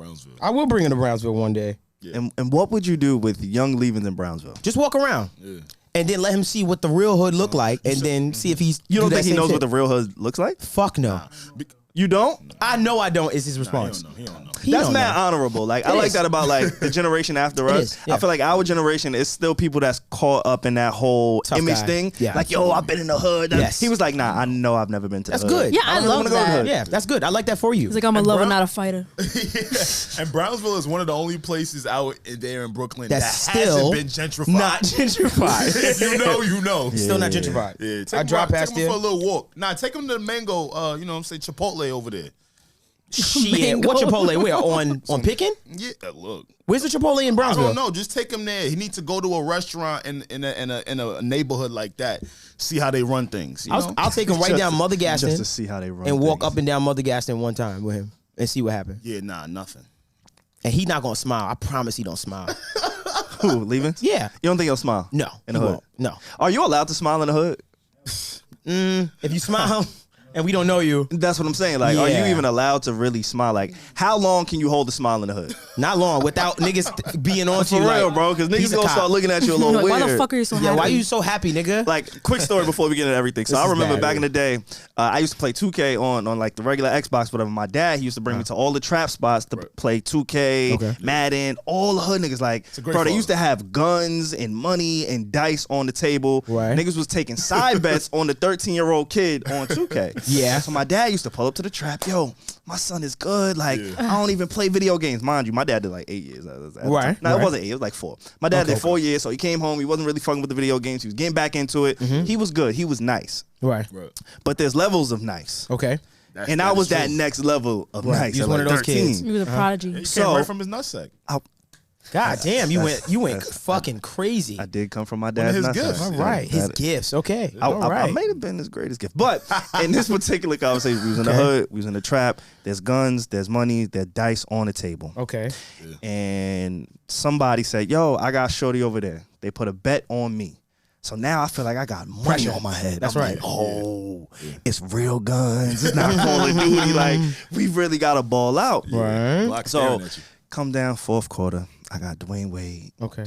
Brownsville. I will bring him to Brownsville one day. Yeah. And what would you do with young Levens in Brownsville? Just walk around. Yeah. And then let him see what the real hood look like, and then see if he's. You don't do think that he same knows shit. what the real hood looks like? Fuck no. You don't? I know I don't. Is his response? He don't know. That's mad honorable. Like I like that about like the generation after us. Yeah. I feel like our generation is still people that's caught up in that whole Tough image guy. thing. Yeah. Like, yo, I've been in the hood. Yes. He was like, nah, I know I've never been to That's the hood. good. Yeah, I don't love wanna go to the that. hood. Yeah, that's good. I like that for you. He's like, I'm a lover, Brown- not a fighter. And Brownsville is one of the only places out there in Brooklyn That's that still hasn't been gentrified. not gentrified. If you know, you know. Still not gentrified. Yeah, take I him drive past take him there. for a little walk. Nah, take him to the Mango, you know what I'm saying, Chipotle over there. Shit, what Chipotle? Where on Pickin? Yeah, look. Where's the Chipotle in I Brownsville? don't know. Just take him there. He needs to go to a restaurant in a neighborhood like that. See how they run things. You know? I'll take him right down Mother Gaston Just to see how they run and walk things. up and down Mother Gaston one time with him and see what happens. Yeah, nah, nothing. And he not gonna smile. I promise he don't smile. Who, Levens? Yeah. You don't think he'll smile? No, In the he hood? won't. No. Are you allowed to smile in the hood? If you smile and we don't know you, That's what I'm saying. Like, are you Yeah. even allowed to really smile? Like, how long can you hold a smile in the hood? not long without niggas being on to For you. real, like, bro, because he's niggas a gonna cop. start looking at you a little Like, weird. why the fuck are you so Yeah, happy? why you so happy, nigga? Like, quick story before we get into everything. So This I is remember bad, back yeah. in the day, I used to play 2K on like the regular Xbox, whatever. My dad, he used to bring me to all the trap spots to play 2K, Okay. Madden, all the hood niggas. Like, a great bro, they father. used to have guns and money and dice on the table. Right. Niggas was taking side bets on the 13-year-old kid on 2K. Yeah. So my dad used to pull up to the trap. Yo, my son is good. Like, I don't even play video games. Mind you, my dad did like 8 years. At the Right, time. No, right. it wasn't 8. It was like 4. My dad did 4 years. So he came home. He wasn't really fucking with the video games. He was getting back into it. He was good. He was nice. Right. But there's levels of nice. Okay. And I was that next level of nice. He was at one like of those 13. kids. He was a prodigy. He So- came right from his nutsack. God damn, you went fucking crazy. I did come from my of dad's his nutsack. gifts. All right, his That- gifts. Okay. I, All I right. might have been his greatest gift. But in this particular conversation, we was in the Okay. hood, we was in the trap. There's guns, there's money, there's dice on the table. Okay. And somebody said, yo, I got shorty over there. They put a bet on me. So now I feel like I got money Pressure. on my head. That's I'm right. like, oh, it's real guns. It's not Call of Duty. Like, we really got to ball out. Right. Block So staring at you. come down fourth quarter. I got Dwayne Wade. Okay.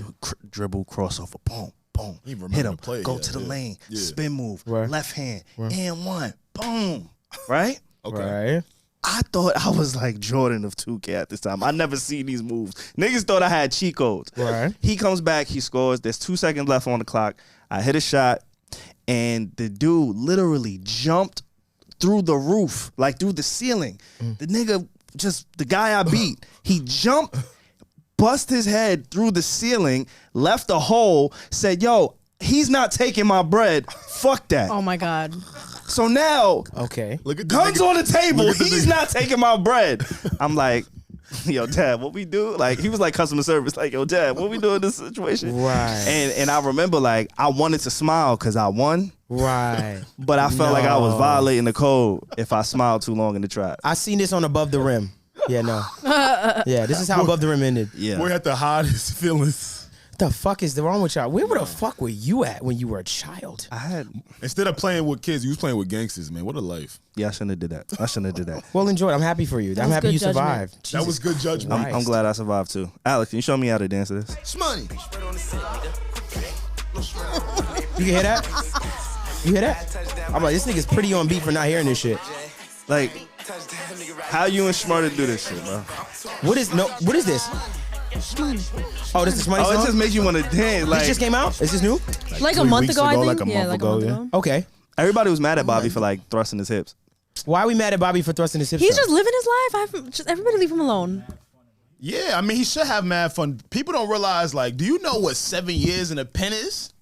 Dribble, crossover, boom, boom. He remember Hit the him. play, Go yeah, to the yeah. lane. Yeah. Spin move. Right. Left hand. And one. Boom. Right? Okay. Right. I thought I was like Jordan of 2K at this time. I never seen these moves. Niggas thought I had cheat codes. Right. He comes back, he scores. There's 2 seconds left on the clock. I hit a shot, and the dude literally jumped through the roof, like through the ceiling. The nigga, just the guy I beat, he jumped, bust his head through the ceiling, left a hole, said, yo, he's not taking my bread. Fuck that. Oh my God. So now, Okay. Look at the guns nigga- on the table. look at the He's nigga. not taking my bread. I'm like, yo, Dad, what we do? Like, he was like customer service. Like, yo, Dad, what we do in this situation? Right. And I remember, like, I wanted to smile because I won, Right. but I felt like I was No. violating the code if I smiled too long in the trap. I seen this on Above the Rim. Yeah, no. Yeah, this is how Above the Rim ended. Yeah. Boy had to hide his feelings. What the fuck is wrong with y'all? Where the fuck were you at when you were a child? I had, Instead of playing with kids, you was playing with gangsters, man. What a life. yeah, I shouldn't have did that. I shouldn't have did that. Well, enjoy it. I'm happy for you. I'm was happy good you judgment. survived. That was good judgment. Christ. I'm glad I survived too. Alex, can you show me how to dance to this? Shmoney. You can hear that? You hear that? I'm like, this nigga's pretty on beat for not hearing this shit. Like, how you and Shmurda do this shit, bro? What is this? Oh, this is Money Oh, it song? just makes you want to dance. Like, This just came out? Is this new? Like a 3 month weeks ago, I ago, think. like a Yeah, month like a ago, month yeah. ago. Okay. everybody was mad at Bobby for like thrusting his hips. Why are we mad at Bobby for thrusting his hips? He's up? just living his life. Just everybody leave him alone. Yeah, I mean, he should have mad fun. People don't realize, like, do you know what 7 years in a pen is?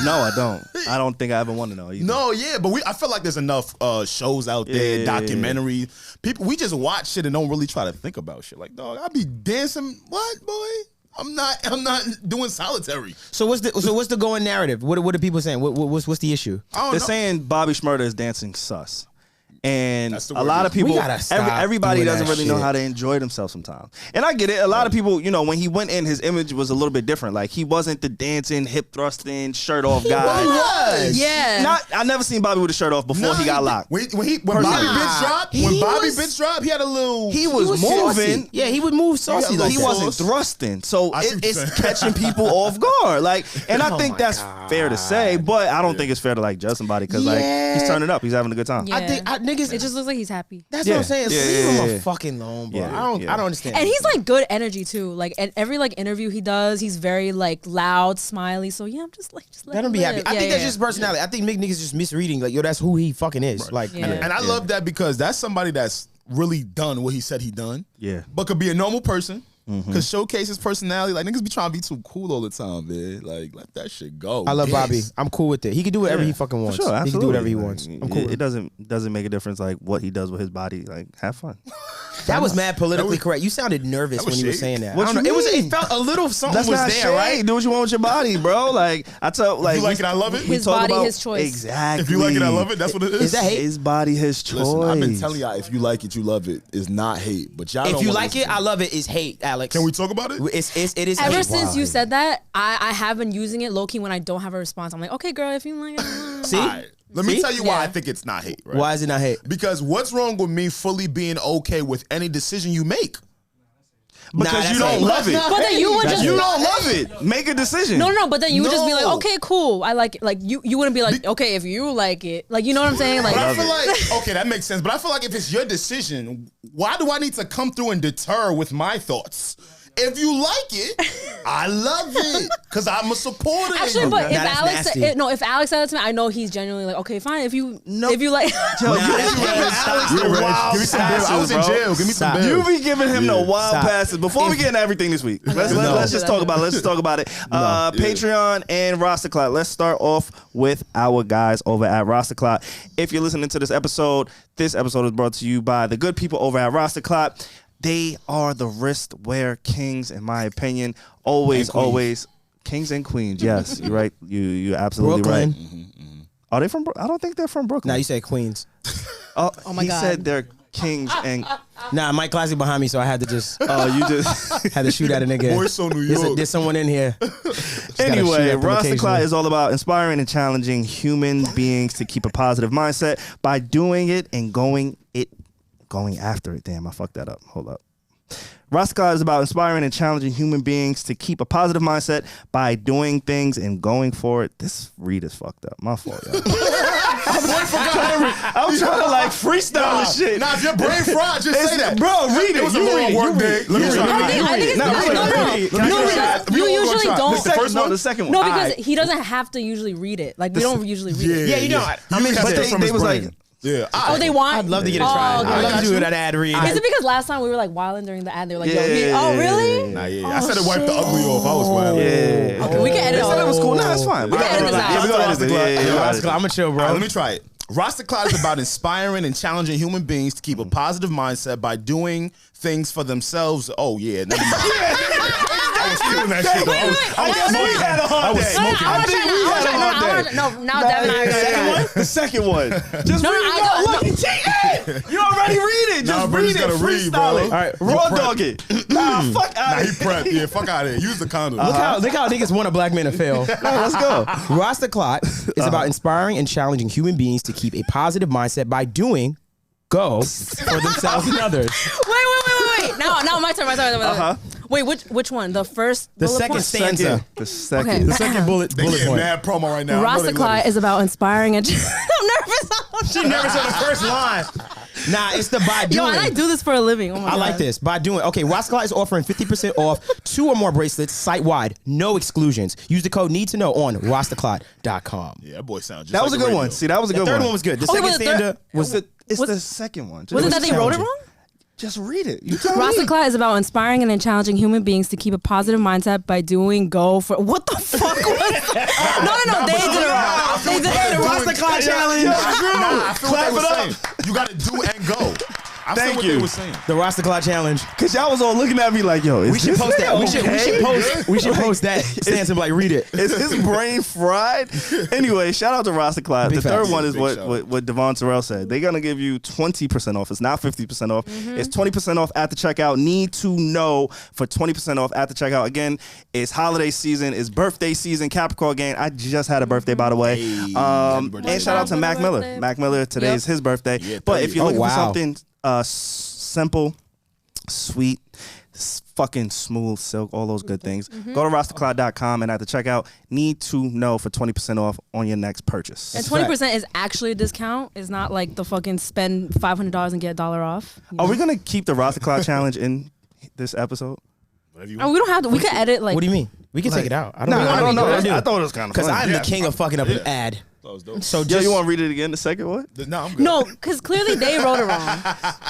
No, I don't. I don't think I ever want to know either. No, yeah, but I feel like there's enough shows out there, Yeah. documentaries. People, we just watch shit and don't really try to think about shit. Like, dog, I be dancing. What, boy? I'm not doing solitary. So what's the going narrative? What are people saying? What's the issue? I don't They're know. saying Bobby Shmurda is dancing sus. And That's the a word. lot of people, We gotta stop everybody doing doesn't that really know shit. how to enjoy themselves sometimes. And I get it. A lot of people, when he went in, his image was a little bit different. Like he wasn't the dancing, hip thrusting, shirt off guy. was. Yeah. I never seen Bobby with a shirt off before he got locked. When Bobby Bitch dropped, he had a little. He was moving. saucy. Yeah, he would move saucy like He that. wasn't thrusting, so I see what you're it's saying. catching people off guard. Like, and I Oh think my that's fair to say, but I don't think it's fair to like judge somebody because like he's turning up, he's having a good time. Yeah. I think niggas. It just looks like he's happy. That's Yeah. what I'm saying. Yeah, Leave yeah, him yeah. a fucking alone, bro. Yeah, I don't understand. And he's like good energy too. Like at every like interview he does, he's very like loud, smiley. So yeah, I'm just let him be happy. I think that's just personality. I think niggas just misreading. Like, yo, that's who he fucking is. Like, Yeah. And I love that because that's somebody that's really done what he said he done. Yeah. But could be a normal person. Could showcase his personality. Like niggas be trying to be too cool all the time, man. Like let that shit go. I love Yes. Bobby. I'm cool with it. He can do whatever he fucking wants. For sure, He absolutely. can do whatever he wants. I'm cool. It doesn't make a difference like what he does with his body. Like, have fun. That was mad politically correct. You sounded nervous that when was you were shade. saying that. What I don't you know. mean? It felt a little something That's was not there, shade. right? Do what you want with your body, bro. Like I tell, like If you like it, I love it. we His talk body, about- his choice. Exactly. If you like it, I love it. That's what it is. Is that hate? His body, his choice. Listen, I've been telling y'all if you like it, you love it. Is not hate, but y'all. If don't you wanna like listen it, to I love it. Is hate, Alex. Can we talk about it? It is. Ever hate. since you said that, I have been using it low key when I don't have a response. I'm like, okay, girl, if you like it. See, All right. Let me See? tell you why Yeah. I think it's not hate. Right? why is it not hate? Because what's wrong with me fully being okay with any decision you make? because that's you don't hate. love it. But then you would just You don't love it. Make a decision. No, but then you would just be like, No. okay, cool, I like it. Like you wouldn't be like, okay, if you like it, like you know what I'm saying? Like But I feel like, okay, that makes sense. But I feel like if it's your decision, why do I need to come through and deter with my thoughts? If you like it, I love it because I'm a supporter. actually, but if Now that's Alex, nasty. if Alex said that to me, I know he's genuinely like, okay, fine. If you like, Yo, Nah, you that's be giving Reg. Alex You're the Reg. wild Give me some bail. I was passes, in bro. jail. Give me some bail. You be giving him the wild Stop. passes. Before we get into everything this week, let's just talk about it. Let's just talk about it. Patreon and Rosterclot. Let's start off with our guys over at Rosterclot. If you're listening to this episode is brought to you by the good people over at Rosterclot. They are the wristwear kings, in my opinion. Always kings and queens. Yes, you're right. You're absolutely Brooklyn. right. Are they from? I don't think they're from Brooklyn. Now you said Queens. Oh my he God. said they're kings and. Nah, Mike Classic behind me, so I had to just Oh, you just. had to shoot at a nigga. Boy, so New York. There's someone in here. Just gotta shoot Anyway, at them occasionally. Rosterclot is all about inspiring and challenging human beings to keep a positive mindset by doing it and going after it. Damn, I fucked that up. Hold up. Rosterclot is about inspiring and challenging human beings to keep a positive mindset by doing things and going for it. This read is fucked up. My fault, y'all. I'm trying to like freestyle this shit. Nah, if your brain fried, just say that. Bro, read it. It was a You long read it. work You day. read it. Let me You try. read it. I think it's No, no, read it. no, Read it. no, Can I you try it? usually The don't. first one? The second one. No, All because right. he doesn't have to usually read it. Like we don't usually read it. Yeah, you know, I'm He has interested. it from They his was brain. like- Yeah. Oh, they want. I'd love to get a Oh, try. okay. I'd love got to do you. that ad read. Is it because last time we were like wilding during the ad? They were like, Yeah, yo, yeah, oh yeah, really? Nah, yeah. Oh, I said it wiped the shit. ugly off. I was wild. Yeah. Okay, we can edit They all said it was that. cool. Nah, it's fine. We can edit this out. Yeah, we gonna edit it. Yeah. I'm gonna chill, All right, bro. let me try it. Rosterclot is about inspiring and challenging human beings to keep a positive mindset by doing things for themselves. Oh yeah, never mind. I was feeling that shit. Though. I guess we had a hard day. I think we had a hard day. No, now Devin and I are gonna Second try. one? The second one. Just No, read I it. don't- Look, he cheated. You already read it. Nah, Just bro, read you it. gotta read, bro. Freestyle it. All right, Raw prep. dog it. Nah, fuck out Nah, of he here. prepped. Yeah, fuck out of here. Use the condom. Look how niggas want a black man to fail. Let's go. Rosterclot is about inspiring and challenging human beings to keep a positive mindset by doing go for themselves and others. Wait. Now my turn. Wait, which one? The first. The bullet second point? stanza. The second. Okay. The second bullet They getting point. mad promo right now. I know they love Rosterclot it. is about inspiring and. I'm nervous. She never said the first line. Nah, it's the by Yo, doing. and I do this for a living. Oh my I God. like this. By doing, okay, Rosterclot is offering 50% off 2 or more bracelets site-wide. No exclusions. Use the code need to know on rosterclot.com. Yeah, that boy sounds just That was a like good radio. one. See, that was a The good third one. one was good. The Okay, second but the stanza was It's the second one. Was it that they wrote it challenging. wrong? Just read it. You tell me. Rosterclot is about inspiring and challenging human beings to keep a positive mindset by doing go for what the fuck was that? No, they did it wrong. They did it wrong. Rosterclot challenge. Nah, I feel what Clap they were it up. saying. You got to do and go. I Thank said what you. they were saying. The Roster Clock Challenge. Cause y'all was all looking at me like, yo, is We should this post that. We should okay? post that stance and like read it. Is his brain fried? Anyway, shout out to Roster Clock. Big The third facts. one is Big shout out. what Devon Terrell said. They're gonna give you 20% off. It's not 50% off. It's 20% off at the checkout. Need to know for 20% off at the checkout. Again, it's holiday season. It's birthday season. Capricorn gang. I just had a birthday, by the way. happy birthday. And shout out to Mac Miller. Birthday. Mac Miller. Today is his birthday. Yeah, But if you're looking for wow. something simple, sweet, fucking smooth silk, all those good things, go to rostercloud.com and at the checkout, need to know for 20% off on your next purchase. And 20% is actually a discount. It's not like the fucking spend $500 and get $1 off. Are we gonna keep the Roster Cloud challenge in this episode? Whatever you Oh, we don't have to. We could edit like. What do you mean? We can take it out. I don't No, know. I don't know. What do I thought it was kind of Because funny. I'm the king of fucking up an ad. That was dope. So Yo, just you want to read it again? The second one? No, I'm good. No, because clearly they wrote it wrong.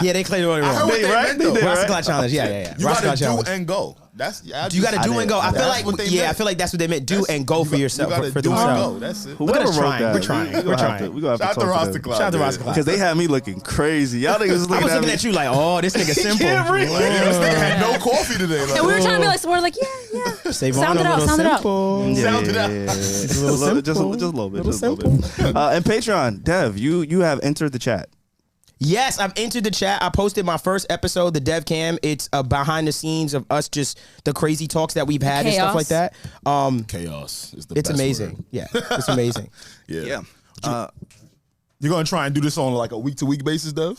yeah, they clearly wrote it I heard wrong. what They they right? meant, They though. did, Roster right? Clock Challenge. Yeah. You Roster gotta Clock do Challenge. and go. That's You got to do and go. I feel That's like what they I meant. feel like that's what they meant. Do That's- and go for you yourself. gotta For do and go. themselves. That's it. Whoever us wrote trying. that, We're trying. We're trying. gonna have to Shout out to talk Roster them. Cloud. Shout out to yeah. Roster Cloud. Because they had me looking crazy. Y'all niggas was I looking was at looking me. at you like, oh, this nigga simple. can't read. Like, this nigga had no coffee today. Like, And we were trying to be like, so we're like, yeah. Save Sound on it a out, little sound it out. simple. Sound it out. Just a little little, just a simple. little bit. Little Just a little bit. And Patreon, Dev, you have entered the chat. Yes, I've entered the chat. I posted my first episode, the Dev Cam. It's behind the scenes of us, just the crazy talks that we've had and stuff Chaos. like that. Chaos is the It's best amazing. word. Yeah, it's amazing. Yeah. You're gonna try and do this on like a week-to-week basis, though?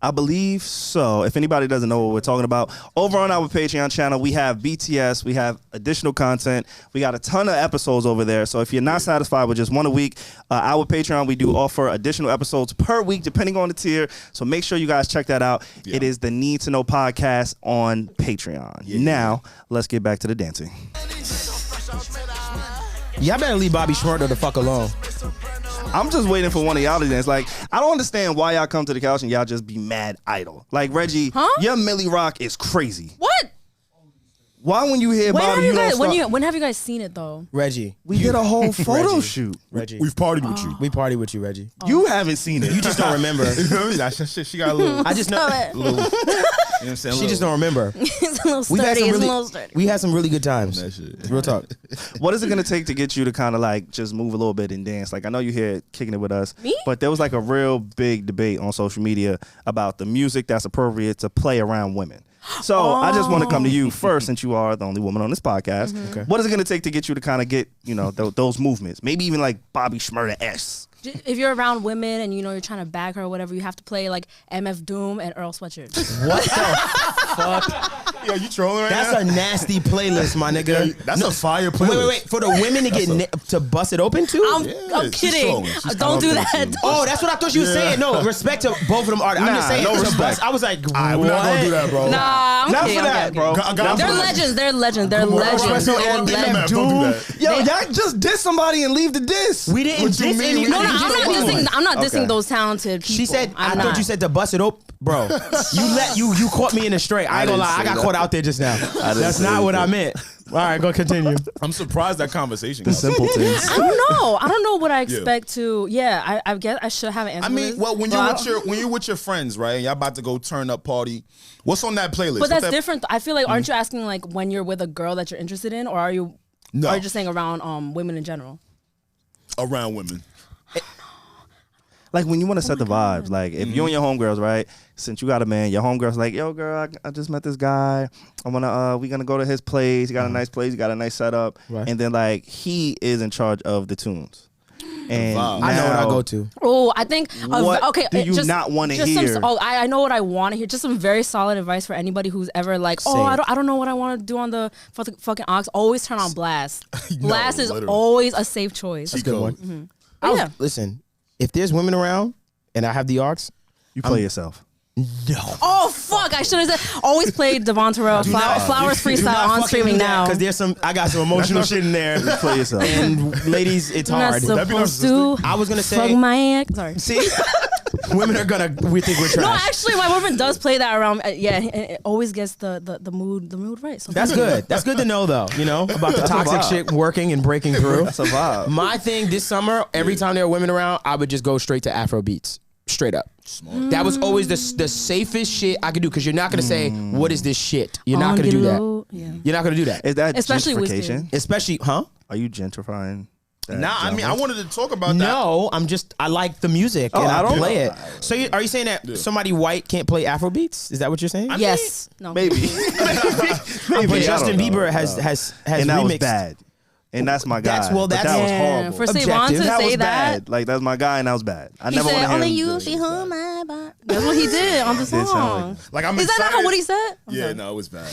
I believe so. If anybody doesn't know what we're talking about, over on our Patreon channel, we have BTS, we have additional content, we got a ton of episodes over there. So if you're not satisfied with just one a week, our Patreon, we do offer additional episodes per week, depending on the tier. So make sure you guys check that out. Yeah. It is the Need to Know podcast on Patreon. Now, let's get back to the dancing. Y'all better leave Bobby Shmurda the fuck alone. I'm just waiting for one of y'all to dance. Like, I don't understand why y'all come to the couch and y'all just be mad idle. Like, Reggie, your Millie Rock is crazy. What? Why when you hear When Bobby, have you you don't guys? start? When have you guys seen it though? Reggie, We did a whole photo Reggie. shoot. Reggie, We've partied with you. we party with you, Reggie. You haven't seen it. You just don't remember. You know what I mean? That shit, she got a little. I just know. Stop it. You know what I'm saying? She just don't remember. It's a little We've had sturdy. some It's a really, little sturdy. we had some really good times. That shit. Real talk. What is it gonna take to get you to kind of like just move a little bit and dance? Like, I know you're here kicking it with us, Me? but there was like a real big debate on social media about the music that's appropriate to play around women. So I just want to come to you first, since you are the only woman on this podcast. Okay. What is it gonna take to get you to kind of get those movements? Maybe even like Bobby Shmurda-esque. If you're around women and you're trying to bag her or whatever, you have to play like MF Doom and Earl Sweatshirt. What the fuck? Yo, you trolling right That's now? a nasty playlist, my nigga. That's a fire playlist. Wait. For the women to get to bust it open too? I'm she's kidding. trolling. She's Don't do kinda that. open Oh, that's what I thought you were saying. No, respect to both of them artists. I'm just Nah, saying. no to respect. bust- I was like, what? Alright, we're not gonna do that, bro. Nah, I'm Not kidding. for I'm that, kidding. bro. God, Not They're for that. legends. They're legends. They're Come on, legends. Espresso They're and legends. Don't do that. Yo, y'all just diss somebody and leave the diss. We didn't What you diss mean? any. We No, didn't I'm not dissing. I'm not dissing Okay. those talented people. She said, I'm I not. thought you said to bust it open. Bro, you caught me in the straight. I ain't gonna didn't lie, I say got that. caught out there just now. That's say not what I anything. meant. All right, go continue. I'm surprised that conversation. got Simpletons. I don't know what I expect to. Yeah, I guess I should have an answer. I for mean, this, well, when but you're with your friends, right? And y'all about to go turn up party. What's on that playlist? But that's different. I feel like aren't you asking like when you're with a girl that you're interested in, or are you? No. Are you just saying around women in general? Around women. Like when you want to set the vibes, like if you and your homegirls, right? Since you got a man, your homegirl's like, yo, girl, I just met this guy. I wanna, we gonna go to his place. He got a nice place. He got a nice setup. Right. And then like he is in charge of the tunes. And vibe. I know what I now- go to. Oh, I think. What okay, do you just, not wanna just hear? I know what I want to hear. Just some very solid advice for anybody who's ever like, Say oh, it. I don't know what I want to do on the fucking aux. Always turn on blast. No, Blast is literally. always a safe choice. That's Good one. Oh, yeah. Listen, if there's women around and I have the aux, You play yourself. no. Oh fuck! I should have said. Always play Devon Terrell Flowers freestyle on streaming now. because I got some emotional shit in there. You play yourself. And ladies, it's I'm not hard. That'd be supposed to. narcissistic. I was gonna Fuck say, my ex. Sorry. see, women are gonna we think we're trash. No, actually, my boyfriend does play that around. Yeah, it always gets the mood right. So That's good. That's good to know, though. You know about the That's a toxic vibe. shit working and breaking through. That's a vibe. My thing this summer, every time there are women around, I would just go straight to Afrobeats. Straight up. That was always the safest shit I could do because you're not gonna say what is this shit. You're not gonna do that. Yeah. You're not gonna do that. Is that Especially gentrification? Especially, huh? Are you gentrifying? that Nah, I mean, I genre? wanted to talk about that. No, I like the music and I I don't play know. it. So are you saying that somebody white can't play Afrobeats? Is that what you're saying? Yes. No. Maybe. But Maybe. Justin I don't know. Bieber has And that was remixed. bad. And that's my guy. That's- well, But that's- that was Yeah, horrible. for Savon to Objective. that say was that. bad. Like that's my guy, and that was bad. I He never said, want to hear only him. you see who my body. That's what he did on the Did sound song. Like, I'm Is that excited. not what he said? I'm Yeah, sorry. no, it was bad.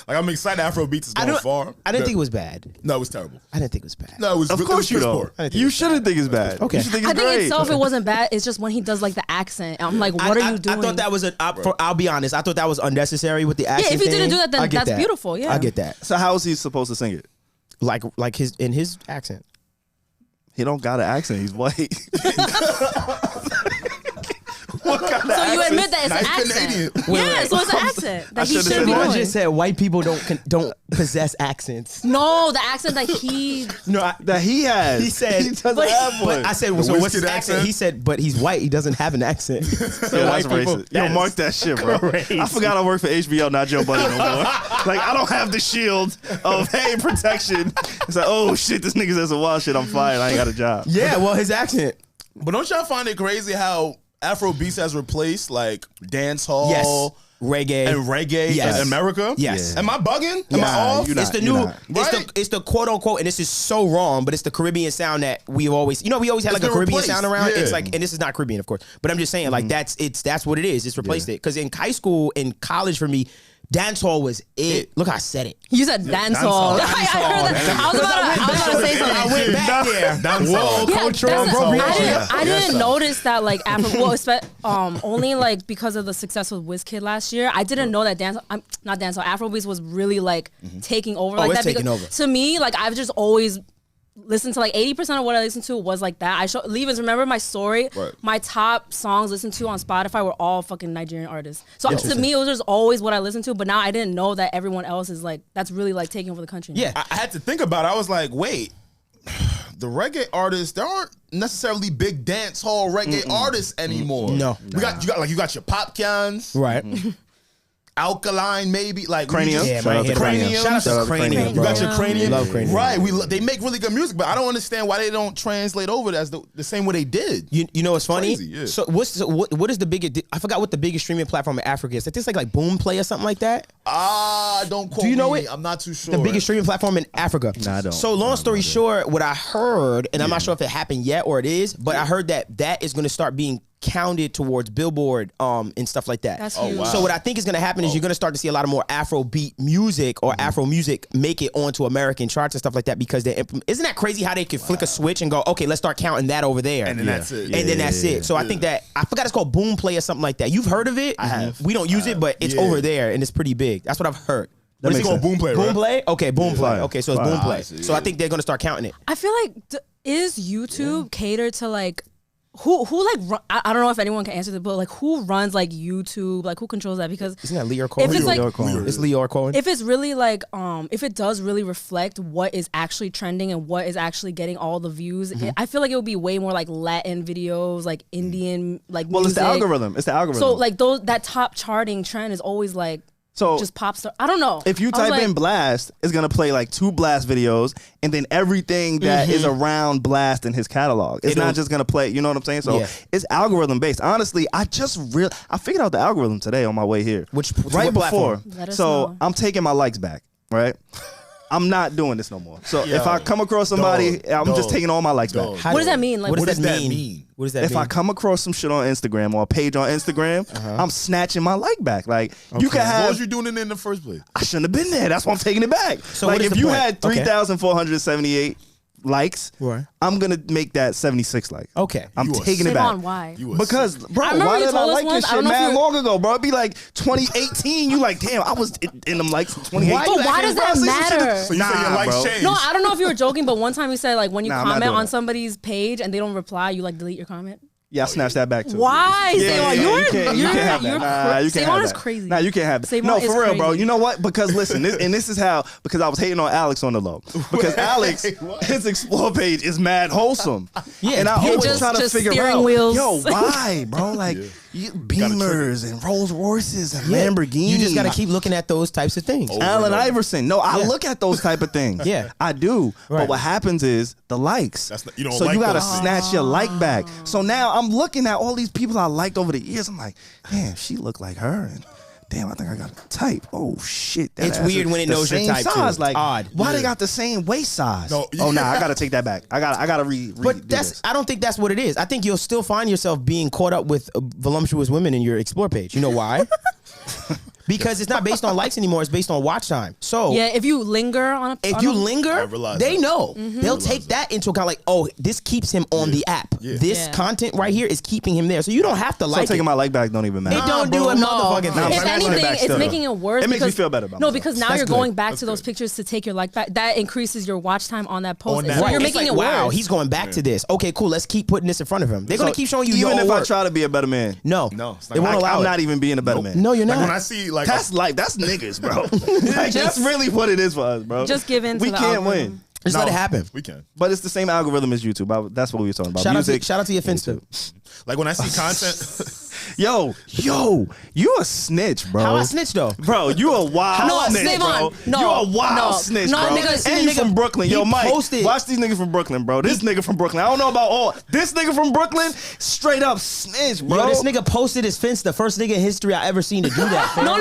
Like, I'm excited Afrobeats is I going far. didn't think it was bad. No, it was terrible. I didn't think it was bad. No, it was. Of it was course you piss don't. poor. I think You it's shouldn't think it's bad. Okay. You should think I it's think great. itself it wasn't bad. It's just when he does like the accent. I'm like, what are you doing? I thought that was I'll be honest. I thought that was unnecessary with the accent. if he didn't thing. do that, then I get that's that. beautiful, yeah. I get that. So how is he supposed to sing it? Like his accent. He don't got an accent. He's white. What kind of So you accent? admit that it's an Nice accent. Canadian. Yeah, so it's an accent that he should've should said be that. I doing. just said white people don't possess accents. No, the accent that he. No, that he has. He said, he doesn't but- have one. but I said, The so what's his Wizkid accent? accent? He said, but he's white. He doesn't have an accent. So Yeah, white that's people- racist. Yo, mark that shit, bro. crazy. I forgot I work for HBO, not Joe Budden no more. Like, I don't have the shield of, hey, protection. It's like, oh, shit, this nigga says some wild shit. I'm fired. I ain't got a job. Yeah, well, his accent. But don't y'all find it crazy how Afrobeats has replaced like dance hall Yes, reggae and reggae Yes. in America? Yes. Am I bugging? Am I Nah, off? you're It's not. the new, not. Right? it's the quote unquote, and this is so wrong, but it's the Caribbean sound that we've always, we always had It's like a been Caribbean replaced, sound around. yeah. It's like, and this is not Caribbean, of course, but I'm just saying, like that's what it is. It's replaced it because in high school, in college for me, dancehall was it. Look, how I said it. You said dance hall. I heard that. I was about to say something. I went back there. Dancehall. Yeah, cultural that's- appropriation. I didn't notice that like only like because of the success with Wizkid last year. I didn't know that Afrobeats was really like taking over like it's that. taking because over. To me, like I've just always listened to like 80% of what I listened to was like that. Levens, remember my story? Right. My top songs listened to on Spotify were all fucking Nigerian artists. So to Interesting. me, it was just always what I listened to. But now I didn't know that everyone else is like that's really like taking over the country. Yeah. I had to think about it. I was like, wait, the reggae artists, there aren't necessarily big dance hall reggae artists anymore. No. You got your pop cans, Right. Alkaline maybe, like Cranium. Yeah, Shout man, out to hit it. Cranium. Shout out Shout out to to Cranium, Cranium. You bro. got your Cranium. Love Cranium. Right. They make really good music, but I don't understand why they don't translate over as the same way they did. You know what's funny? Crazy, yeah. So what is the biggest? I forgot what the biggest streaming platform in Africa is. I think it's like Boom Play or something like that. Don't quote Do you know me. it? I'm not too sure. The biggest streaming platform in Africa. Nah, I don't. So long story short, what I heard, and I'm not sure if it happened yet or it is, but I heard that is going to start being counted towards Billboard and stuff like that. That's huge. wow. So what I think is going to happen is you're going to start to see a lot of more Afrobeat music or Afro music make it onto American charts and stuff like that because isn't that crazy how they could flick a switch and go, okay, let's start counting that over there. And then that's it. And then that's it. So I think that, I forgot it's called Boom Play or something like that. You've heard of it? I have. We don't use it, but it's Yeah. over there and it's pretty big. That's what I've heard. What is it makes called? sense. Boom Play, Boom right? Play? Okay, Boom Play. Fire. Okay, so it's Fire. Boom Play. I see, So I think they're going to start counting it. I feel like is YouTube catered to like who like I don't know if anyone can answer this, but like who runs like YouTube, like who controls that? Because Isn't that Leor Cohen? if it's like It's Leor Cohen. if it's really like if it does really reflect what is actually trending and what is actually getting all the views, I feel like it would be way more like Latin videos, like Indian, like Well, music. it's the algorithm. It's the algorithm. So like that top charting trend is always like So just pop star. I don't know. if you I was type in like, Blast, it's gonna play like 2 Blast videos, and then everything that is around Blast in his catalog. It's not just gonna play. You know what I'm saying? So Yeah. it's algorithm based. Honestly, I figured out the algorithm today on my way here. Which right what before. platform? Let us So know. I'm taking my likes back. Right. I'm not doing this no more. So Yo, if I come across somebody, I'm just taking all my likes back. Dog. what does that mean? Like What does that mean? mean? What does that If mean? I come across some shit on Instagram or a page on Instagram, I'm snatching my like back. Like you can What have. was you doing it in the first place? I shouldn't have been there. That's why I'm taking it back. So like what is if the you point? had Okay. 3,478 likes, Right. I'm gonna make that 76 likes. Okay. I'm You a taking it back. Savon, why? You was Because, bro, I remember why you did I told us like once, this I don't shit know if mad you- long ago, bro? It'd be like 2018. You like, damn, I was in them likes in 2018. But why does that matter? So you say your likes bro. changed. No, I don't know if you were joking, but one time you said like when you Nah, I'm not comment doing on that. somebody's page and they don't reply, you like delete your comment. Yeah, I snatched that back too. Why, Savon? You can't have that. Nah, you can't Savon have is that. crazy. Nah, you can't have that. Savon No, is for real, bro. crazy. You know what? Because listen, this is how, because I was hating on Alex on the low. Because Alex, his explore page is mad wholesome. Yeah, and I it's always try to just figure steering out, wheels. yo, why, bro? Like, Beamers and Rolls Royces and Lamborghinis. You just got to keep looking at those types of things. Allen Iverson. No, I look at those type of things. Yeah. I do. Right. But what happens is the likes. You don't so like you got to those things. snatch your like back. So now I'm looking at all these people I liked over the years. I'm like, damn, she looked like her. And damn, I think I got a type. Oh shit. That It's ass weird is when it the knows your same type, too. size. It's Like, odd. why Yeah. they got the same waist size? No, Oh, nah, I got to take that back. I got to redo But this. I don't think that's what it is. I think you'll still find yourself being caught up with voluptuous women in your explore page. You know why? Because it's not based on likes anymore. It's based on watch time. So Yeah, if you linger on a if on you a- linger, realize they that. know. They'll take that into account. Like, oh, this keeps him on the app. Yeah. This Yeah. content right here is keeping him there. So you don't have to so like taking it. my like back don't even matter. It don't do a No. motherfucking Nah, thing. but If I'm anything, back it's still, making though. it worse. It makes me because- feel better about No, myself. because now That's you're good. going back That's to those good. pictures to take your like back. That increases your watch time on that post. On that So post. you're It's making like, it wow, worse. he's going back to this. Okay, cool. Let's keep putting this in front of him. They're So gonna keep showing you your even old if I work. try to be a better man. No, No, it's not they won't gonna- allow I'm it. not even being a better man. No, you're Like not. when I see like That's niggas, bro. Like, that's really what it is for us, bro. Just give in to We the can't algorithm. win. Just let it happen. we can. But it's the same algorithm as YouTube. That's what we were talking about. Shout Music. out to your Finsta. Like when I see content, Yo, you a snitch, bro. How I snitch though? Bro, you a wild No, snitch, Savon, bro. no, you a wild no, snitch, no, bro. nigga, and you nigga, from Brooklyn. Yo, he Mike, posted- watch these niggas from Brooklyn, bro. This nigga from Brooklyn. I don't know about all. This nigga from Brooklyn, straight up snitch, bro. Yo, this nigga posted his Finsta, first nigga in history I ever seen to do that. fam. No.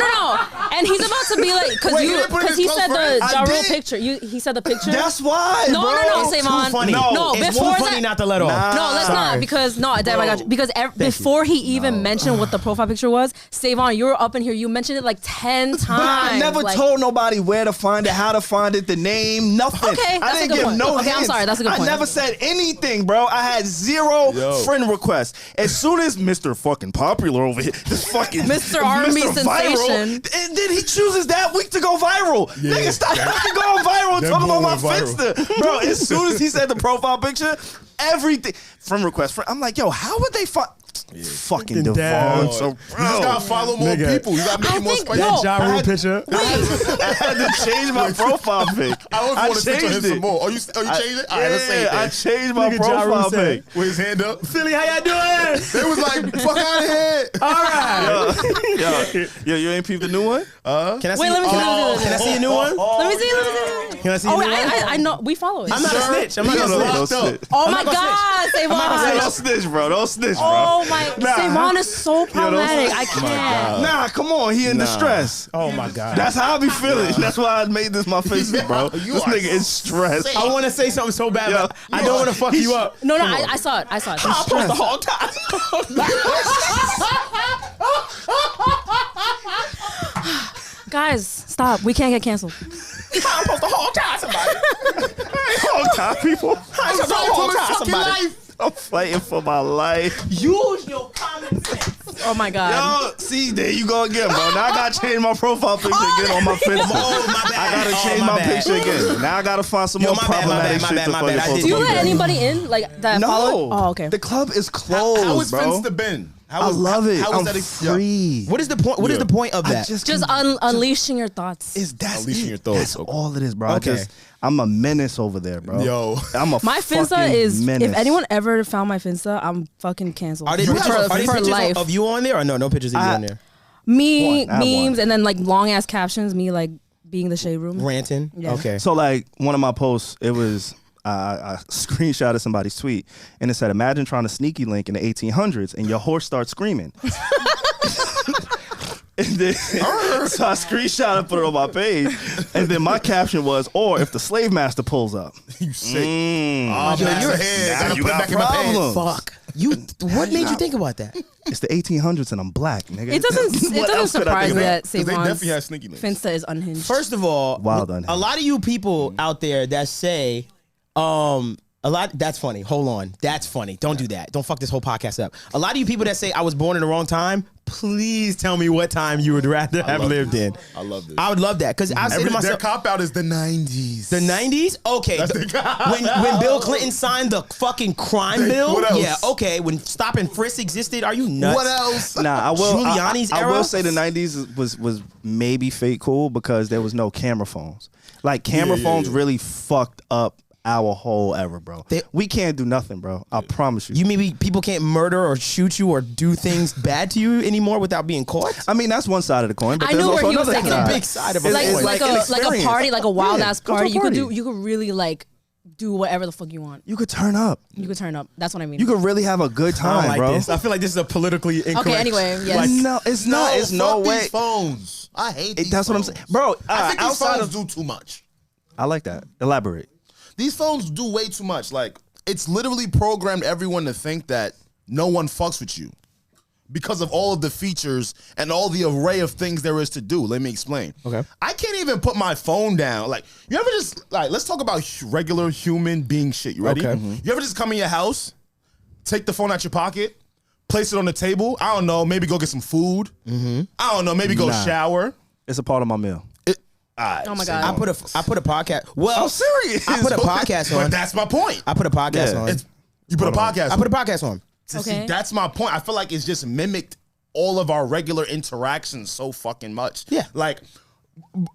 And he's about to be like, because Wait, he didn't put it in he his said close the friends? Ja I Rule did. picture. He said the picture. That's why, No, bro. no, It's Savon. too funny. No, it's before too funny that- not to let off. Nah. No, let's not because damn, I got you. Because before he even mentioned what the profile picture was, Savon, you were up in here. You mentioned it like 10 times. But I never like, told nobody where to find it, how to find it, the name, nothing. Okay, I that's a didn't good give point. no Okay, I'm hints. sorry, that's a good point. I never said anything, bro. I had zero friend requests. As soon as Mr. fucking popular over here, this fucking Mr. R&B Viral, sensation. and then he chooses that week to go viral. Yeah. Nigga, stop fucking going viral and That talking boy about my went viral. Finsta. Bro, as soon as he said the profile picture, everything, friend request, I'm like, yo, how would they find... Fucking Devon. Oh, So, you just gotta follow more Nigga. people. You gotta make I it more think- spicy. no. Ja Rule picture. I had to change my profile pic. I always want to switch on him changed some it. more. Oh, you changed it? All right, let's say it I then. changed my Nigga, Ja Rule profile said, pic. With his hand up. Philly, how y'all doing? They was like, fuck out of here. All right. Yo, you ain't peeped the new one? Can I see? Wait, let me see, let me see. Can I see a new one? Let me see. Can I see Oh, a new one? I know. We follow it. I'm not a snitch. I'm not He gonna is snitch. locked up. Oh I'm my not gonna God, Savon. Don't snitch, bro. Don't snitch, bro. Oh my, Nah. Savon is so problematic. I Oh can't. Nah, come on. He in distress. Oh my god. That's how I be feeling. That's why I made this my face, bro. You This are nigga is stressed. I want to say something so bad, Yo, but I don't want to fuck you up. No, I saw it. I saw it. I'm supposed the whole time. Guys, stop. We can't get canceled. I'm supposed the whole time somebody. All time, people. I'm supposed the whole time somebody. I'm fighting for my life. Use your common sense. Oh my God. Yo, see, there you go again, bro. Now I gotta change my profile picture again on my Finsta. Oh, my bad. I gotta Oh, change my my bad. picture again. Now I gotta find some Yo, more my bad, my problematic bad, shit my to bad, fucking my bad. I post did Do you on let there. anybody in like that No. follow? Oh, okay. The club is closed, How was bro. Finsta been? I love it. How I'm was that? free. What is the point? What is the point of that? Just Unleashing your thoughts. that's Unleashing it. your thoughts, That's okay. all it is, bro. Okay. I'm a menace over there, bro. Yo. I'm a My Finsta fucking is. menace. If anyone ever found my Finsta, I'm fucking canceled. Are they for, pictures, are they for pictures life. of you on there or no pictures of you on there? Me One, I have memes one. and then like long ass captions. Me like being the shade room. Ranting. Yeah. Okay. So like one of my posts, it was I screenshotted somebody's tweet and it said, "Imagine trying to sneaky link in the 1800s and your horse starts screaming." And then, so I screenshot and put it on my page, and then my caption was, "Or if the slave master pulls up." You sick. Oh, Yo, man, you're now Gotta you put it got back in my pants. problems. Fuck. What made you think about that? It's the 1800s and I'm black, nigga. It doesn't. It What doesn't else could I surprise think me of? that 'Cause they Savon's definitely had sneaky links. Finsta is unhinged. First of all, Wild unhinged. a lot of you people out there that say, That's funny. Hold on. That's funny. Don't do that. Don't fuck this whole podcast up. A lot of you people that say I was born in the wrong time, please tell me what time you would rather have lived in. I love this. I would love that because I say to Their myself, cop out is the 90s. the 90s? Okay. When Bill Clinton signed the fucking crime bill? What else? Yeah, okay. When stop and frisk existed, are you nuts? What else? Nah, I will. Giuliani's I era? will say the '90s was maybe fake cool because there was no camera phones. Like camera phones really fucked up our whole era, bro. We can't do nothing, bro. I promise you. You mean people can't murder or shoot you or do things bad to you anymore without being caught? I mean, that's one side of the coin, but I there's knew where also he was another taking side. it. Big side of a Like coin. like an a experience. party, like a wild ass go to a party. You could party. really like do whatever the fuck you want. You could turn up. You could turn up. That's what I mean. You could really have a good I time, don't like bro. this. I feel like this is a politically incorrect. Okay, anyway, yes. No, it's not. It's no fuck way. These phones. I hate these That's what I'm phones. saying, bro. I think these outside phones of, do too much. I like that. Elaborate. These phones do way too much. Like, it's literally programmed everyone to think that no one fucks with you because of all of the features and all the array of things there is to do. Let me explain. Okay. I can't even put my phone down. Like, you ever just, like, let's talk about regular human being shit. You ready? Okay. You ever just come in your house, take the phone out your pocket, place it on the table? I don't know, maybe go get some food. I don't know, maybe go shower. It's a part of my meal. Oh my God. I put a podcast. Well, I'm serious. I put a podcast on. But that's my point. I put a podcast Yeah. on. You put a podcast I put a podcast on. See, Okay. that's my point. I feel like it's just mimicked all of our regular interactions so fucking much. Yeah. Like,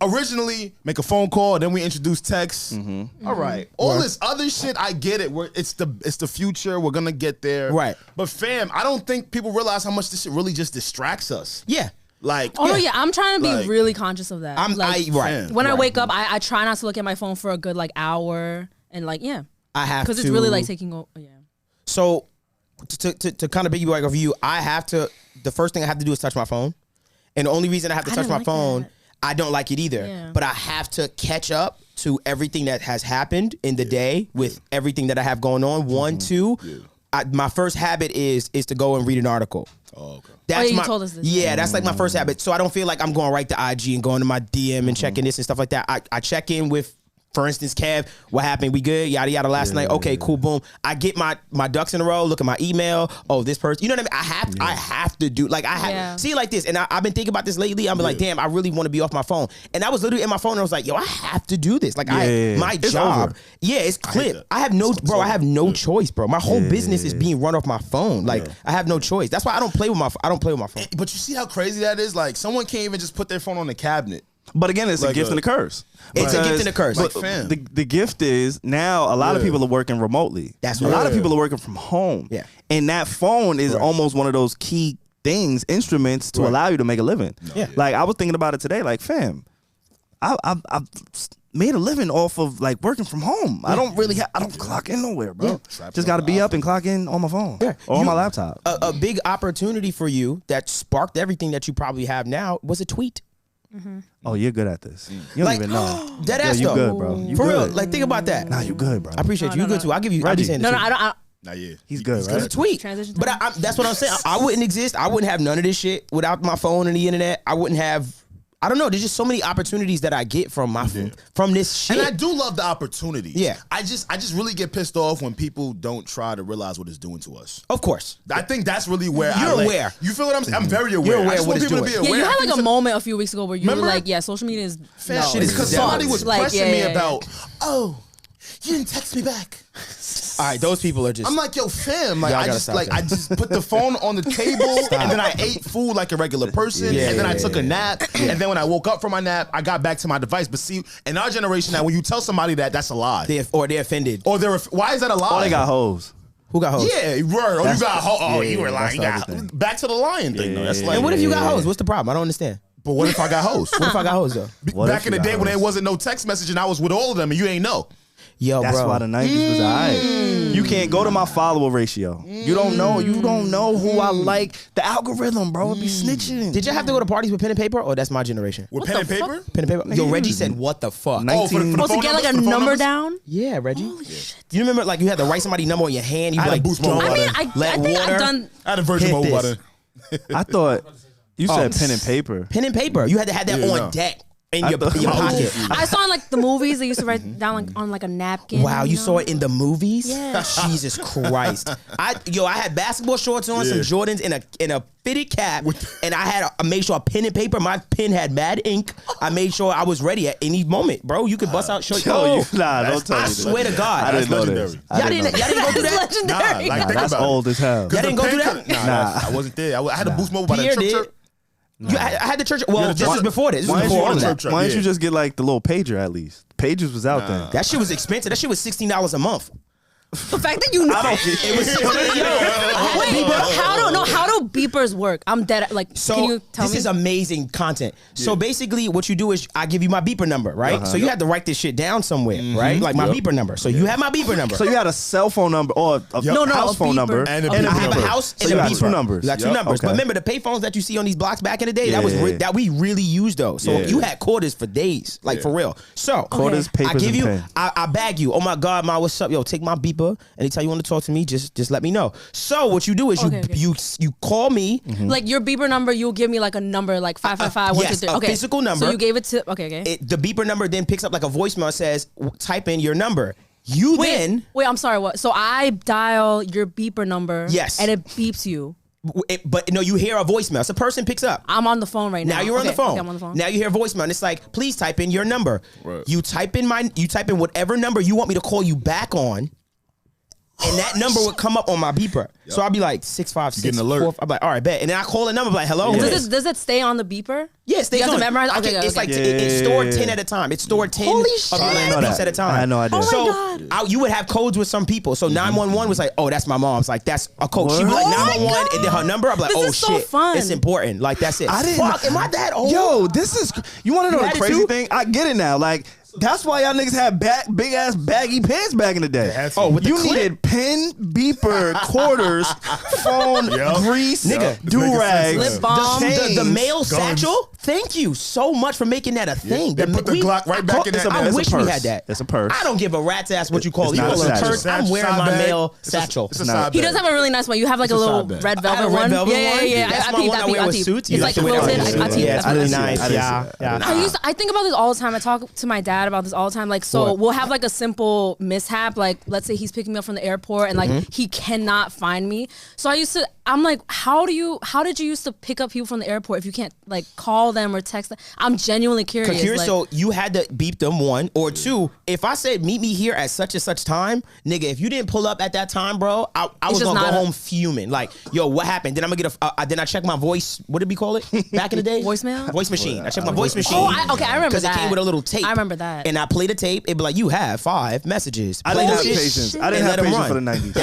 originally, make a phone call, then we introduce text. All right. All this other shit, I get it. It's the future. We're gonna get there. Right. But fam, I don't think people realize how much this shit really just distracts us. Yeah. Like, Oh no, yeah, I'm trying to be Like, really conscious of that. Like, Right. when I wake up, I try not to look at my phone for a good like hour and like I have because it's really like taking over. Yeah. So to kind of piggyback off you, I have to. The first thing I have to do is touch my phone, and the only reason I have to I touch didn't my like phone, that. I don't like it either. Yeah. But I have to catch up to everything that has happened in the day with everything that I have going on. One, two. My first habit is to go and read an article. oh, okay. That's you told us this. Yeah, that's like my first habit. So I don't feel like I'm going right to IG and going to my DM and checking this and stuff like that. I check in with, for instance, Kev, what happened? We good? Yada yada last night. Okay, cool, boom. I get my ducks in a row, look at my email. Oh, this person. You know what I mean? I have to do, like, I have Yeah. see like this. And I've been thinking about this lately. I'm like, damn, I really want to be off my phone. And I was literally in my phone and I was like, yo, I have to do this. Like my It's job. over. Yeah, it's clipped. I have no I have no choice, bro. My whole business is being run off my phone. Like I have no choice. That's why I don't play with my phone. But you see how crazy that is? Like, someone can't even just put their phone on the cabinet. But again, it's Like a gift and a curse. It's a gift and a curse. Like, But fam. the gift is now a lot of people are working remotely. That's a right. lot of people are working from home. Yeah. And that phone is almost one of those key instruments to allow you to make a living. Yeah. Like I was thinking about it today. Like, fam, I've made a living off of like working from home. I don't really I don't clock in nowhere, bro. Just got to be up and clock in on my phone or on my laptop. A big opportunity for you that sparked everything that you probably have now was a tweet. Oh, you're good at this. You don't even know. Dead Yeah, ass you though. good, bro. You For good. real. Like, think about that. Nah, you good, bro. I appreciate you. You good too. I'll give you. I'll be Reggie. saying No, this no, too. I don't. Nah, yeah. He's good, It's right? a tweet. Transition But time. that's what I'm saying. I wouldn't exist. I wouldn't have none of this shit without my phone and the internet. I wouldn't have. I don't know. There's just so many opportunities that I get from from this shit. And I do love the opportunities. Yeah. I just really get pissed off when people don't try to realize what it's doing to us. Of course. I think that's really where You're aware. You feel what I'm saying? I'm very aware. You're aware I just of what want it's people to doing. be Yeah, aware. you I had think like a it's moment a few weeks ago where you Remember? were like, "Yeah, social media is Fam, shit is because devil. somebody was Like, pressing yeah, me yeah, about, oh, you didn't text me back. All right, those people are just. I'm like, yo, fam, like Y'all I gotta just stop like that. I just put the phone on the table and then I ate food like a regular person Yeah, and then I yeah, took a nap and then when I woke up from my nap, I got back to my device. But see, in our generation now, when you tell somebody that, that's a lie. they're offended. Or why is that a lie? Oh, they got hoes. Who got hoes? Yeah, word. Or you got yeah, you were lying. that's You the other got thing. back to the lying thing though. That's like, And what if you got hoes? What's the problem? I don't understand. but what if I got hosts? What if I got hoes though? What Back if in the you day got when there hoes? wasn't no text message and I was with all of them and you ain't know. Yo, That's bro. why the 90s was alright. You can't go to my follower ratio. You don't know who I like. The algorithm, bro, it be snitching. Did you have to go to parties with pen and paper? Or that's my generation. With pen and paper? Pen and paper. Yo, Reggie said, "What the fuck?" Oh, for the supposed to phone get like a numbers, for the phone number numbers? down. Yeah, Reggie. Holy shit. You remember like you had to write somebody's number on your hand? You I had like to boost my don't- I mean, button. I Let think water- I've done. I had a Virgin Hit Mobile this. button. I thought you said pen and paper. pen and paper. You had to have that Yeah, on no. deck. in your pocket. I saw in like the movies they used to write down like on like a napkin. Wow, you know? saw it in the movies? Yeah. Jesus Christ. I had basketball shorts on, some Jordans in a fitted cap, and I made sure a pen and paper. My pen had mad ink. I made sure I was ready at any moment, bro. You could bust out short. Don't tell me. I swear to God. I didn't know legendary. this. Y'all didn't go through that? Legendary. Like, think That's about it. old as hell. Y'all didn't go through that? Nah, I wasn't there. I had to boost mobile by Pierre that did. chirp. I had the church. Well, this is before this. This Why was before all of that. didn't you just get like the little pager at least? Pagers was out then. That shit was expensive. That shit was $16 a month. The fact that you know. It was How do beepers work? I'm dead. Like, So can you tell this me? is amazing content. So basically, what you do is I give you my beeper number, right? So you have to write this shit down somewhere, right? Like my beeper number. So you have my beeper number. So you had a cell phone number or a house a phone beeper. number And a I beeper have a number. house So and you a got beeper. two numbers. You got two Yep. numbers. Okay. But remember the payphones that you see on these blocks back in the day? Yeah. That we really used those. So Yeah. you had quarters for days, like for real. So Quarters, Okay. papers, I give and you, pen. I bag you. Oh my God, ma, what's up? Yo, take my beeper. Anytime you want to talk to me, just let me know. So what you do is Okay. you call me. like your beeper number, you'll give me like a number, like 555 yes, 123. a Okay, physical number. So you gave it to. Okay. The beeper number then picks up like a voicemail and says, type in your number. You then, Wait, I'm sorry. What? So I dial your beeper number. Yes. And it beeps you. but no, you hear a voicemail. So a person picks up. I'm on the phone right now. Now you're on the Okay, phone. okay, I'm on the phone. Now you hear a voicemail and it's like, please type in your number. Right. You type in whatever number you want me to call you back on. And that number would come up on my beeper. So I'll be like 656. get an alert. 4. I'm like, all right, bet. And then I call a number, like, hello. Does it stay on the beeper? Yeah, it stays You have to on. memorize- I okay, can- It's okay. like it's stored 10 at a time. It's stored 10 Holy of shit. your I didn't know beeps that. at a time. I had no idea. Oh my So God. you would have codes with some people. So 911 was like, oh, that's my mom's. Like, that's a code. She'd be like What? 911, and then her number, I'm like, This oh, is so shit. fun. It's important. Like, that's it. I didn't. Fuck, am I that old? Yo, this is. You want to know You had the it crazy too? thing? I get it now. Like. That's why y'all niggas had big ass baggy pants back in the day. Oh, with the you clip? needed pen, beeper, quarters, phone, Yep. grease, Nigga. do rags, Lip balm. The male guns. satchel. Thank you so much for making that a thing. They put the Glock right back in that. I It's a wish we purse. had that. It's a purse. I don't give a rat's ass what you call it. It's You not call a it a satchel. purse. I'm wearing Side my bag. male It's a- satchel. it's a Nah. side He bag. does have a really nice one. You have like a It's a little side bag. red I have velvet a red one. velvet yeah, one. yeah, yeah. That's I my peeped one that I wear one. with I suits. peeped. You It's like like to wear that quilted. with suits? I peeped. Yeah, That's it's what really it is. nice. I didn't Yeah, see that. yeah. I think about this all the time. I talk to my dad about this all the time. Like, so What? we'll have like a simple mishap. Like, let's say he's picking me up from the airport and like he cannot find me. So I'm like, how did you used to pick up people from the airport if you can't like call them or text them? I'm genuinely curious. Like, So you had to beep them, one or two. If I said meet me here at such and such time, nigga, if you didn't pull up at that time, bro, I was just gonna go not a- home fuming. Like, yo, what happened? Then I'm gonna get then I check my voice. What did we call it back in the day? Voicemail? Voice machine. I checked my voice machine. Oh, I remember because it that. came with a little tape. I remember that. And I played a tape. It'd be like, you have 5 messages. I Play didn't that have shit patience. shit. I didn't and have let 'em patience run. for the 90s.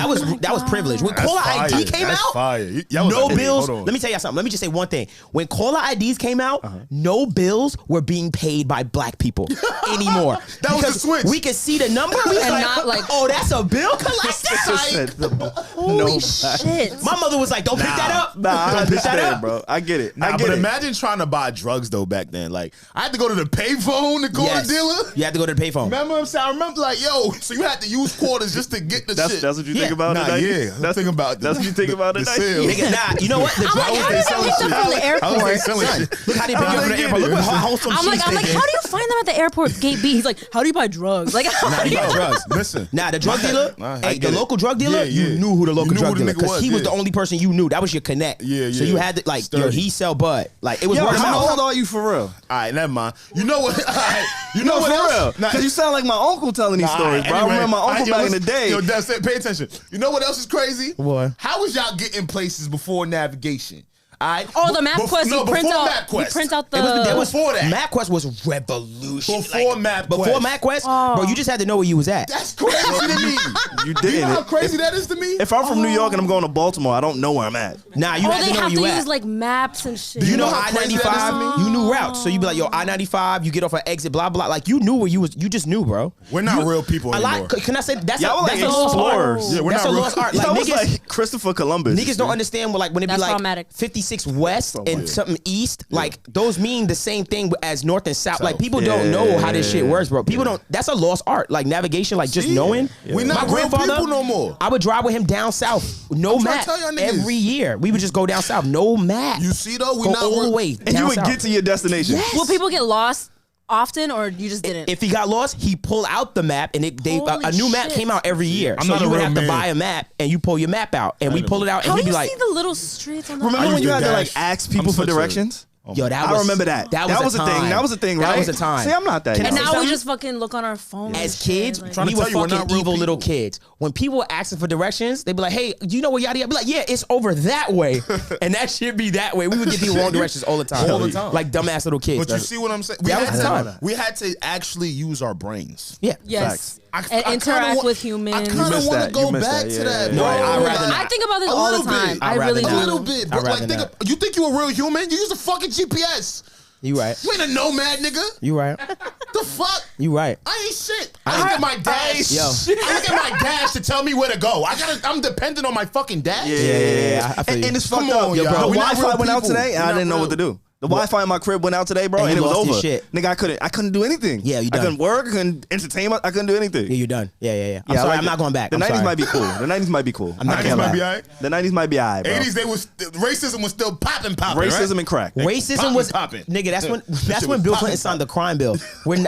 That was privilege. When That's caller fire. ID came That's out, fire. Y'all was no like, hey, bills. hold on. Let me tell you something. Let me just say one thing. When caller IDs came out, no bills were being paid by black people anymore. That was the Because switch. We could see the number we And like, not like- oh, that's a bill Just collector. said the- holy no, shit. My mother was like, don't pick that up. Nah, I Don't pick that understand, up. bro. I get it. Nah, I but get it. imagine trying to buy drugs though back then. Like I had to go to the payphone to call Yes. the dealer. You had to go to the payphone. Remember what I'm saying? I remember like, yo, so you had to use quarters just to get the shit. That's what you Yeah. think about Nah, tonight? yeah. That's Think about That's what you think about the tonight? sale. Nigga, nah, you know what? The I'm like, drug- how did I pick them from the How was they airport? selling Son, shit? look how they pick you up from the get airport. it. Look how wholesome I'm she's like, how do thinking. you find them at the airport gate B? He's like, how do you buy drugs? Like, Nah, you buy drugs. Listen. Nah, the drug dealer, I hey, get the it. local drug dealer, Yeah, yeah. you knew who the local You knew drug who the dealer nigga because was, he was yeah. the only person you knew. That was your connect. Yeah, So yeah. you had to like, yo, Sturdy. he sell bud. Like it was Yo, word of how mouth. old are you for real? All right, never mind. You know what? All right, you know No, what for else? real. Nah, Because you sound like my uncle telling these Nah, stories, bro. I anyway, remember my uncle yo, back in the listen, day. Yo, Dad, pay attention. You know what else is crazy? What? How was y'all getting places before navigation? All right. oh, the MapQuest. No, you print before out. MapQuest. You print out the. There was Before that. MapQuest was revolution. Before MapQuest. Before MapQuest, bro, you just had to know where you was at. That's crazy to me. You Do you did know how it. crazy that is to me? If I'm from New York and I'm going to Baltimore, I don't know where I'm at. Nah, you oh, had they to know have where to you use at. like maps and shit. Do you know how crazy that is to I-95? me? You knew routes, so you'd be like, yo, I-95. You get off at exit, blah blah. Like you knew where you was. You just knew, bro. We're not You- real people a lot. anymore. Can I say that's Y'all were that's like a lost art. explorers. Yeah, we're That's not a real. lost art. Like, Like I was niggas. like Christopher Columbus. Niggas don't understand when when it That's be like problematic. 56 west and yeah. something east. Like those mean the same thing as north and south. Like people Yeah. don't know how this shit works, bro. People don't. That's a lost art. Like navigation, like just See? knowing. We not real people no more. I would drive with him down south, no I'm trying map. to tell y'all niggas. Every year we would just go down south, no map. You see though, we go not all the real- way And you down would south. get to your destination. Yes. Will people get lost often, or you just didn't? If he got lost, he pulled out the map, and a new map came out every year. I'm so not you a would real have to man. buy a map, and you pull your map out, and we pull it out, and How do he'd be you like, see the little streets on the Remember I when you used had to to like dash. ask I'm people for such a- directions? "Yo, that I was." remember that. That That was was a a thing. time. That was a thing, That right? was a time. See, I'm not that. And young. now we just fucking look on our phones. As and kids, shit, like- Trying to we were tell you we're fucking not real evil little people. kids. When people were asking for directions, they'd be like, "Hey, do you know where yada yada?" I'd be like, "Yeah, it's over that way," and that should be that way. We would get people wrong directions all the time, All the time. like dumbass little kids. But you see what I'm saying? That was the time. We had to actually use our brains. Yeah, Yes. Facts. And kinda interact wa- with humans. I kind of missed want to that. go You missed back that. to Yeah, that, yeah, bro. yeah. No, I'd rather not. I think about this A all the little time. bit. I I'd really rather A do. not. little bit, but I'd like, rather not. you think you a real human? You use a fucking GPS. You right. You ain't a nomad, nigga. You right. The fuck? You right. I ain't shit. I look at my dash. Yo. I look at my dash to tell me where to go. I'm dependent on my fucking dash. Yeah. I feel And you. it's Come fucked up. on, Yo, y'all. bro, the We're not Wi-Fi real went out people. today, and We're I not didn't know real. what to do. The Wi-Fi in my crib went out today, bro, And and you it was lost your over. shit. Nigga, I couldn't do anything. Yeah, you I done. couldn't work, I couldn't entertain. I couldn't do anything. Yeah, you're done. Yeah. I'm Yeah, I sorry. like I'm it. not going back. The I'm 90s sorry. might be cool. The 90s might be cool. I'm not 90s gonna might lie. be alright. The 90s might be alright, bro. 80s, racism was still popping. Racism right? and crack. Racism was popping. nigga. That's when shit was Bill popping, Clinton signed the crime bill.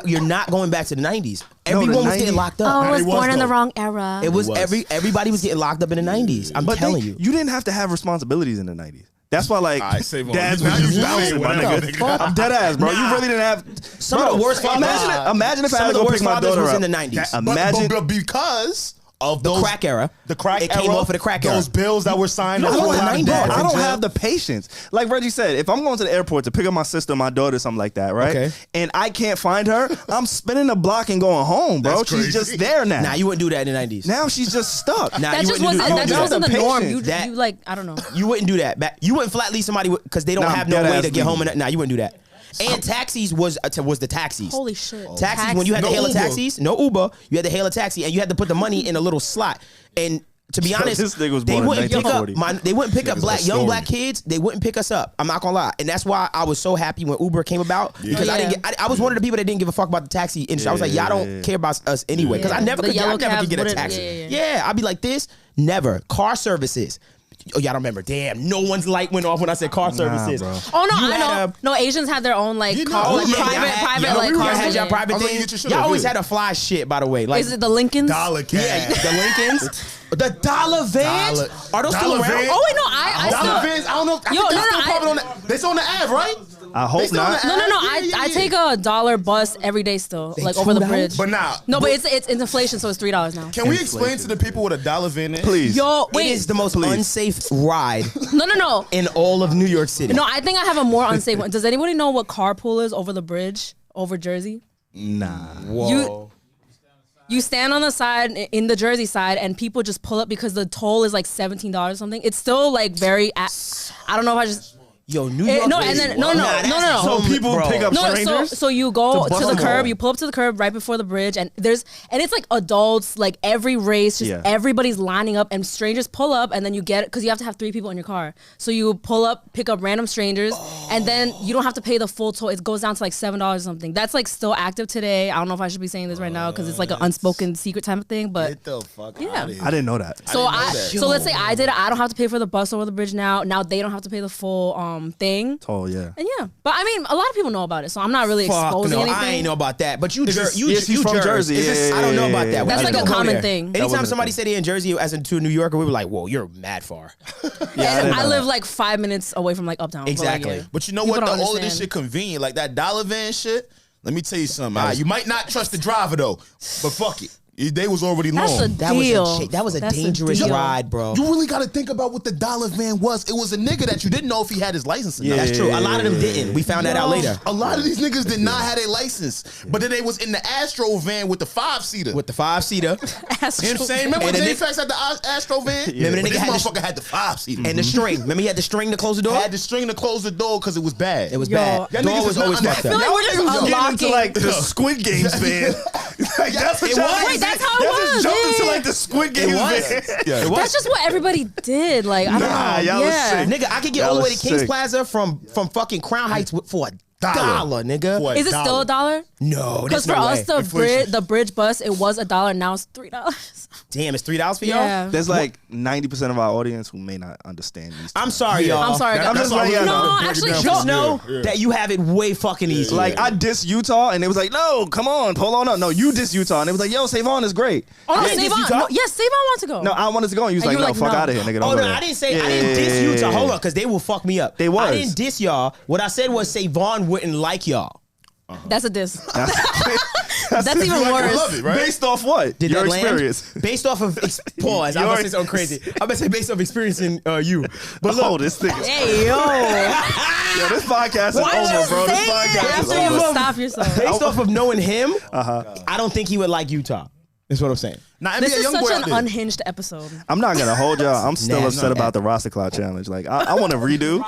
You're not going back to the 90s. the Everyone was 90s getting locked Oh, up. I was It was, born in the though. wrong era. It was was. everybody was getting locked up in the 90s. I'm But telling you. you didn't have to have responsibilities in the 90s. That's why, like, All right, save on. dads Now was just you bouncing, saying my whatever, nigga. nigga. I'm dead ass, bro. Nah. You really didn't have Some of the worst fathers. Imagine if I Some had of to the go worst pick my fathers daughter was up. in the 90s. Imagine. But because of The those crack era. the crack It era, came off of the crack era. those bills that were signed. I that don't were have allowed 90s. dads I in don't jail. have the patience. Like Reggie said, if I'm going to the airport to pick up my sister, my daughter, something like that, right? Okay. And I can't find her, I'm spinning the block and going home, bro. That's She's crazy. just there now. Nah, you wouldn't do that in the 90s. Now she's just stuck. Nah, That you just wouldn't wasn't. do That just that. wasn't the The norm. patience. That- You like. I don't know. You wouldn't do that. You wouldn't flat leave somebody because they don't Nah, have no dead way ass to get home. leaving. Nah, you wouldn't do that. And taxis was the taxis. Holy shit. Taxis, when you had to No hail a Uber. taxis, no Uber, you had to hail a taxi, and you had to put the money in a little slot. And to be honest, this nigga was they born in wouldn't pick up 1940. they wouldn't pick up Niggas a young story. black kids. They wouldn't pick us up. I'm not gonna lie, and that's why I was so happy when Uber came about because I Yeah. didn't. I was one of the people that didn't give a fuck about the taxi industry. I was like, y'all don't care about us anyway because I Yeah. never The could. I yellow never cabs could get a wouldn't- taxi. yeah. I'd be like this. Never car services. Oh, y'all don't remember? Damn, no one's light went off when I said car services. bro. Oh no, You I had know. No, Asians had their own like You know, car, oh, like yeah, private, y'all had- private y'all like y'all cars. had your Yeah. private I was gonna thing. get your shit Y'all off, always yeah. had a fly shit, by the way. Like Is it the Lincolns? Dollar cab. yeah, the Lincolns, the dollar vans. Dollar- Are those still dollar around? van? Oh wait, no, I Dollar still. Vans, I don't know. I Yo, think no, they're still no, popping on the. They still on the Ave, right? I hope They still on not. the No, Ave? I Yeah. take a $1 bus every day still, like over the $2? bridge. But now, No, but it's inflation, so it's $3 now. can we explain to the people what a dollar van is? Please. Yo, It wait, is the most unsafe ride no. in all of New York City. No, I think I have a more unsafe one. Does anybody know what carpool is over the bridge over Jersey? Nah. Whoa. You stand on the side in the Jersey side, and people just pull up because the toll is like $17 or something. It's still like very. I don't know if I just. Yo, New York. no, is- and then no. that's So homeless, people bro. pick up No, strangers? so you go To to the Baltimore. curb, you pull up to the curb right before the bridge, and it's like adults, like every race, just Yeah. everybody's lining up, and strangers pull up, and then you get it because you have to have 3 people in your car. So you pull up, pick up random strangers, and then you don't have to pay the full toll. It goes down to like $7 or something. That's like still active today. I don't know if I should be saying this right now because it's like an unspoken secret type of thing, but. Get the fuck Yeah. out of here. I didn't know that. So didn't know that. so let's say I did it. I don't have to pay for the bus over the bridge now. Now they don't have to pay the full thing. Oh, yeah. And yeah, but I mean, a lot of people know about it, so I'm not really Fuck exposing no, anything. I ain't know about that. But you, this- you, yes, you he's from Jersey. Is this- Yeah, I don't know about yeah, that. yeah. That's I like don't a go common there. thing. That Anytime wasn't somebody a said they're in Jersey as into a New Yorker, we were like, "Whoa, you're mad far." Yeah, And didn't I know live that. like 5 minutes away from like Uptown. Exactly. But you know People what? don't All of this understand. shit convenient, like that dollar van shit. Let me tell you something. You might not trust the driver though, but fuck it. They was already That's long. a That deal. was a That's a dangerous deal. ride, bro. You really got to think about what the dollar van was. It was a nigga that you didn't know if he had his license or not. That's true. A lot of them didn't. We found that out later. A lot of these niggas did not have a license, but then they was in the Astro van with the 5-seater. With the 5-seater You know what I'm saying? Remember when And the J-Fax had the Astro van? Remember the But nigga this had the- motherfucker had the 5-seater. and the string. Remember he had the string to close the door. Had the string to close the door because it was bad. It was Yo. bad. Y'all Door niggas was is not always on that. fucked I feel up. like we're just Y'all getting into unlocking. like the Squid Games fan. Like, that's what It y'all was. niggas Wait, that's did. how it Y'all just was. jumped Yeah, into yeah. like the Squid Games was. van. Yeah, it That's just what everybody did. Like I don't Nah, know. y'all was Yeah. sick. Nigga, I could get Y'all all the way to was Kings sick. Plaza from fucking Crown Heights for Dollar, nigga. What? Is it still $1? No, Because that's for no us, way. the bridge bus, it was $1. Now it's $3. Damn, it's $3 for y'all. Yeah. There's like 90% of our audience who may not understand these. I'm terms. sorry, y'all. I'm sorry, That- guys. that's all like, we yeah, gotta no, break it actually, down Just for know you. that you have it way fucking easy. Like I diss Utah, and it was like, no, come on, pull on up. No, you diss Utah, and it was like, yo, Savon is great. Oh, no, I didn't diss Savon. Utah. No, yes, Savon wants to go. No, I wanted to go, and you was And like, you were no, like, fuck no. out of here, nigga. Don't Oh go no, there. I didn't say I didn't diss Utah. Hold on, because they will fuck me up. They was. I didn't diss y'all. What I said was Savon wouldn't like y'all. That's a diss. That's That's even Like, I worse. love it, right? Based off what? Did Your that land? experience. Based off of pause. I'm about to say something crazy. I'm about to say based off experiencing you. But look, Oh, this thing is. Hey, yo. Yo, this podcast is Why over, you bro. This say podcast that? is After you over. stop yourself. based off of knowing him, I don't think he would like Utah. That's what I'm saying. Nah, This NBA is young such boy an out there. unhinged episode. I'm not gonna hold y'all. I'm still Nah, upset no, about the roster cloud challenge. Like, I want to redo.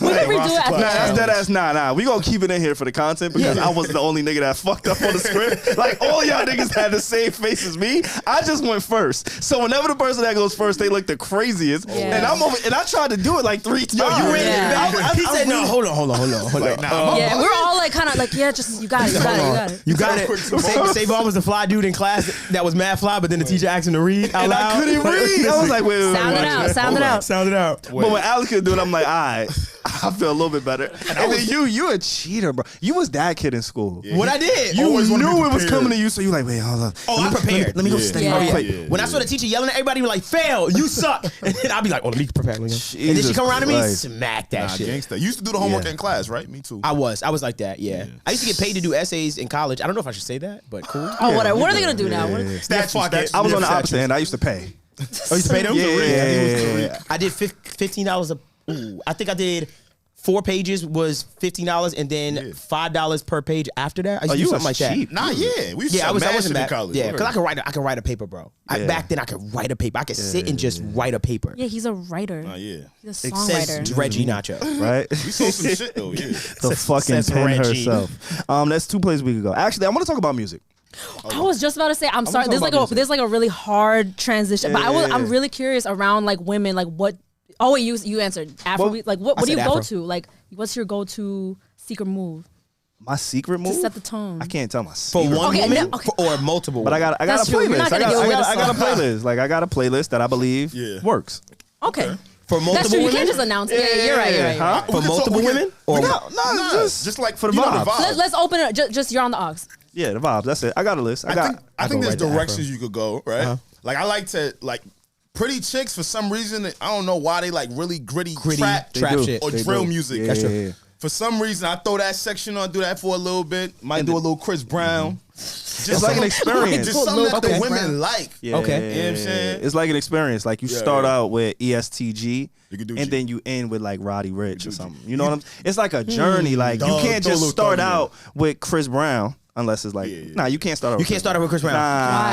We can redo it at Nah, the that's end. dead ass. Nah. We gonna keep it in here for the content because I was the only nigga that fucked up on the script. Like all y'all niggas had the same face as me. I just went first. So whenever the person that goes first, they look the craziest. Yeah. And I'm over. And I tried to do it like 3 times. You ran Yeah. it back. He said, "No, hold on." Yeah, we're all like kind of like, yeah, just you got it, you got it, you got it. You got it. Savon was the fly dude in class that was mad fly, but then the teacher asked him to read out And loud. I couldn't read. I was like, wait. Sound it out, sound it out. Sound it out. But when Alex could do it, I'm like, all right, I feel a little bit better. And then you a cheater, bro. You was that kid in school. What I did. You Always wanna be knew it was prepared. coming to you, so you like, wait, hold up. Oh, I'm prepared. Let me go Yeah. study Yeah. my plate. Yeah. When I saw the teacher yelling at everybody, was like, "Fail, you suck," and then I'll be like, "Oh, let me prepare." And then she Jesus come around to me, Christ. smack that Nah, shit. gangsta. You used to do the homework Yeah. in class, right? Me too. I was like that. Yeah. I used to get paid to do essays in college. I don't know if I should say that, but cool. Oh, whatever. What are they gonna do now? What- Statue, fuck it. I was on the Yeah, opposite end. I used to pay. Oh, you used to pay them? Yeah. I did $15 a. Ooh, I think I did 4 pages was $15, and then $5 per page after that. I used to do you something was like that. cheap. Nah, yeah. We used Yeah, to I wasn't in bad. college. Yeah, because I could write a paper, bro. Back then I could write a paper. I could sit and just write a paper. Yeah, he's a writer. Yeah. He's a It says songwriter. Reggie Nacho. Right? We sold some shit though, yeah. The fucking says pen Reggie. herself. That's 2 places we could go. Actually, I want to talk about music. I was just about to say, I'm sorry. talking There's like about music. there's like a really hard transition, but Yeah. I'm really curious around like women, like what. Oh wait, you answered Afrobeats. Like what I do you said go Afro. to? Like what's your go to secret move My secret move? to set the tone? I can't tell my For secret. one Okay, woman no, okay. or multiple? But I got That's a true. You're playlist. not gonna get I got a Will playlist. Like I got a playlist that I believe works. Okay, for multiple that's true. You women. can't just announce it. Yeah, you're right. You're right. You're right. Huh? For multiple women or No, Just like for the you know, vibes. Let's open it. Just you're on the aux. Yeah, the vibes. That's it. I got a list. I think I go there's right to directions you could go, right? Like I like to like pretty chicks for some reason. I don't know why they like really gritty trap trap shit. or They drill do. music. Yeah, That's true. yeah. For some reason, I throw that section on, do that for a little bit. Might do a little Chris Brown. It's like an experience. Just something that Okay. the women like. Yeah, Okay. You know what I'm saying? It's like an experience. Like you start yeah. out with ESTG, You can do and G. then you end with like Roddy Ricch or something. You know what I'm? It's like a journey. Like you Dog, can't throw a just little start thug in out with Chris Brown unless it's like nah. You can't start out. You can't start out with Chris Brown. Nah,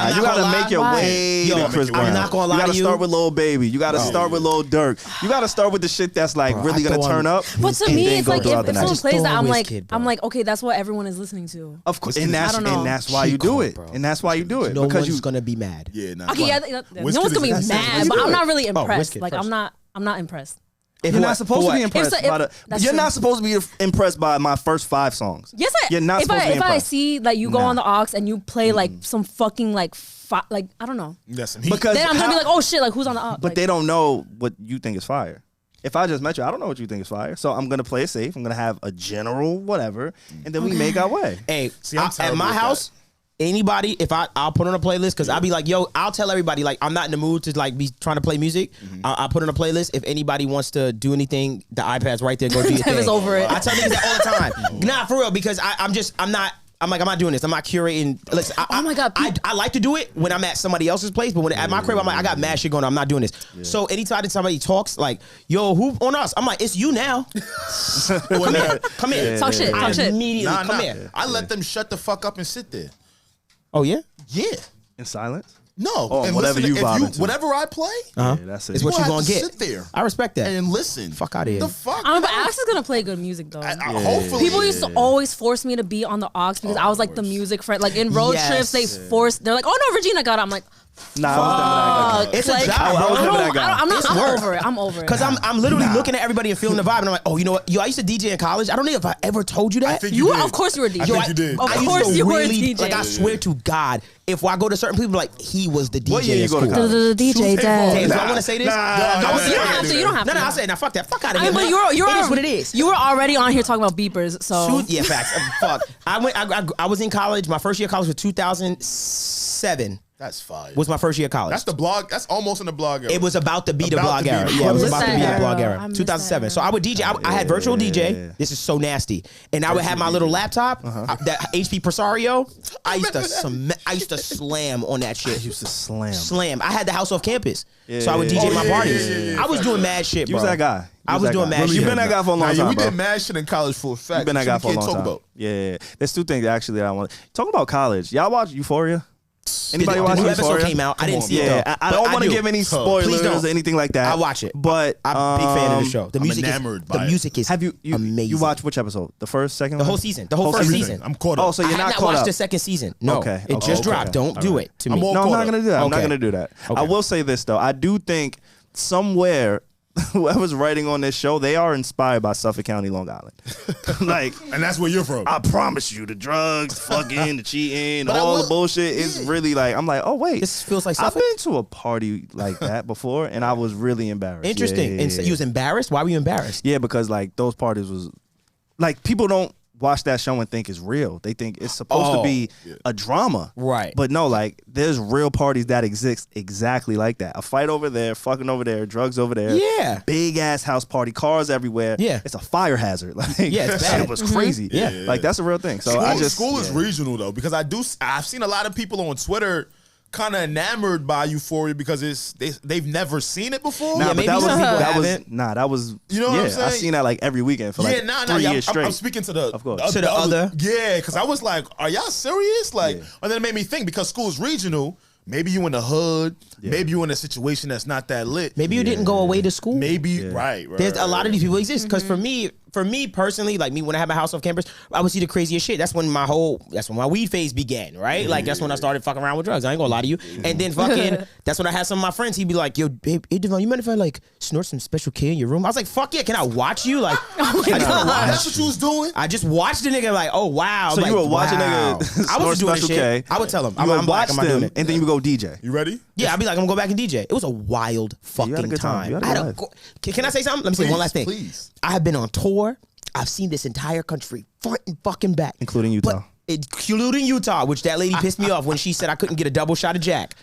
I'm you not gotta gonna make lie. your Why? way Yo, to Chris I'm Brown. not gonna lie You gotta to you. start with Lil Baby. You gotta start with Lil Durk. You gotta start with the shit that's like really I gonna throw turn on- up. But to and me, then it's go like throughout if the night. someone plays that, throw I'm a like, Wizkid, bro. I'm like, okay, that's what everyone is listening to. Of course, I and don't know. that's why you do Cheat it, code, bro. and that's why you do it No because one's you. gonna be mad. Yeah, nah. Okay, yeah, no one's gonna be is- mad, but I'm not really impressed. Wizkid Like first. I'm not impressed. You're not supposed to be impressed If so- by if- the. that's You're true. not supposed to be impressed by my first 5 songs. Yes, You're not if supposed to be if I impressed. see like you go Nah. on the aux and you play like some fucking like I don't know. That's some heat. Because Then I'm gonna be how- like, oh shit, like who's on the aux? But Like, they don't know what you think is fire. If I just met you, I don't know what you think is fire. So I'm gonna play it safe. I'm gonna have a general whatever, and then we make our way. Hey, See, I'm at terrible my with house, anybody, if I'll put on a playlist because I'll be like, yo, I'll tell everybody like I'm not in the mood to like be trying to play music. I'll put on a playlist. If anybody wants to do anything, the iPad's right there. Go do your Dev thing. is over it. I tell niggas that all the time. Nah, for real, because I'm not doing this. I'm not curating. Listen, Oh my God, I like to do it when I'm at somebody else's place, but when at my crib, I'm like, I got mad shit going on. I'm not doing this. So anytime somebody talks like, yo, who on us? I'm like, it's you now. Come here. Talk shit, I talk shit. immediately Nah, come nah. here. I let them shut the fuck up and sit there. Oh yeah. Yeah. In silence. No. Oh, and whatever listen, you if vibing to. whatever I play, Yeah, that's it. It's what you you have gonna to get. sit there I respect that. and listen. Fuck outta here. The fuck. But Alex is gonna play good music though. Hopefully. People used to always force me to be on the aux because I was like the music friend. Like in road Yes. trips, they're like, "Oh no, Regina got it." I'm like, Nah, I was never that guy. It's a job, I bro. was never that guy. I'm over it. I'm over it. Because I'm literally looking at everybody and feeling the vibe, and I'm like, oh, you know what? Yo, I used to DJ in college. I don't know if I ever told you that. I think You, did. of course, you were a DJ. I think you did. Of I used course, to you were a really, DJ. like, I swear to God, if I go to certain people, like, he was the DJ. What year you at go to school. college? The DJ dad. Do I want to say this? Nah, You don't have to. You don't have to. No, I'll say it. Now, fuck that. Fuck out of I here. mean, but man. you're It is what it is. You were already on here talking about beepers, so Yeah, facts. Fuck. I was in college. My first year of college was 2007. That's fire. Was my first year of college. That's the blog. That's almost in the blog era. It was about to be the About blog to be era. the Yeah, it was blog about to be the era. blog I era. miss 2007. that So I would DJ. I had virtual DJ. yeah. This is so nasty. And I would have my little laptop, that HP Presario. I used to slam on that shit. I used to slam. Slam. I had the house off campus, Yeah, so I would yeah, DJ yeah. my Oh, yeah, parties. yeah, yeah, I was doing mad shit, You bro. was that guy. I was doing mad shit. You've been that guy for a long Nah, time, we bro. did mad shit in college for a fact. You've been that guy for a Shit we long can't time. talk about. Yeah. There's two things actually that I want. Talking about college. Y'all watch Euphoria? Anybody The watch new episode Euphoria? came out. I didn't see it. Yeah, though. I But don't want to do. give any Please spoilers don't. or anything like that. I watch it. But I'm a big fan of the show. The I'm music enamored is by the it. music is have you amazing. You watch which episode? The first, second, the one? whole season? The whole first Everything. season. I'm caught up. Oh, so I you're have not not caught watched up. the second season. No, Okay, it just okay, dropped. okay. Don't do it to I'm me. all No, I'm caught not up. gonna do that. I'm not Okay. gonna do that. Okay. I will say this though. I do think somewhere whoever's writing on this show, they are inspired by Suffolk County, Long Island. Like, And that's where you're from. I promise you, the drugs, fucking, the cheating, But I all will- the bullshit is really like. I'm like, oh wait, This feels like I've Suffolk. been to a party like that before, and I was really embarrassed. Interesting. Yeah, And so you was embarrassed. Why were you embarrassed? yeah, because like those parties was like people don't watch that show and think it's real. They think it's supposed to be a drama. Right. But no, like there's real parties that exist exactly like that. A fight over there, fucking over there, drugs over there. Yeah. Big ass house party, cars everywhere. Yeah. It's a fire hazard. Like Yeah, it's that bad. shit was crazy. Yeah. Like that's a real thing. So I just School is regional though, because I've seen a lot of people on Twitter kind of enamored by Euphoria because they've never seen it before. Nah, Yeah, but maybe that was some people that was haven't. that was You know what I'm saying? I seen that like every weekend for like 3 years straight. I'm speaking to the Of course. To the other. Yeah, because I was like, are y'all serious? Like, and then it made me think because school is regional. Maybe you in the hood. Maybe you in a situation that's not that lit. Maybe you didn't go away to school. Maybe right. There's a lot of these people exist because for me personally, like me, when I had my house off campus, I would see the craziest shit. That's when my weed phase began, right? Like that's when I started fucking around with drugs. I ain't gonna lie to you. And then fucking, that's when I had some of my friends. He'd be like, "Yo, babe, hey, Devon, you mind if I like snort some Special K in your room?" I was like, "Fuck yeah, can I watch you?" Like, I just wanna watch. That's what you was doing. I just watched the nigga like, oh wow. So I'm you like, were watching wow. nigga I was snort doing this Special shit. K. I would tell him, You I'm black, watch I'm not doing them, it. and then you would go DJ. You ready? Yeah, I'd be like, I'm gonna go back and DJ. It was a wild fucking had a good time. You had a I had good a life. Can I say something? Let me say one last thing. Please. I have been on tour. I've seen this entire country front and fucking back, Including Utah. Including Utah, which that lady pissed me off when she said I couldn't get a double shot of Jack.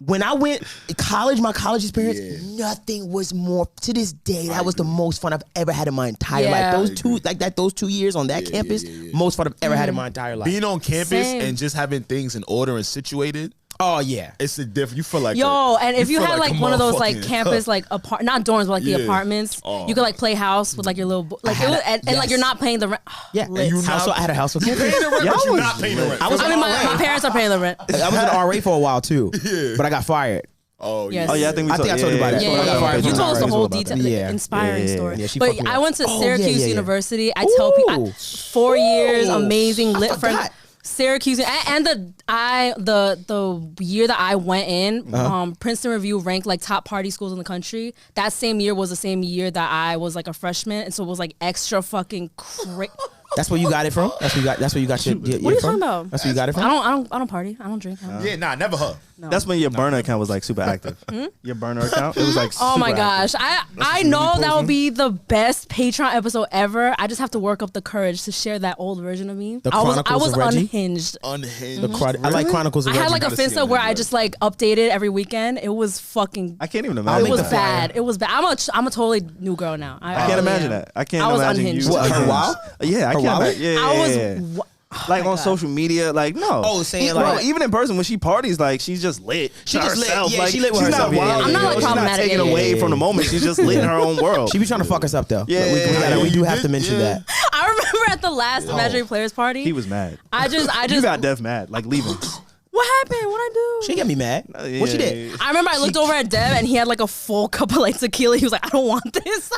When I went to college, my college experience, nothing was more, to this day, that was the most fun I've ever had in my entire Yeah. life. Those 2 years on that campus, most fun I've ever had in my entire life. Being on campus Same. and just having things in order and situated. Oh yeah. It's a different. You feel like Yo, and if you feel had like a one of those like motherfucking- campus like not dorms but like the Yeah. apartments, Oh. you could like play house with like your little like it was, and like you're not paying the rent. Yeah. Lit. you I had a house with campus. paying the rent, Yeah, but I you're was- not paying the rent. I was I an mean, RA. my parents are paying the rent. I was an RA for a while too, but I got fired. Oh Yes. yeah. Oh yeah, I think we I think I told told you about it. Yeah, I got yeah, fired yeah. from You the told us the RA. whole about that. detail, Yeah. inspiring Yeah. story. Yeah, she But fucked me I up. went to Oh, Syracuse yeah, yeah. University. I tell people, 4 years, amazing lit friend. forgot. Syracuse and the year that I went in, Princeton Review ranked like top party schools in the country. That same year was the same year that I was like a freshman, and so it was like extra fucking crazy. That's where you got it from. That's where you got your. What are you talking about? That's where you got it from. I don't party. I don't drink. Yeah, nah, never her. No. That's when your burner account was like super active. Your burner account, it was like Oh super my active. gosh. I know that will be the best Patreon episode ever. I just have to work up the courage to share that old version of me. The I Chronicles was of Reggie? unhinged. Unhinged. I like Chronicles of I had Reggie. like a gotta see Finsta it. where I just like updated every weekend. It was fucking I can't even I'll imagine. it was the that. bad. It was bad. I'm a totally new girl now. I can't imagine that. I can't I was imagine unhinged. you. What, her unhinged. wild? Yeah, I Her can't wild? imagine. Yeah, I was yeah, yeah. Like my on God. social media, like no. Oh, saying Bro, like- even in person when she parties, like she's just lit. She to just lit. herself. Yeah, like, she lit with she's herself. Not Yeah, wild. yeah, I'm not, like, She's not problematic. taking Yeah, away yeah, from the yeah. moment. She's just lit in her own world. She be trying to fuck us up though. Yeah, we do you have to did, mention yeah. that. I remember at the last Imaginary Players party. He was mad. I just You got Dev mad, like leaving. what happened? What I do? She get me mad. What she did? I remember I looked over at Dev and he had like a full cup of like tequila. He was like, I don't want this.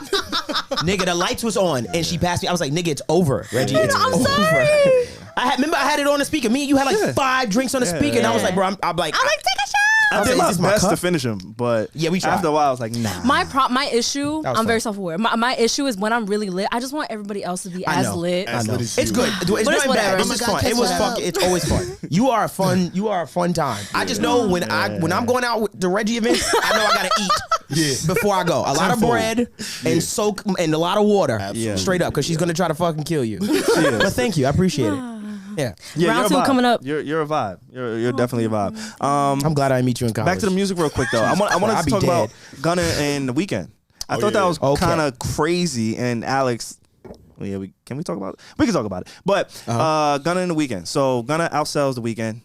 Nigga, the lights was on and she passed me. I was like, nigga, it's over, Reggie. It's I'm over. sorry. I had it on the speaker. Me and you had like 5 drinks on the speaker, and I was like, bro, I'm like, I'm like, take a I did Is my this my best cup? to finish him, but Yeah, we tried. after a while, I was like, nah. My issue, That was I'm very fun. self-aware. My issue is when I'm really lit, I just want everybody else to be I as know. lit. As I know. lit as It's you. good. It's But it's nothing bad. whatever. This Oh is my fun. God, It was catch fun. up. It's always fun. You are a fun time. I just know when I'm going out with the Reggie event, I know I gotta eat before I go. A lot of Tenfold. bread and soak and a lot of water. Absolutely. Straight up, because she's gonna try to fucking kill you. But thank you. I appreciate it. Yeah. Yeah, Round you're a 2 vibe. coming up. You're a vibe. You're definitely a vibe. I'm glad I meet you in college. Back to the music real quick though. I wanted I'll to be talk about dead. Gunna and The Weeknd. I Oh, thought yeah. that was Okay. kind of crazy. And Alex, well, yeah, can we talk about it? We can talk about it. But Gunna and The Weeknd. So Gunna outsells The Weeknd.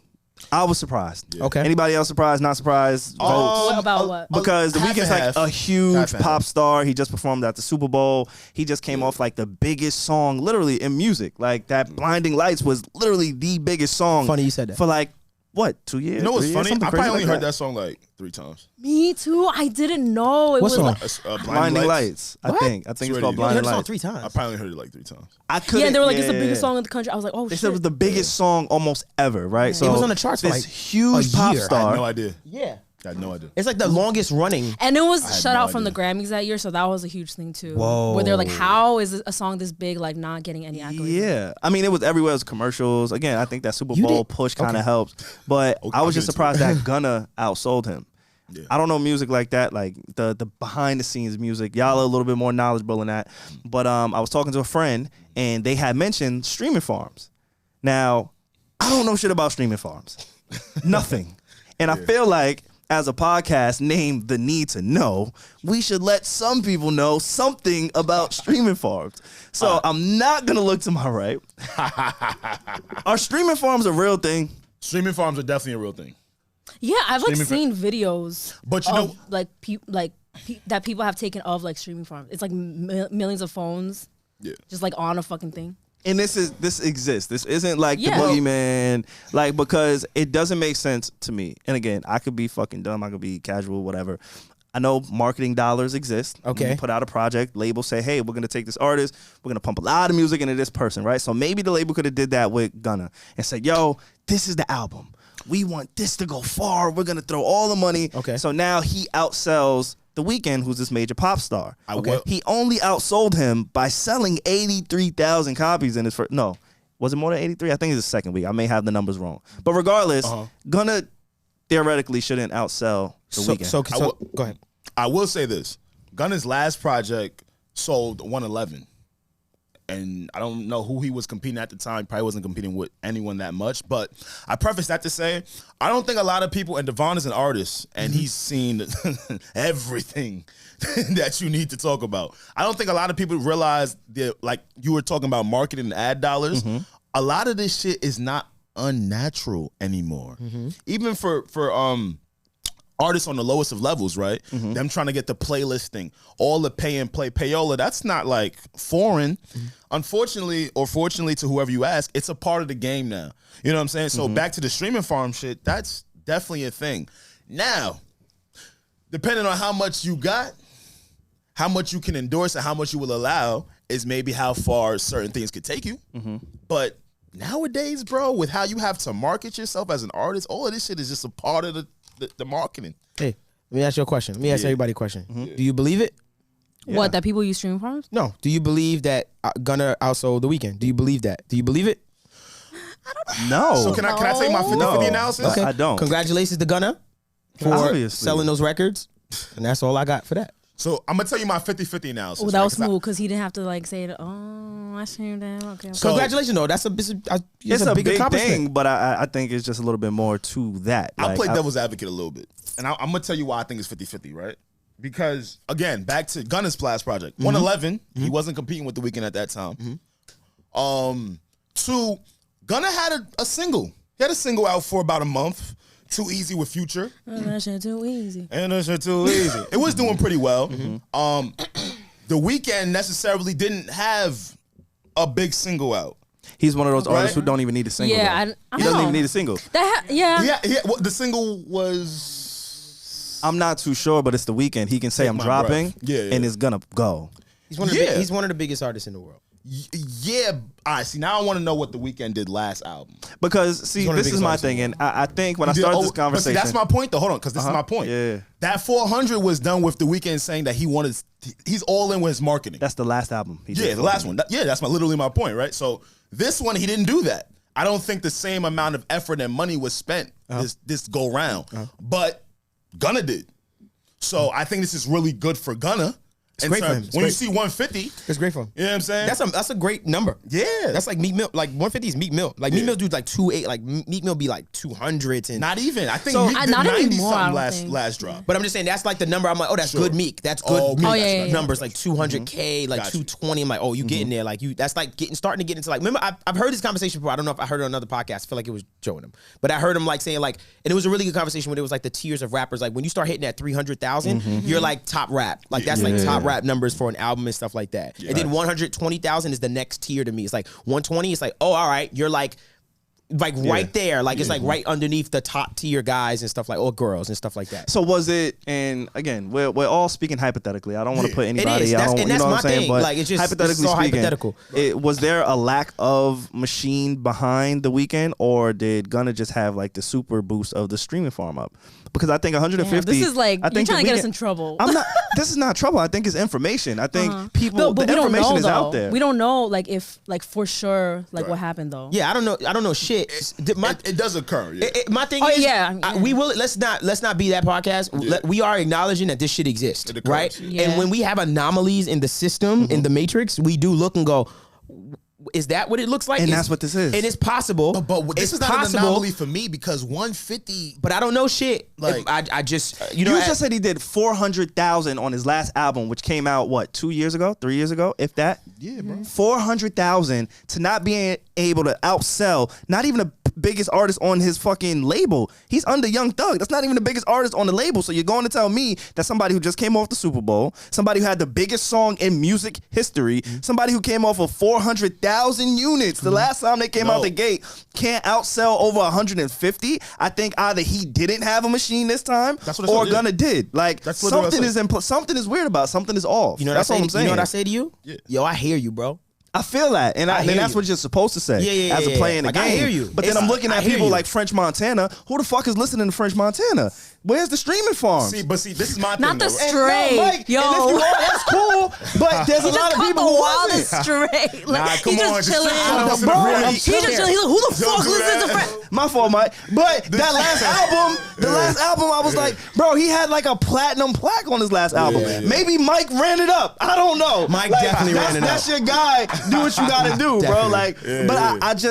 I was surprised. Okay. Anybody else surprised? Not surprised? Votes. What about what? Because The half Weeknd's and like half. a huge Half and pop half. star. He just performed at the Super Bowl. He just came off like the biggest song, literally in music. Like that "Blinding Lights" was literally the biggest song. Funny you said that. For like what, 2 years? You know what's 3 years? funny? Something I probably crazy only like heard that song like 3 times. Me too. I didn't know. It What was song? like, Blinding Lights. I What? think it's Swear to called you. You heard Blinding the song Lights. 3 I times. probably only heard it like 3 times. I couldn't. yeah, they were like, it's the yeah, biggest yeah. song in the country. I was like, oh They shit. said it was the biggest song almost ever, right? So It was on the charts for this like huge a pop year. I star. had no idea. Yeah. I had no idea. It's like the longest running. And it was had shut no out from the idea. Grammys that year, so that was a huge thing too. Whoa. Where they're like, how is a song this big like not getting any accolades? Yeah, I mean, it was everywhere. It was commercials. Again, I think that Super You Bowl did- push kind of okay. helps. But Okay, I I'll was just get into surprised that Gunna outsold him. Yeah. I don't know music like that, like the behind the scenes music. Y'all are a little bit more knowledgeable in that. But I was talking to a friend, and they had mentioned streaming farms. Now, I don't know shit about streaming farms. Nothing. And I feel like as a podcast named The Need to Know, we should let some people know something about streaming farms. So I'm not going to look to my right. Are streaming farms a real thing? Streaming farms are definitely a real thing. Yeah, I've like Streaming seen videos, But you of, know- like that people have taken of like streaming farms. It's like millions of phones, Yeah. just like on a fucking thing. And this exists. This isn't like Yeah. the boogeyman, like, because it doesn't make sense to me. And again, I could be fucking dumb. I could be casual, whatever. I know marketing dollars exist. Okay. You put out a project, label say, hey, we're gonna take this artist, we're gonna pump a lot of music into this person, right? So maybe the label could have did that with Gunna and said, yo, this is the album. We want this to go far. We're gonna throw all the money. Okay. So now he outsells The Weeknd, who's this major pop star. will- He only outsold him by selling 83,000 copies in his first. No, was it more than 83? I think it's the second week. I may have the numbers wrong. But regardless, Gunna theoretically shouldn't outsell The Weeknd. So I will- go ahead. I will say this: Gunna's last project sold 111, and I don't know who he was competing at the time. Probably wasn't competing with anyone that much. But I preface that to say I don't think a lot of people. And Devon is an artist, and he's seen everything that you need to talk about. I don't think a lot of people realize that, like you were talking about marketing and ad dollars. A lot of this shit is not unnatural anymore. Even for artists on the lowest of levels, right? Them trying to get the playlist thing, all the pay and play payola, that's not like foreign. Unfortunately, or fortunately to whoever you ask, it's a part of the game now. You know what I'm saying? So back to the streaming farm shit, that's definitely a thing. Now, depending on how much you got, how much you can endorse and how much you will allow is maybe how far certain things could take you. But nowadays, bro, with how you have to market yourself as an artist, all of this shit is just a part of the marketing. Hey, let me ask you a question. Let me ask everybody a question. Do you believe it? What, that people use streaming farms? No. Do you believe that Gunna outsold The Weeknd? Do you believe that? Do you believe it? no. So can I tell you my 50-50 No. analysis? Okay. I don't. Congratulations to Gunna for Obviously. selling those records. And that's all I got for that. So I'm gonna tell you my 50-50 analysis. Oh, that right? was 'Cause I- smooth because he didn't have to like say it. Oh, I streamed that. Okay. So- Congratulations, though. That's It's a big accomplishment. thing, but I think it's just a little bit more to that. I'll Like, play devil's advocate a little bit. And I'm gonna tell you why I think it's 50-50, right? Because again, back to Gunna's Splash project. 111, he wasn't competing with The Weeknd at that time. Two, Gunna had a single. He had a single out for about a month. Too Easy with Future. Oh, that shit too easy. And that shit too easy. It was doing pretty well. The Weeknd necessarily didn't have a big single out. he's one of those artists Right? who don't even need a single. Yeah, though. I he doesn't know. even need a single. Yeah. Well, the single was I'm not too sure, but it's The Weeknd. He can say Take I'm My dropping, Breath. Yeah, yeah. and it's gonna go. He's one of Yeah. he's one of the biggest artists in the world. Yeah. All right. See, now I want to know what The Weeknd did last album. Because see, one of the this is biggest my artists thing, and I think when I started this But see, conversation, that's my point, though. Hold on, because this is my point. Yeah. That 400 was done with The Weeknd saying that he's all in with his marketing. that's the last album. He did. Yeah, the last one. That's literally my point, right? So this one, he didn't do that. I don't think the same amount of effort and money was spent this go round, but Gunna did. So I think this is really good for Gunna. It's great for him. It's When you great. see 150, It's great for him. you know what I'm saying? That's a great number. Yeah. That's like Meek Mill. Like 150 is Meek Mill. Like Meek Mill do like 2.8. Like Meek Mill be like 200s and. Not even. I think So- Meek did Not 90 anymore, I something don't think. last drop. But I'm just saying that's like the number. I'm like, oh, that's Sure. good Meek. That's good. Oh, okay. Meek. Oh, yeah, yeah. Numbers like 200K, like Got you. 220. I'm like, oh, you getting there? Like you. That's like starting to get into like. Remember, I've heard this conversation before. I don't know if I heard it on another podcast. I feel like it was Joe and him, but I heard him like saying like, and it was a really good conversation when it was like the tiers of rappers. Like when you start hitting at 300,000, you're like top rap. Like that's like top rap numbers for an album and stuff like that. And then 120,000 is the next tier to me. It's like 120. It's like, oh, all right, you're like right there. Like it's like right underneath the top tier guys and stuff like, or girls and stuff like that. So was it? And again, we're all speaking hypothetically. I don't want to put anybody. is. I That's- don't, and you that's know what my I'm saying? thing. But Like, it's just- hypothetically it's so speaking, hypothetical. Was there a lack of machine behind The Weeknd, or did Gunna just have like the super boost of the streaming farm up? Because I think 150. This is like I think you're trying to The get us Weeknd- in trouble. I'm not. This is not trouble. I think it's information. I think people. But the we don't information know is though. out there. We don't know like if like for sure like what happened though. Yeah, I don't know shit. It does occur. Yeah. My thing Oh, is, yeah. we will. Let's not be that podcast. We are acknowledging that this shit exists, It occurs, right? yeah. And when we have anomalies in the system, in the matrix, we do look and go, is that what it looks like? And that's what this is. And it's possible. But this it's is not possible, an anomaly for me because 150. But I don't know shit. Like- I just You just said he did 400,000 on his last album, which came out what 2 years ago, 3 years ago, if that. Yeah, bro. 400,000 to not being able to outsell not even the biggest artist on his fucking label. He's under Young Thug. That's not even the biggest artist on the label. So you're going to tell me that somebody who just came off the Super Bowl, somebody who had the biggest song in music history, somebody who came off of 400,000 units the last time they came out the gate, can't outsell over 150. I think either he didn't have a machine this time, That's what I or said, yeah. Gunna did. Like That's literally something what I is something is weird about it. Something is off. You know That's what all I I'm say? saying. You know what I say to you? Yeah. Yo, I hear you, bro. I feel that, and hear that's you. what you're supposed to say Yeah, as a player in the Like, game. I hear you. But then I'm looking I at hear people you. like French Montana. Who the fuck is listening to French Montana? Where's the streaming farms? See, this is my Not thing. the though. straight. No, Mike, Yo. and if you are, that's cool. But there's a lot of people who wildest wasn't. straight. Like, Nah, he come on, just just chilling. chill out. Bro, I'm He just chilling. He's like, who the Don't fuck do listens to that. French? My fault, Mike. But that last album, last album, I was like, bro, he had like a platinum plaque on his last album. yeah. Maybe Mike ran it up. I don't know. Mike definitely ran it up. That's your guy. Do what you gotta do, bro. Definitely. Like, but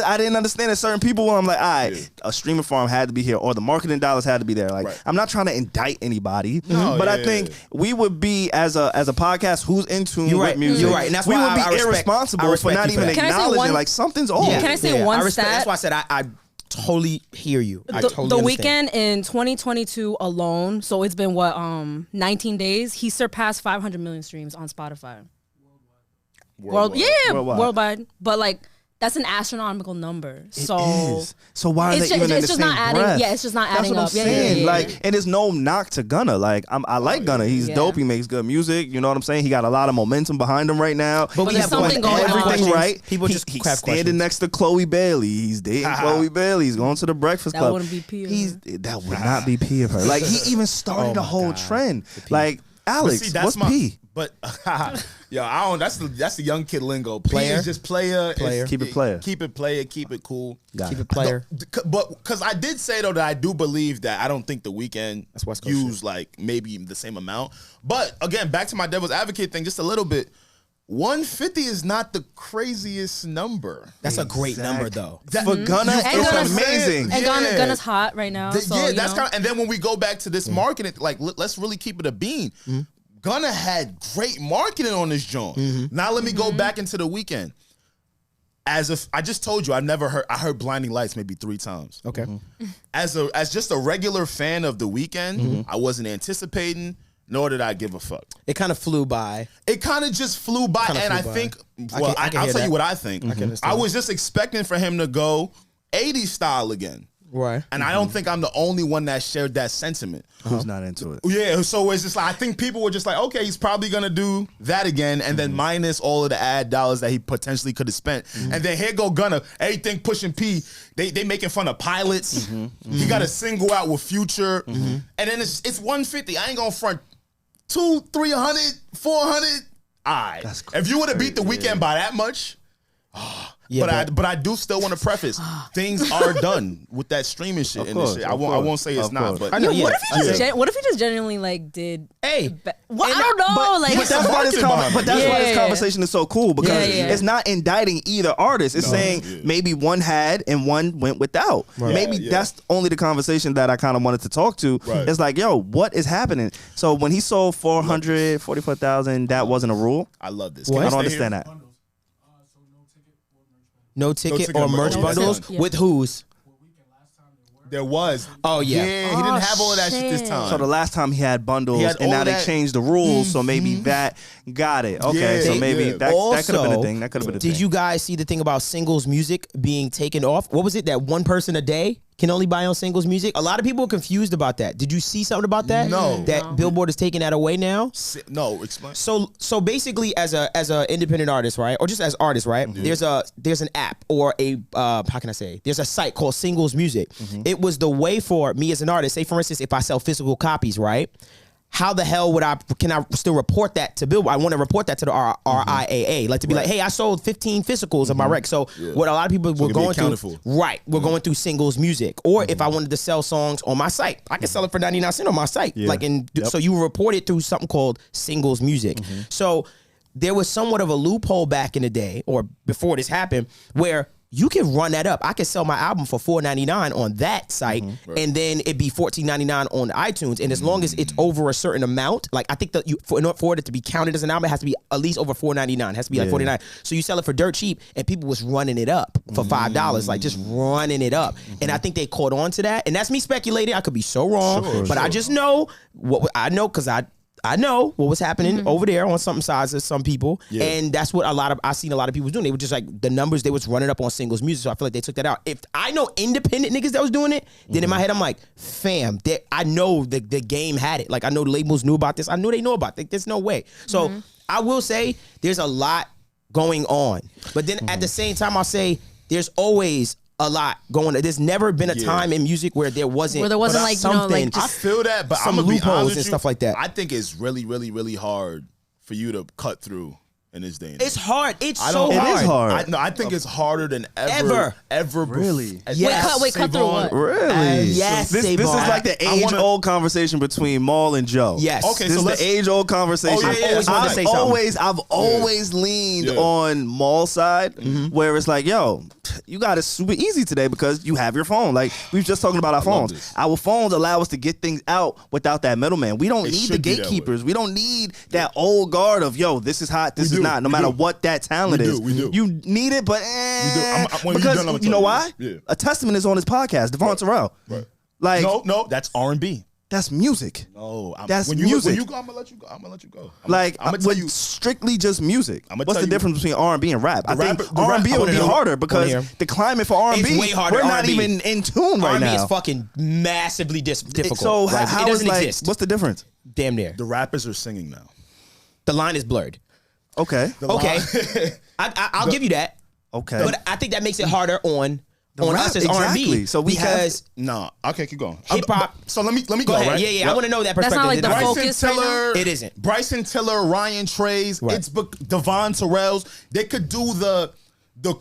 I didn't understand that certain people. I'm like, all right, a streaming farm had to be here, or the marketing dollars had to be there. Like, Right. I'm not trying to indict anybody, No, but yeah, I think we would be as a podcast who's in tune You're with right. music. You're right. And that's we why would be I respect- irresponsible I for respect not you for even that. Can I say acknowledging one- like something's off. Can I say one I respect, stat? That's why I said I totally hear you. I The totally understand. Weeknd in 2022 alone, so it's been what 19 days. He surpassed 500 million streams on Spotify. Worldwide. But like that's an astronomical number. So is. So why are it's they just, even in it's the just same not adding. breath? Yeah, it's just not That's adding what I'm up. Yeah, saying. yeah. Like, and there's no knock to Gunna. Like, I like Gunna. He's Yeah. dope. He makes good music. You know what I'm saying? He got a lot of momentum behind him right now. But we there's have something going on. everything questions. right. People just he's have standing questions. next to Chloe Bailey. He's dating Chloe Bailey. He's going to the Breakfast That Club. wouldn't be P of her. That would not be P of her. Like, he even started a whole trend. Like, Alex, See, that's what's my. P? But yo, I don't. That's the young kid lingo. P Player? is just player. It's- Keep it player. Keep it player. Keep it cool. Keep it player. But because I did say though that I do believe that I don't think the Weeknd That's West Coast used like maybe the same amount. But again, back to my devil's advocate thing, just a little bit. 150 is not the craziest number. That's a great number though. For Gunna, And it's Gunna's- amazing. And Yeah. Gunna's hot right now. So, Yeah, you that's know. kind of. And then when we go back to this marketing, like let's really keep it a bean. Gunna had great marketing on this joint. Now let me go back into the Weeknd. As if I just told you, I heard Blinding Lights maybe 3 times. Okay. As just a regular fan of the Weeknd, I wasn't anticipating, nor did I give a fuck. It kind of flew by. It kind of just flew by, Kinda and flew I by. think, I well, can I'll hear tell that. you what I think. understand I was just expecting for him to go 80s style again. Right. And I don't think I'm the only one that shared that sentiment. Who's not into it? Yeah, so it's just like, I think people were just like, okay, he's probably gonna do that again, and then minus all of the ad dollars that he potentially could have spent. And then here go Gunna, everything pushing P, they making fun of pilots. He got a single out with Future, and then it's 150. I ain't gonna front 200, 300, 400. All right. If you would have beat The Weeknd by that much. Yeah, but I do still want to preface things are done with that streaming shit and this shit. I won't say it's not, but I know. What if he just genuinely like did? Hey, Well, I don't know. But that's why this conversation is so cool, because Yeah. it's not indicting either artist. It's saying maybe one had and one went without. Maybe that's only the conversation that I kind of wanted to talk to. Right. It's like, yo, what is happening? So when he sold 444,000, that wasn't a rule. I love this. I Can don't stay understand here? that. no ticket or merch bundles. bundles Yeah. with whose? There was. Oh, yeah. he didn't have all of that shit this shit. time. So the last time he had bundles, He had and now all they that- changed the rules, so maybe that got it. Okay, Yeah, so maybe yeah. that could have been a thing. That could have been a thing. Did you guys see the thing about singles music being taken off? What was it that one person a day can only buy on singles music? A lot of people are confused about that. Did you see something about that? No. That Billboard is taking that away now? No, explain. So basically, as a independent artist, right, or just as artists, right, there's an app or a how can I say? There's a site called Singles Music. It was the way for me as an artist. Say for instance, if I sell physical copies, right? How the hell can I still report that to Billboard? I want to report that to the RIAA, like to be like, hey, I sold 15 physicals of my rec. So what a lot of people were can be going accounted through, for. right? We're going through singles music, or if I wanted to sell songs on my site, I can sell it for 99 cents on my site. Like, so you report it through something called Singles Music. So there was somewhat of a loophole back in the day, or before this happened, where you can run that up. I can sell my album for $4.99 on that site, and then it'd be $14.99 on iTunes. And as long as it's over a certain amount, like I think that for it to be counted as an album, it has to be at least over $4.99. It has to be like $49. So you sell it for dirt cheap, and people was running it up for $5, like just running it up. And I think they caught on to that. And that's me speculating. I could be so wrong, but I just know what I know because I know what was happening over there on some sides of some people, and that's what I've seen a lot of people doing. They were just like the numbers they was running up on singles music, so I feel like they took that out. If I know independent niggas that was doing it, then in my head I'm like, fam, I know the game had it. Like I know the labels knew about this. I knew they knew about it. There's no way. So I will say there's a lot going on, but then at the same time I'll say there's always a lot going on. There's never been a time in music where there wasn't like, something. you know, like I feel that, but some I'm gonna be loopholes honest and with you, stuff like that. I think it's really, really, really hard for you to cut through in this day and age. It's hard. It's I so don't- hard. It is hard. I think it's harder than ever. Really? Yes. Wait, cut through what? Really? Yes, This is Savon. like the I wanna- age-old conversation between Maul and Joe. Yes. Okay, This so is let's- the age-old conversation. Oh, yeah, yeah. Always wanted to say something. I've always leaned on Maul's side, where it's like, yo, you got it super easy today because you have your phone. Like we was just talking about our phones. this. Our phones allow us to get things out without that middleman. We don't It need the should be that gatekeepers. We don't need that old guard of, yo, this is hot, this is do. not. No We matter do. what that talent We is, do. We do. you need it, but when you because done, I'ma you tell know you. why? Yeah. A Testament is on his podcast, Devon Terrell. Right. Like No, that's R&B. that's music. No, That's when music. you go, I'm gonna let you go. I'm gonna let you go. Like I'm gonna tell with you. strictly just music. I'ma What's tell the you- difference between R&B and rap? I think the rap- R&B I would wanna be know. harder because hear. the climate for R&B, It's way harder we're than not R&B. even in tune right R&B now. is fucking massively difficult. So Like, how it is doesn't like exist. what's the difference? Damn near. The rappers are singing now. The line is blurred. Okay. Okay, I'll give you that. Okay. But I think that makes it harder on rap, us as R&B. exactly. So we have- because No, okay, keep going. Hip hop- So let me go. go ahead. Right? Yeah. I want to know that perspective. That's not like the It isn't. focus right now? It isn't. Bryson Tiller, Ryan Trays, Right. it's Devon Terrell's. They could do the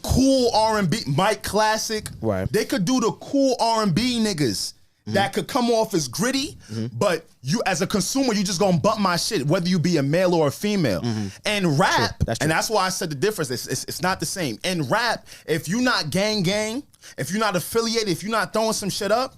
cool R&B, Mike Classic. Right. They could do the cool R&B niggas that could come off as gritty, but you as a consumer, you just gonna bump my shit, whether you be a male or a female. And rap, That's true. and that's why I said the difference. It's not the same. In rap, if you not gang, if you're not affiliated, if you're not throwing some shit up,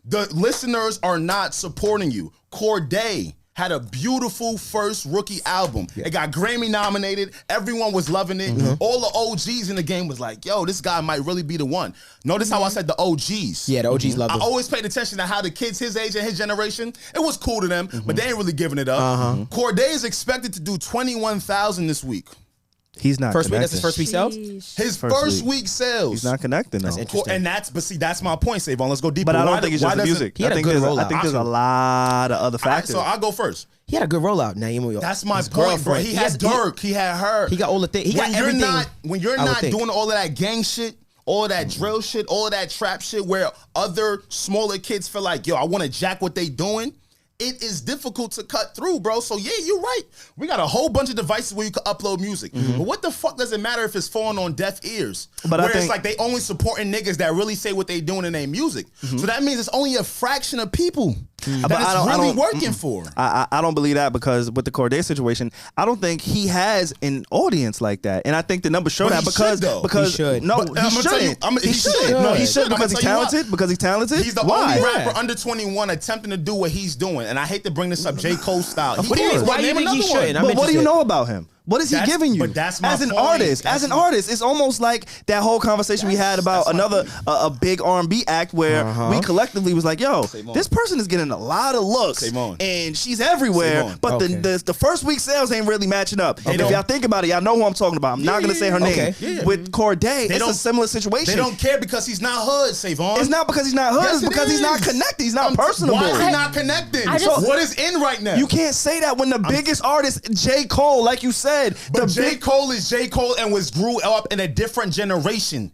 the listeners are not supporting you. Corday had a beautiful first rookie album. It got Grammy nominated. Everyone was loving it. All the OGs in the game was like, yo, this guy might really be the one. Notice how I said the OGs. Yeah, the OGs love I it. always paid attention to how the kids his age and his generation, it was cool to them, but they ain't really giving it up. Corday is expected to do 21,000 this week. He's not First week, connecting. that's his first week sales? Sheesh. His First first week. week sales. He's not connecting though. That's interesting. But see, that's my point, Savon. Let's go deeper. But I don't Why- think it's why just the doesn't- music. He had I a think good there's rollout. I think there's a lot of other All right, factors. so I'll go first. He had a good rollout. Naeem, That's my his point, bro. girlfriend. He had Dirk. He had her. He got all the things. He got everything. When you're I would not think. doing all of that gang shit, all of that drill shit, all of that trap shit, where other smaller kids feel like, yo, I want to jack what they doing. It is difficult to cut through, bro. So yeah, you're right. We got a whole bunch of devices where you can upload music. But what the fuck does it matter if it's falling on deaf ears? But I where it's think- like they only supporting niggas that really say what they doing in their music. So that means it's only a fraction of people that But it's I really don't- working for. I don't believe that because with the Corday situation, I don't think he has an audience like that, and I think the numbers show But that he because should, though. no, He should. he But I'm gonna tell you- shouldn't. he should. No, he He should should. I'm because he's gonna tell you talented. Because he's talented. He's the Why? only rapper under 21 attempting to do what he's doing. And I hate to bring this up, J. Cole style. What do you mean? Why do you think he shouldn't? I'm But what do you interested. know about him? What is he That's- giving you? but that's my as an point. artist. That's As an my- artist, it's almost like that whole conversation we had about that's my another a big R&B act where we collectively was like, "Yo, Savon. this person is getting a lot of looks, Savon. and she's everywhere." Savon. But Okay. the first week sales ain't really matching up. If don't- y'all think about it, y'all know who I'm talking about. I'm not gonna say her name. Okay. Yeah. With Corday, it's a don't- similar situation. They don't care because he's not hood, Savon. It's not because he's not hood. Yes, it's it because he's not is. connected. He's not personable. Why is he not connecting? I just- What is in right now? You can't say that when the biggest artist, J. Cole, like you said, But the J. big Cole is J. Cole and was grew up in a different generation.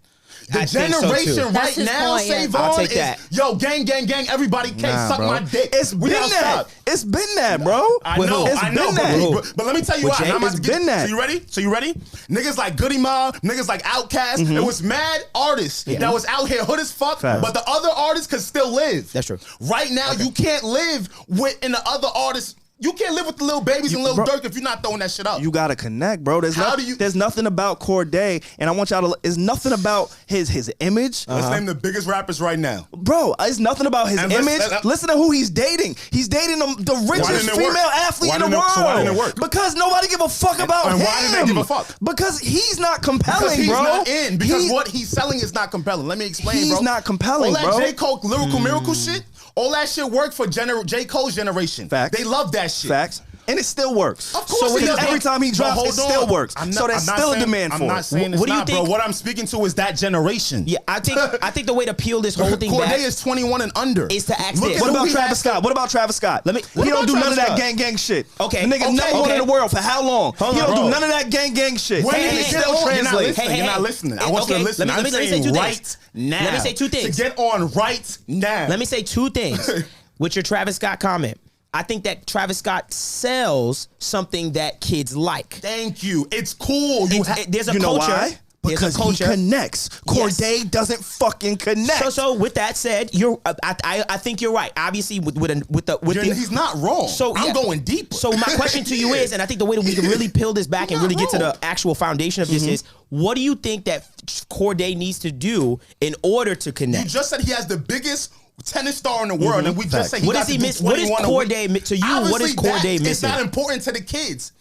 The I think so, generation too. right That's his now, point, yeah. Savon, I'll take is that. yo, gang, gang, gang, everybody can't Nah, suck bro. my dick. It's We been outside. that. It's been that, bro. I With know, who? It's I know, been but, that. but let me tell you With what. Jay? I'm about It's to get- been that. So you ready? So you ready? Niggas like Goody Mob, niggas like Outkast. It was mad artists that was out here hood as fuck, Facts. but the other artists could still live. That's true. Right now, you can't live with in the other artists. You can't live with the little babies and Lil bro, Durk if you're not throwing that shit up. You gotta connect, bro. How do you- There's nothing about Corday, and I want y'all to. It's nothing about his image, Let's name the biggest rappers right now. bro. It's nothing about his And let's- image. Listen to who he's dating. He's dating the richest didn't it female work? athlete Why in the didn't world. it- so why didn't it work? Because nobody give a fuck about and him. why didn't they give a fuck? Because he's not compelling, Because he's bro. not in. Because He- what he's selling is not compelling. Let me explain, He's bro. not compelling, all that bro. J. Cole lyrical miracle shit, all that shit worked for J. Cole's generation. Facts. They love that shit. Facts. And it still works. Of course it because does. every time he But drops, hold it still on. works. I'm So not- there's I'm not still a saying- demand for I'm not it. saying it's What do you not, bro. think- What I'm speaking to is that generation. Yeah, I think the way to peel this whole thing Corday back is 21 and under. is to ask Look this. at What who about he Travis has- Scott? What about Travis Scott? Let me- He what don't about do none Travis of that Scott? gang gang shit. Okay, The nigga okay, number one okay. in the world for how long? Hold He on, don't do bro. none of that gang gang shit. When Hey, did hey, he hey, get hold on? on. You're not Hey, listening. hey, You're not hey. listening. I want you to listen. Let me I'm say saying two things. right now. Let me say two things. To get on right now. Let me say two things with your Travis Scott comment. I think that Travis Scott sells something that kids like. Thank you. It's cool. There's a You know culture. why? There's Because a culture. he connects. Corday doesn't fucking connect. So with that said, I think you're right. Obviously, with the He's not wrong. So I'm yeah. going deeper. So my question to you is, and I think the way that we can really peel this back and You're really not get to wrong. the actual foundation of this is, what do you think that Corday needs to do in order to you connect? just said he has the biggest tennis star in the world, and we just Facts. said he What got does to he do miss? What is 21 a week. Corday to you? What is Obviously, Corday It's missing? not important to the kids.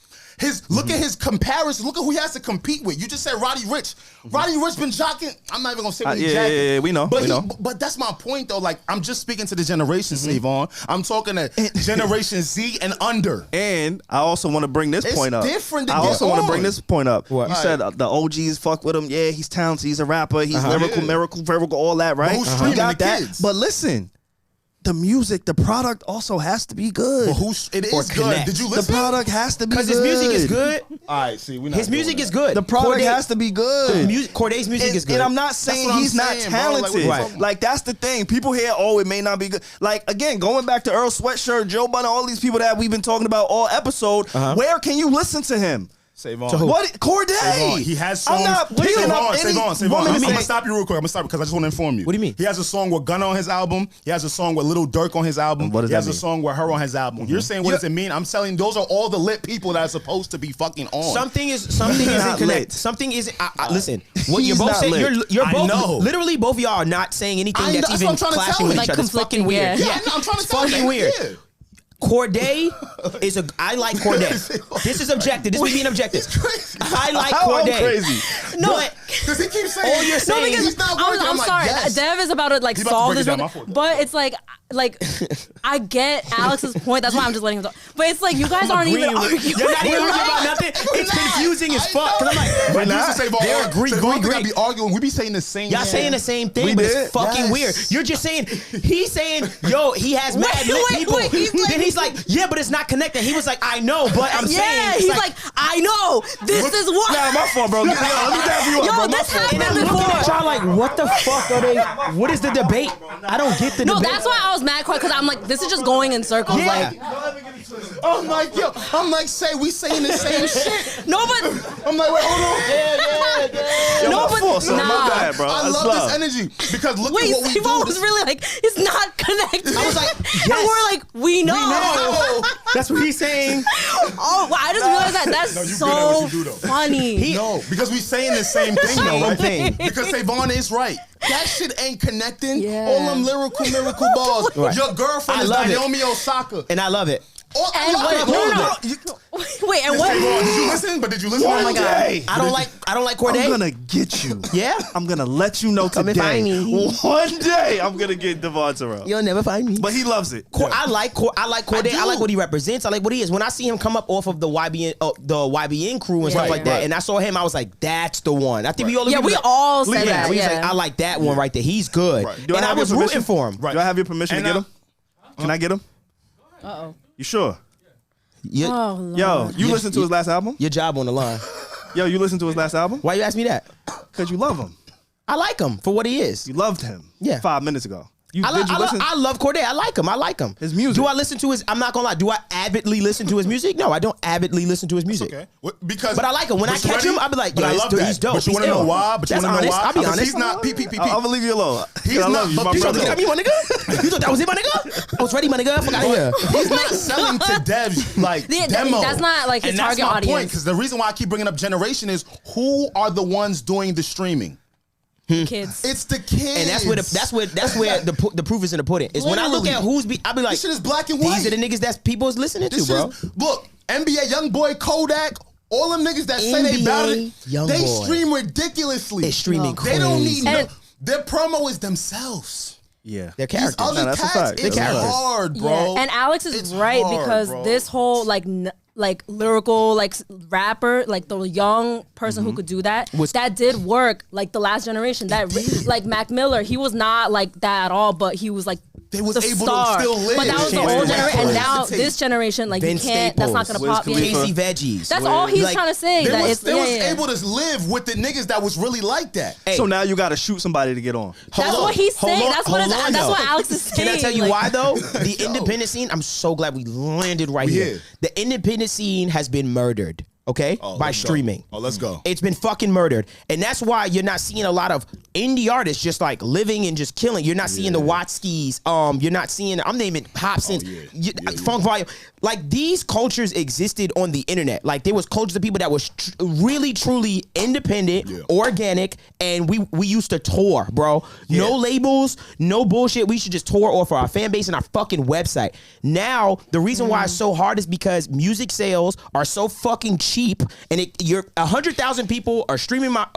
Look at his comparison. Look at who he has to compete with. You just said Roddy Ricch. Roddy Ricch been jocking. I'm not even gonna say what he yeah, jacking. yeah, we know, But we know. But that's my point though. Like I'm just speaking to the generation, Savon. I'm talking to Generation Z and under. And I also want to bring this It's point up. different to I get also want to on. bring this point up. What? You said the OGs fuck with him. Yeah, he's talented. He's a rapper. He's lyrical, Yeah. miracle, all that, right? who's You streaming got the that. kids? But listen, the music, the product also has to be good. But it Or is good. connect. Did you The listen? product has to be good. Because his music is good. All right, see, we His music is good. The product Corday- has to be good. Corday's music is good. And I'm not saying what I'm he's not saying, bro. Like, what talented. you Like, talking about? that's the thing. People hear, oh, it may not be good. Like, again, going back to Earl Sweatshirt, Joe Budden, all these people that we've been talking about all episode, where can you listen to him? Savon. To who? What? Corday. Savon. He has songs. I'm not picking up any Savon. woman I'm saying- gonna stop you real quick. I'm gonna stop because I just want to inform you. What do you mean? He has a song with Gunna on his album. He has a song with Lil Durk on his album. And what does he has that a mean? song with her on his album. You're saying what does it mean? I'm telling you, those are all the lit people that are supposed to be fucking on. Something isn't not connect. lit. Something isn't. Listen, what He's you're both not saying. lit. You're I both know. literally both of y'all are not saying anything I know, that's that's even what I'm trying to clashing tell with you. each Like other. It's fucking conflicting, weird. yeah. Yeah, I know, I'm trying to It's tell you. fucking weird. Yeah. Corday is a. I like Corday. This is objective. This is me being objective. crazy. I like How I'm Corday. crazy. No, Does he keep saying? All you're saying- he's not working. I'm like, sorry. yes. Dev is about to like He about to solve break this, it down, one, my fault. but it's like I get Alex's point. That's why I'm just letting him talk. But it's like you guys aren't even arguing. You're not even arguing about nothing. It's confusing as fuck. Because I'm like, But used to say, they're agree. I be arguing. We be saying the same. Y'all saying the same thing, but it's fucking weird. You're just saying, he's saying, yo, he has mad lit people. Then he's like, yeah, but it's not connected. He was like, I know, but I'm saying. Yeah, he's like, I know. This is what. Nah, my fault, bro. Let me dab you up, bro. Yo, this happened before. Y'all like, what the fuck are they? What is the debate? I don't get the debate. No, that's why I was mad quick because I'm like, this is just going in circles. Yeah. Like, I'm like, yo, say we saying the same shit. no, but I'm like, wait, hold on. Yo, no, my but fault, son. nah. My bad, bro. I That's love love. this energy because look Wait, at what we Steve-O do. was really like, it's not connected. I was like, and yes. we're like, we know. That's what he's saying. Oh, well, I just realized that. That's No, you good at so what you do, though. funny. No, because we saying the same thing, though, right? Same thing. Because Savon is right. That shit ain't connecting. Yeah. All them lyrical bars. Right. Your girlfriend I is love it. Naomi Osaka. And I love it. Oh, I And love wait, it. Wait, and what? Savon, did you listen? But did you listen? Oh my God. I don't like Corday. I'm gonna get you. Yeah? I'm gonna let you know Come and today. find me. One day I'm gonna get Devon Terrell. You'll never find me. But he loves it. I like Corday. I like what he represents. I like what he is. When I see him come up off of the YBN crew and stuff Yeah, like that, and I saw him, I was like, that's the one. I think we all Yeah, agree we with all that. said that. we was Yeah. like, I like that one right there. He's good. Right. Do And I have your was rooting permission? for him. Right. Do I have your permission And, to get him? Can I get him? Uh-oh. You sure? Your, Oh, Lord. Yo, you listened to his last album? your job on the line. Yo, you listened to his last album? Why you ask me that? Because you love him. I like him for what he is. You loved him. Yeah. 5 minutes ago. Did you I listen? love Corday. I like him. I like him. His music. Do I listen to his? I'm not gonna lie. Do I avidly listen to his music? No, I don't avidly listen to his music. Okay. Because, But I like him. When I but you catch ready? him, I'll be like, but yo, I love that. he's dope. But you He's want to know ill. why? But you That's want to know honest. why? I'll be Because honest. he's not PPP. I'm gonna leave you alone. He's I love not- you. but My people You brother. thought that was me, my nigga? You thought that was it, my nigga? I was ready, my nigga. Fuck out of here. He's not selling to devs like Yeah, demo. that's not, like, his and target that's my audience. point. Because the reason why I keep bringing up generation is who are the ones doing the streaming? Kids. It's the kids. And that's where the proof is in the pudding. Is when I look at Literally. I be like, This shit is black and white. these are the niggas that people is listening to, This bro. is, look, NBA YoungBoy, Kodak, all them niggas that say they about it, NBA they YoungBoy. stream ridiculously. They streaming They don't need crazy. no. Their promo is themselves. Yeah. Their These characters. other that's a cats, fact. it's They're characters. hard, bro. Yeah. And Alex is It's right hard, because bro. this whole like lyrical rapper, like the young person who could do that, that did work. Like the last generation, like Mac Miller, he was not like that at all, but he was like They was the able star. to still live. But that was the Chance old the generation, and Rapper. now this generation, like Vince you can't. That's not Staples. gonna pop. Wiz Yeah. Khalifa. Casey Veggies. That's all he's Like, trying to say. They That was, it's they was yeah. able to live with the niggas that was really like that. Hey, So now you got to shoot somebody to get on. That's hold what on. he's Hold saying. on. That's what Hold on, that's though. what Alex is saying. Can I tell you Like, why though? The independent scene, I'm so glad we landed right We here. here. The independent scene has been murdered, okay? By Let's go. streaming. Oh, let's go. It's been fucking murdered. And that's why you're not seeing a lot of indie artists just like living and just killing. You're not seeing the Watskis. You're not seeing, I'm naming Hobsons, Funk Volume. Like these cultures existed on the internet. Like there was cultures of people that was really, truly independent, organic, and we used to tour, bro. No labels, no bullshit. We should just tour off our fan base and our fucking website. Now, the reason why it's so hard is because music sales are so fucking cheap, and you're 100,000 people are streaming my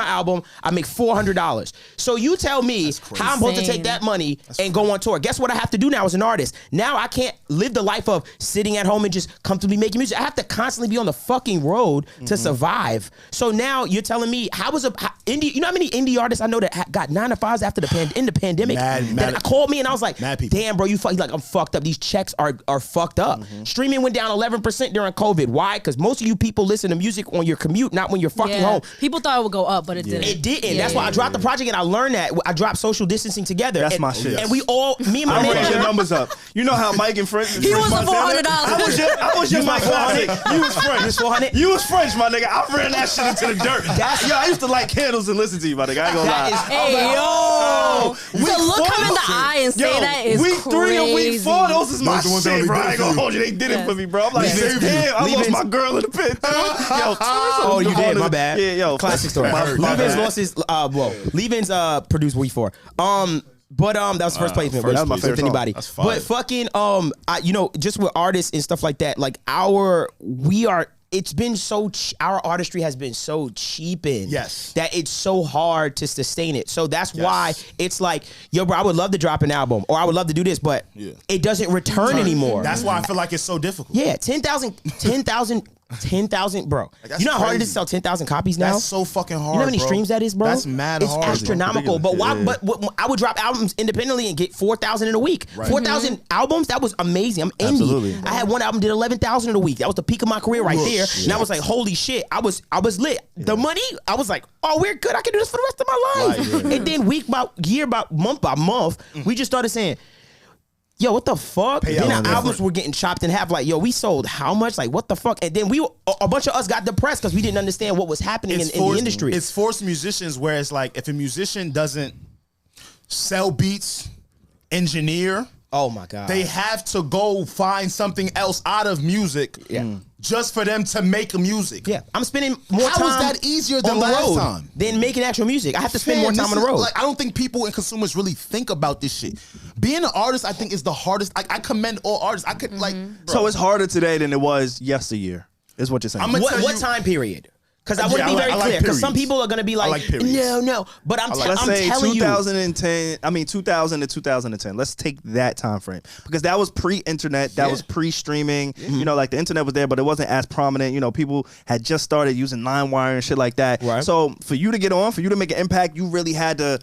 album. I make $400. So you tell me how I'm supposed to take that money and go on tour. Guess what I have to do now as an artist? Now I can't live the life of sitting at home and just comfortably making music. I have to constantly be on the fucking road to survive. So now you're telling me indie? You know how many indie artists I know that got 9 to 5s after in the pandemic that called me and I was like, damn, bro, like I'm fucked up. These checks are fucked up. Streaming went down 11% during COVID. Why? Because most of you people listen to music on your commute, not when you're fucking home. People thought it would go up, but it didn't. It didn't. That's why I dropped the project and I learned that. I dropped social distancing together. That's and, my shit. And we all, me and my I ran your manager. numbers up. You know how Mike and French. He was the $400. I was your Mike Classic. You was French. You was 400? You was French, my nigga. I ran that shit into the dirt. Yo, I used to light candles and listen to you, my nigga. I ain't gonna lie. Hey, yo. To look him in the eye and say that is week crazy. 3 and week 4, those is my Those are the ones that shit, we bro. did I ain't for gonna you. hold you. They did it for me, bro. I'm like, saved you. damn, I lost Leaving- my girl in the pit. Yo, Oh, you did. My bad. Yeah, yo. Classic story. My Leavens bad. lost his. Leavens produced Week 4. But that was first placement. that was my with favorite song. anybody. That's fire. But fucking just with artists and stuff like that. Like we are it's been so our artistry has been so cheapened that it's so hard to sustain it. So that's why it's like, yo, bro, I would love to drop an album or I would love to do this, but it doesn't return anymore. That's why I feel like it's so difficult. Yeah, 10,000, bro. Like, you know how hard it crazy. is to sell 10,000 copies now? That's so fucking hard. You know how many bro. streams that is, bro? That's mad it's hard. astronomical. But why? Yeah. But I would drop albums independently and get 4,000 in a week. Right. 4,000 albums. That was amazing. I'm indie. Absolutely. I had one album did 11,000 in a week. That was the peak of my career right there. Shit. And I was like, holy shit! I was lit. The money. I was like, oh, we're good. I can do this for the rest of my life. Right, And then week by year, month by month, we just started saying, yo, what the fuck? Pay Then out our on albums different. were getting chopped in half. Like, yo, we sold how much? Like, what the fuck? And then a bunch of us got depressed because we didn't understand what was happening in the industry. It's forced musicians where it's like if a musician doesn't sell beats, engineer, Oh my god. they have to go find something else out of music just for them to make music. Yeah, I'm spending more time. How is that easier than on the last road time? than making actual music? I have to spend Man, more time this on the is- road. Like, I don't think people and consumers really think about this shit. Being an artist, I think, is the hardest. I commend all artists. I could like. Bro, So it's harder today than it was yesteryear. Is what you're saying. I'm gonna tell what you- time period? Because I want to Yeah, be I very like clear. Because some periods. people are going to be like, like periods. no. But I'm Let's say telling you. 2010. I mean 2000 to 2010. Let's take that time frame because that was pre-internet. That was pre-streaming. You know, like the internet was there, but it wasn't as prominent. You know, people had just started using LimeWire and shit like that. Right. So for you to get on, for you to make an impact, you really had to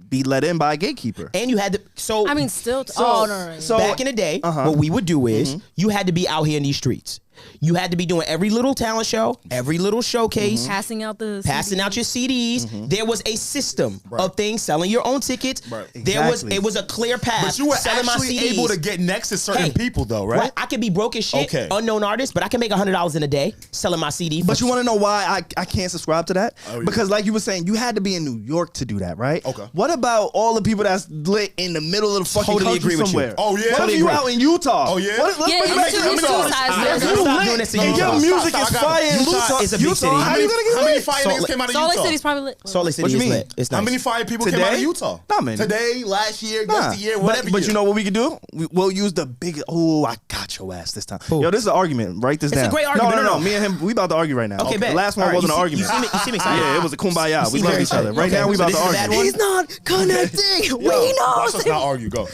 be let in by a gatekeeper. And you had to. So I mean, still. no. so- back in the day, what we would do is you had to be out here in these streets. You had to be doing every little talent show, every little showcase, Passing out the passing out your CDs. There was a system of things, selling your own tickets. Right. Exactly. It was a clear path. But you were selling actually my CDs. able to get next to certain Hey, people, though, right? Well, I could be broke as shit, Okay. unknown artist, but I can make $100 in a day selling my CD. But you want to know why I can't subscribe to that? Oh, yeah. Because like you were saying, you had to be in New York to do that, right? Okay. What about all the people that's lit in the middle of the fucking Totally country agree with you. somewhere? Oh, yeah? What Totally if you agree. out in Utah? Oh, yeah? Let's Yeah, bring it it's back two- to it's Utah. two sides. If Stop you doing lit this in and Utah. your music Stop, is I got it. fire in Utah Utah, is a big Utah, city. how you gonna get How many lit? fire niggas came out of Salt Lake Utah? City's probably lit. Salt Lake What City you is mean? lit. It's nice. How many fire people came Today? out of Utah? Not many. Today, last year, Nah. yesteryear, whatever But year. you know what we could do? We'll use the big. Oh, I got your ass this time. Yo, this is an argument. Write this It's a down. great argument. No. No. Me and him, we about to argue right now. Okay, bet. The last one All right, wasn't you an see- argument. you see me excited? Yeah, it was a kumbaya. We see love very each other. excited. Right Okay, now, we so about this to is a argue. bad one? He's not connecting. We know. Watch us not argue. Go.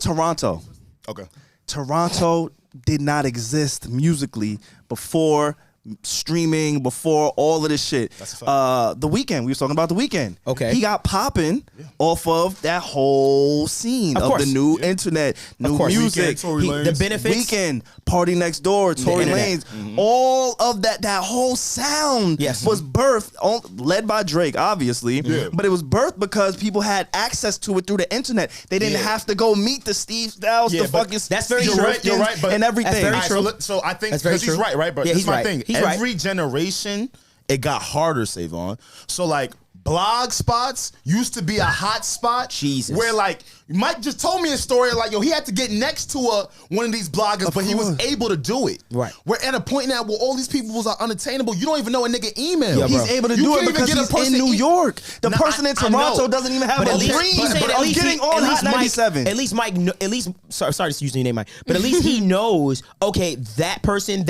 Toronto. Okay. Toronto did not exist musically before streaming, before all of this shit. That's a fact. The Weeknd, we was talking about The Weeknd. Okay. He got popping off of that whole scene Of of course. the new internet, new course. music. Weeknd, Tory Lanez. The benefits. Weekend, Party Next Door, Tory internet. Lanez, all of that whole sound Yes. was birthed, led by Drake, obviously, Yeah. but it was birthed because people had access to it through the internet. They didn't have to go meet the Steve Styles, Yeah, the but fucking that's very You're true. right, you're right, but and everything. That's very All right, true. so I think That's very because he's true. right, right? But Yeah, this he's is my right. thing. He's right. Every generation, it got harder, Savon. So like blog spots used to be a hot spot. Jesus. Where like Mike just told me a story like, yo, he had to get next to one of these bloggers, but he was able to do it. Right. We're at a point now where all these people are unattainable. You don't even know a nigga email. Yeah, bro. He's able to You do can't it even because get a he's person in New e- York. The No, person in I know. Toronto doesn't even have But a at least, dream he's saying at of least getting he- on at least Hot 97. Mike, at least Mike, at least sorry to use your name, Mike, but at least he knows. Okay, that person.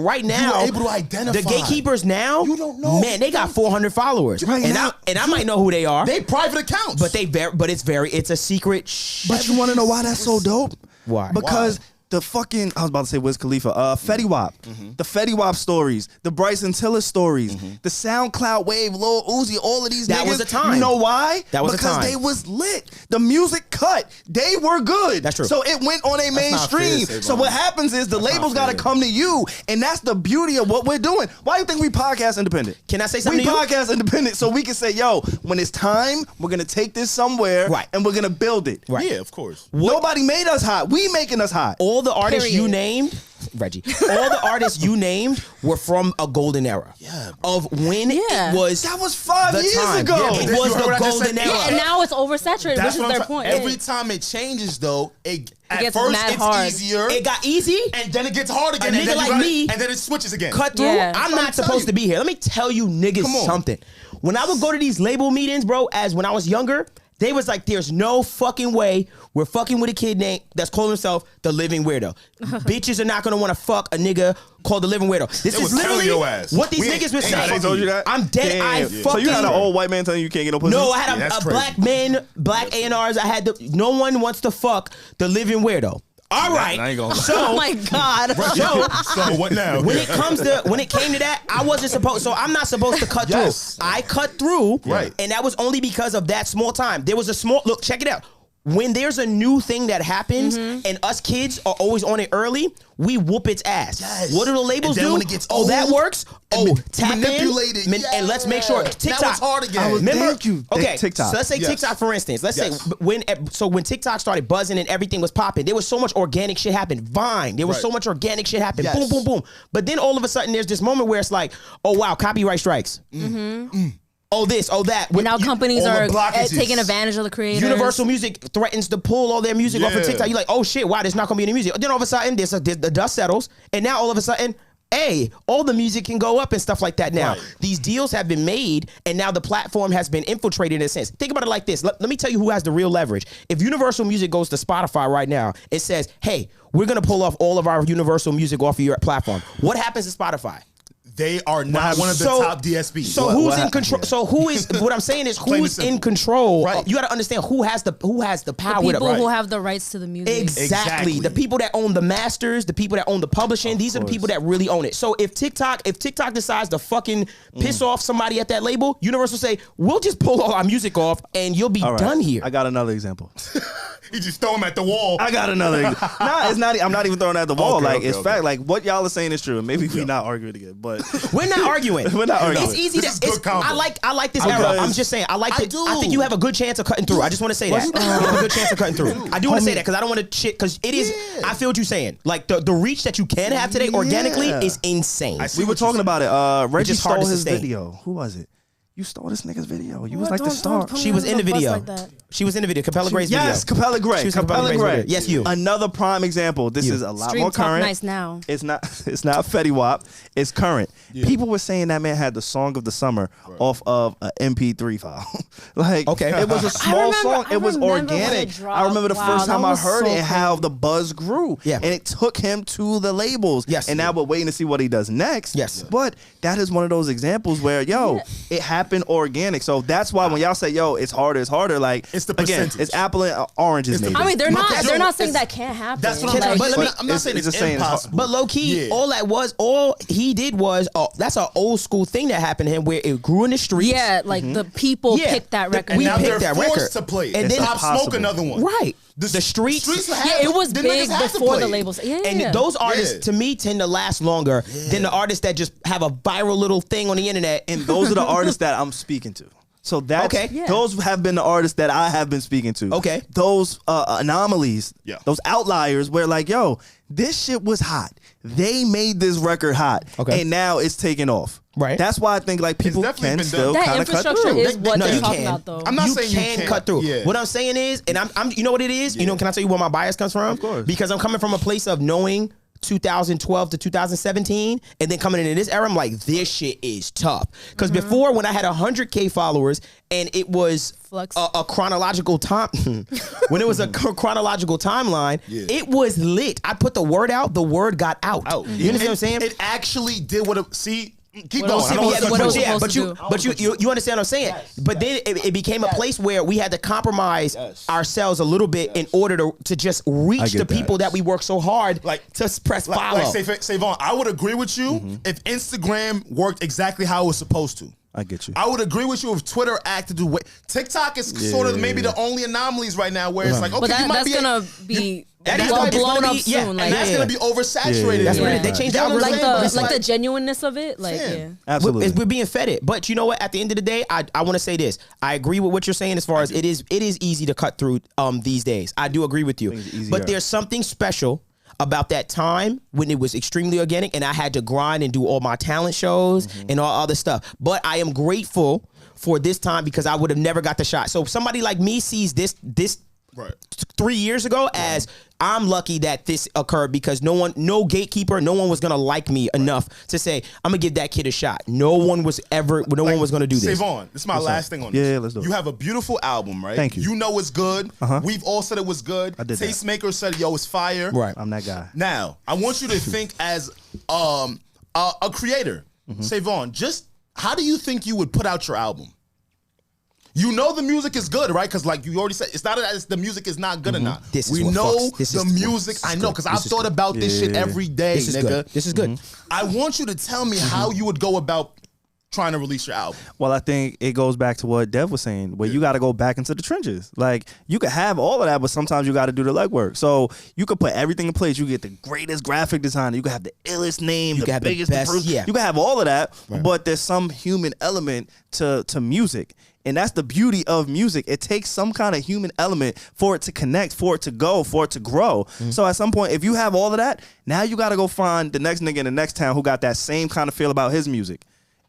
Right now, are able to identify. the gatekeepers now. You don't know. Man, they got 400 followers, Right and now, I might know who they are. They private accounts. but it's a secret. But you want to know why that's so dope? Why? Because the fucking, I was about to say Wiz Khalifa, Fetty Wap, the Fetty Wap stories, the Bryson Tiller stories, the SoundCloud Wave, Lil Uzi, all of these That niggas. was a time. You know why? That was a because time. they was lit. The music cut. They were good. That's true. So it went on a not fair, mainstream. Savon. So what happens is the labels got to fair. come to you, and that's the beauty of what we're doing. Why do you think we podcast independent? Can I say something We to you? podcast independent so we can say, yo, when it's time, we're gonna take this somewhere, Right. and we're gonna build it. Right. yeah, of course. Nobody made us hot. We making us hot. All the artists you Period. named, Reggie, all the artists you named were from a golden era. Yeah, Of when Yeah. it was. That was 5 the years time. ago. Yeah, but it then was you heard the what I just golden said? era. Yeah, and now it's oversaturated, That's which is what I'm their saying. point. Every Yeah. time it changes, though, at gets first mad it's hard. easier, It got easy. and then it gets hard again. A and nigga then you like gotta- me and then it switches again. Cut through. Yeah. I'm That's what not I'm supposed telling to be here. Let me tell you niggas Come on. something. When I would go to these label meetings, bro, as when I was younger, They was like, there's no fucking way we're fucking with a kid named that's calling himself the Living Weirdo. Bitches are not gonna want to fuck a nigga called the Living Weirdo. This They is was telling literally your ass. what these We niggas were ain't saying. They told you that? I'm dead. Damn. I So fucking. you had an old white man telling you can't get no pussy? No, I had that's a crazy. black man, black A&Rs. I had no one wants to fuck the Living Weirdo. All right. I ain't gonna lie. So, Oh my God. So what now? when it came to that, I wasn't supposed. So I'm not supposed to cut Yes. through. I cut through, Right. and that was only because of that small time. There was a small look. Check it out. When there's a new thing that happens, and us kids are always on it early, we whoop its ass. Yes. What do the labels And then do? when it gets that old, works. Tap manipulate in, it. and let's make sure Yeah. TikTok. Now it's hard again. Remember? Thank you. Okay, TikTok. so let's say Yes. TikTok, for instance. Let's Yes. say when TikTok started buzzing and everything was popping, there was so much organic shit happen. Vine, there was Right. so much organic shit happen. Yes. Boom, boom, boom. But then all of a sudden, there's this moment where it's like, oh wow, copyright strikes. Oh this, oh that. And now companies all the are blockages. taking advantage of the creators. Universal Music threatens to pull all their music off of Yeah. TikTok. You're like, oh shit, wow, there's not gonna be any music. Then all of a sudden, the dust settles, and now all of a sudden, hey, all the music can go up and stuff like that now. Right. These deals have been made, and now the platform has been infiltrated in a sense. Think about it like this. Let me tell you who has the real leverage. If Universal Music goes to Spotify right now, it says, hey, we're gonna pull off all of our Universal Music off of your platform. What happens to Spotify? They are not one of the So- top DSPs. So What- who's what in happened? control? So who is? What I'm saying is Plain who's and simple. in control? Right. You got to understand who has the power. The people to, who have the rights to the music. Exactly. The people that own the masters, the people that own the publishing, these are the people that really own it. So if TikTok decides to fucking piss off somebody at that label, Universal say, we'll just pull all our music off and you'll be All right. done here. I got another example. He just throw him at the wall. I got another. Nah, it's not. I'm not even throwing it at the wall. Okay, like okay, it's okay. fact. Like what y'all are saying is true. And maybe we not arguing again, but We're not arguing. We're not arguing. It's easy This is to. good combo. I like this Because- era. I'm just saying. I do. I think you have a good chance of cutting through. I just want to say that you have a good chance of cutting through. I do want to say that because I don't want to shit. Because it is. Yeah. I feel what you're saying. Like the reach that you can have today organically Yeah. is insane. I see we were what you're talking about it. Reggie just hard stole to his sustain. video. Who was it? You stole this nigga's video. You was What? like the Don't star. put me She was on in the bus video. like that. She was in the video. Capella Gray's video. Yes, Capella Gray. She was in Capella Capella Gray's Gray. video. Yes, you. Another prime example. This You. is a lot Stream more Talk current. Nice now. It's not. It's not Fetty Wap. It's current. People were saying that man had the song of the summer off of an MP3 file. Like, Okay. it was a small song. I It was remember when organic. it dropped. I remember the Wow, first that time I was heard so it, how crazy. the buzz grew. Yeah. And it took him to the labels. Yes. And now we're waiting to see what he does next. Yes. But that is one of those examples where, it happened organic. So that's why when y'all say, it's harder, like, It's the again, percentage. it's apple and oranges, It's the maybe. I mean, they're No, not. 'cause They're you're- not saying it's- that can't happen. That's what I'm Can I- saying. but let me- I'm not it's- saying it's it's just saying it's hard. impossible. But low key, Yeah. all he did was that's an old school thing that happened to him where it grew in the streets. Yeah, like the people Yeah. picked that record. and we now picked they're that forced record. to play it. And And then- stop smoke another one. Right. The streets. Yeah, it was the big niggas have to before play the it. labels. Yeah, And those artists, Yeah. to me, tend to last longer than the artists that just have a viral little thing on the internet. And those are the artists that I'm speaking to. So that's Okay. Yeah. those have been the artists that I have been speaking to. Okay. Those anomalies, Yeah. those outliers where like, this shit was hot. They made this record hot. Okay. And now it's taking off. Right. That's why I think like people definitely can been still done. that kind of cut infrastructure through. is what No, they're you talking can. about, though. I'm not you saying you can can't. cut through. Yeah. What I'm saying is, and I'm you know what it is? You know, can I tell you where my bias comes from? Of course. Because I'm coming from a place of knowing 2012 to 2017, and then coming into this era, I'm like, this shit is tough. Because before, when I had 100K followers, and it was Flux. a chronological time, when it was a chronological timeline, Yeah. it was lit. I put the word out, the word got out. You understand what I'm saying? It actually did what it. See, keep What going. else- I don't yeah, wanna cut what you else- off. Yeah, supposed but to you understand what I'm saying? But then it became a place where we had to compromise ourselves a little bit in order to just reach get the that. people that we work so hard to press follow. Like say Vaughn, I would agree with you if Instagram worked exactly how it was supposed to. I get you. I would agree with you if Twitter acted the way. TikTok is sort of maybe the only anomalies right now where it's like, okay, But you might that's be gonna be That is well gonna be- blown up yeah, soon. and Like, and that's yeah. gonna be oversaturated. That's what Yeah. it is. They changed the You know what I'm algorithm. saying? like It's the like the genuineness of it. Like, yeah. Absolutely. We're being fed it. But you know what? At the end of the day, I want to say this. I agree with what you're saying as far as it is easy to cut through these days. I do agree with you. Things are easier. But there's something special about that time when it was extremely organic and I had to grind and do all my talent shows and all other stuff. But I am grateful for this time because I would have never got the shot. So if somebody like me sees this Right. 3 years ago as I'm lucky that this occurred because no gatekeeper, no one was gonna like me enough to say I'm gonna give that kid a shot. No one was gonna do this. Savon, this is my last thing on this. Yeah, let's do it. You have a beautiful album, right? Thank you. You know it's good. We've all said it was good. I did that. Tastemaker said, yo, it's fire. Right. I'm that guy. Now, I want you to think as a creator. Savon, just how do you think you would put out your album? You know the music is good, right? Because like you already said, it's not that the music is not good or not. We know the music. I know because I've thought about this shit every day, This is nigga. good. This is good. I want you to tell me how you would go about trying to release your album. Well, I think it goes back to what Dev was saying, where you got to go back into the trenches. Like, you could have all of that, but sometimes you got to do the legwork. So you could put everything in place. You get the greatest graphic designer. You could have the illest name, You could the have the biggest, best- the yeah. You could have all of that, but there's some human element to music. And that's the beauty of music. It takes some kind of human element for it to connect, for it to go, for it to grow. So at some point, if you have all of that, now you got to go find the next nigga in the next town who got that same kind of feel about his music.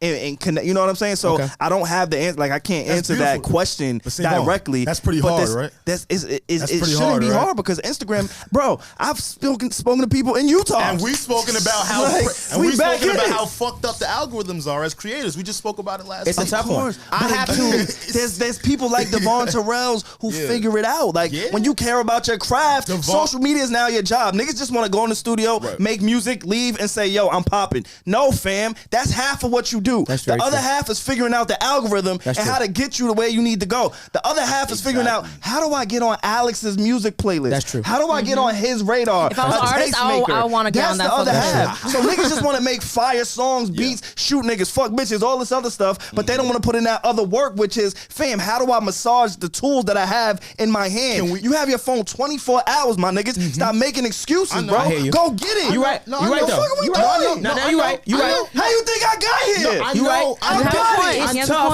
And connect, you know what I'm saying? So Okay. I don't have the answer. Like, I can't answer that beautiful. question But Savon, directly. that's pretty but hard, right? It pretty shouldn't hard, be right? hard because Instagram, bro. I've spoken to people in Utah, And we've spoken about how Like, and we we've back spoken in about it. how fucked up the algorithms are as creators. We just spoke about it last It's a week. tough one. I have to. There's people like Devon Terrells who figure it out. Like, when you care about your craft, social media is now your job. Niggas just want to go in the studio, make music, leave, and say, "Yo, I'm popping." No, fam, that's half of what you do. That's the very other true. half is figuring out the algorithm and true. how to get you to where you need to go. The other half is figuring out how do I get on Alex's music playlist. That's true. How do I get on his radar? If I was an artist, I would want to get That's on that the other fucking half. So niggas just want to make fire songs, beats, shoot niggas, fuck bitches, all this other stuff, but they don't want to put in that other work, which is, fam, how do I massage the tools that I have in my hand? You have your phone 24 hours, my niggas. Stop making excuses, know. bro. I hear you. Go get it. You right. No, You I right know. though. Fuck are we You right. doing? No, I you know. right. You I right. know. How you think I got here? I You know. right. I You know. have a point. It's He has a tough.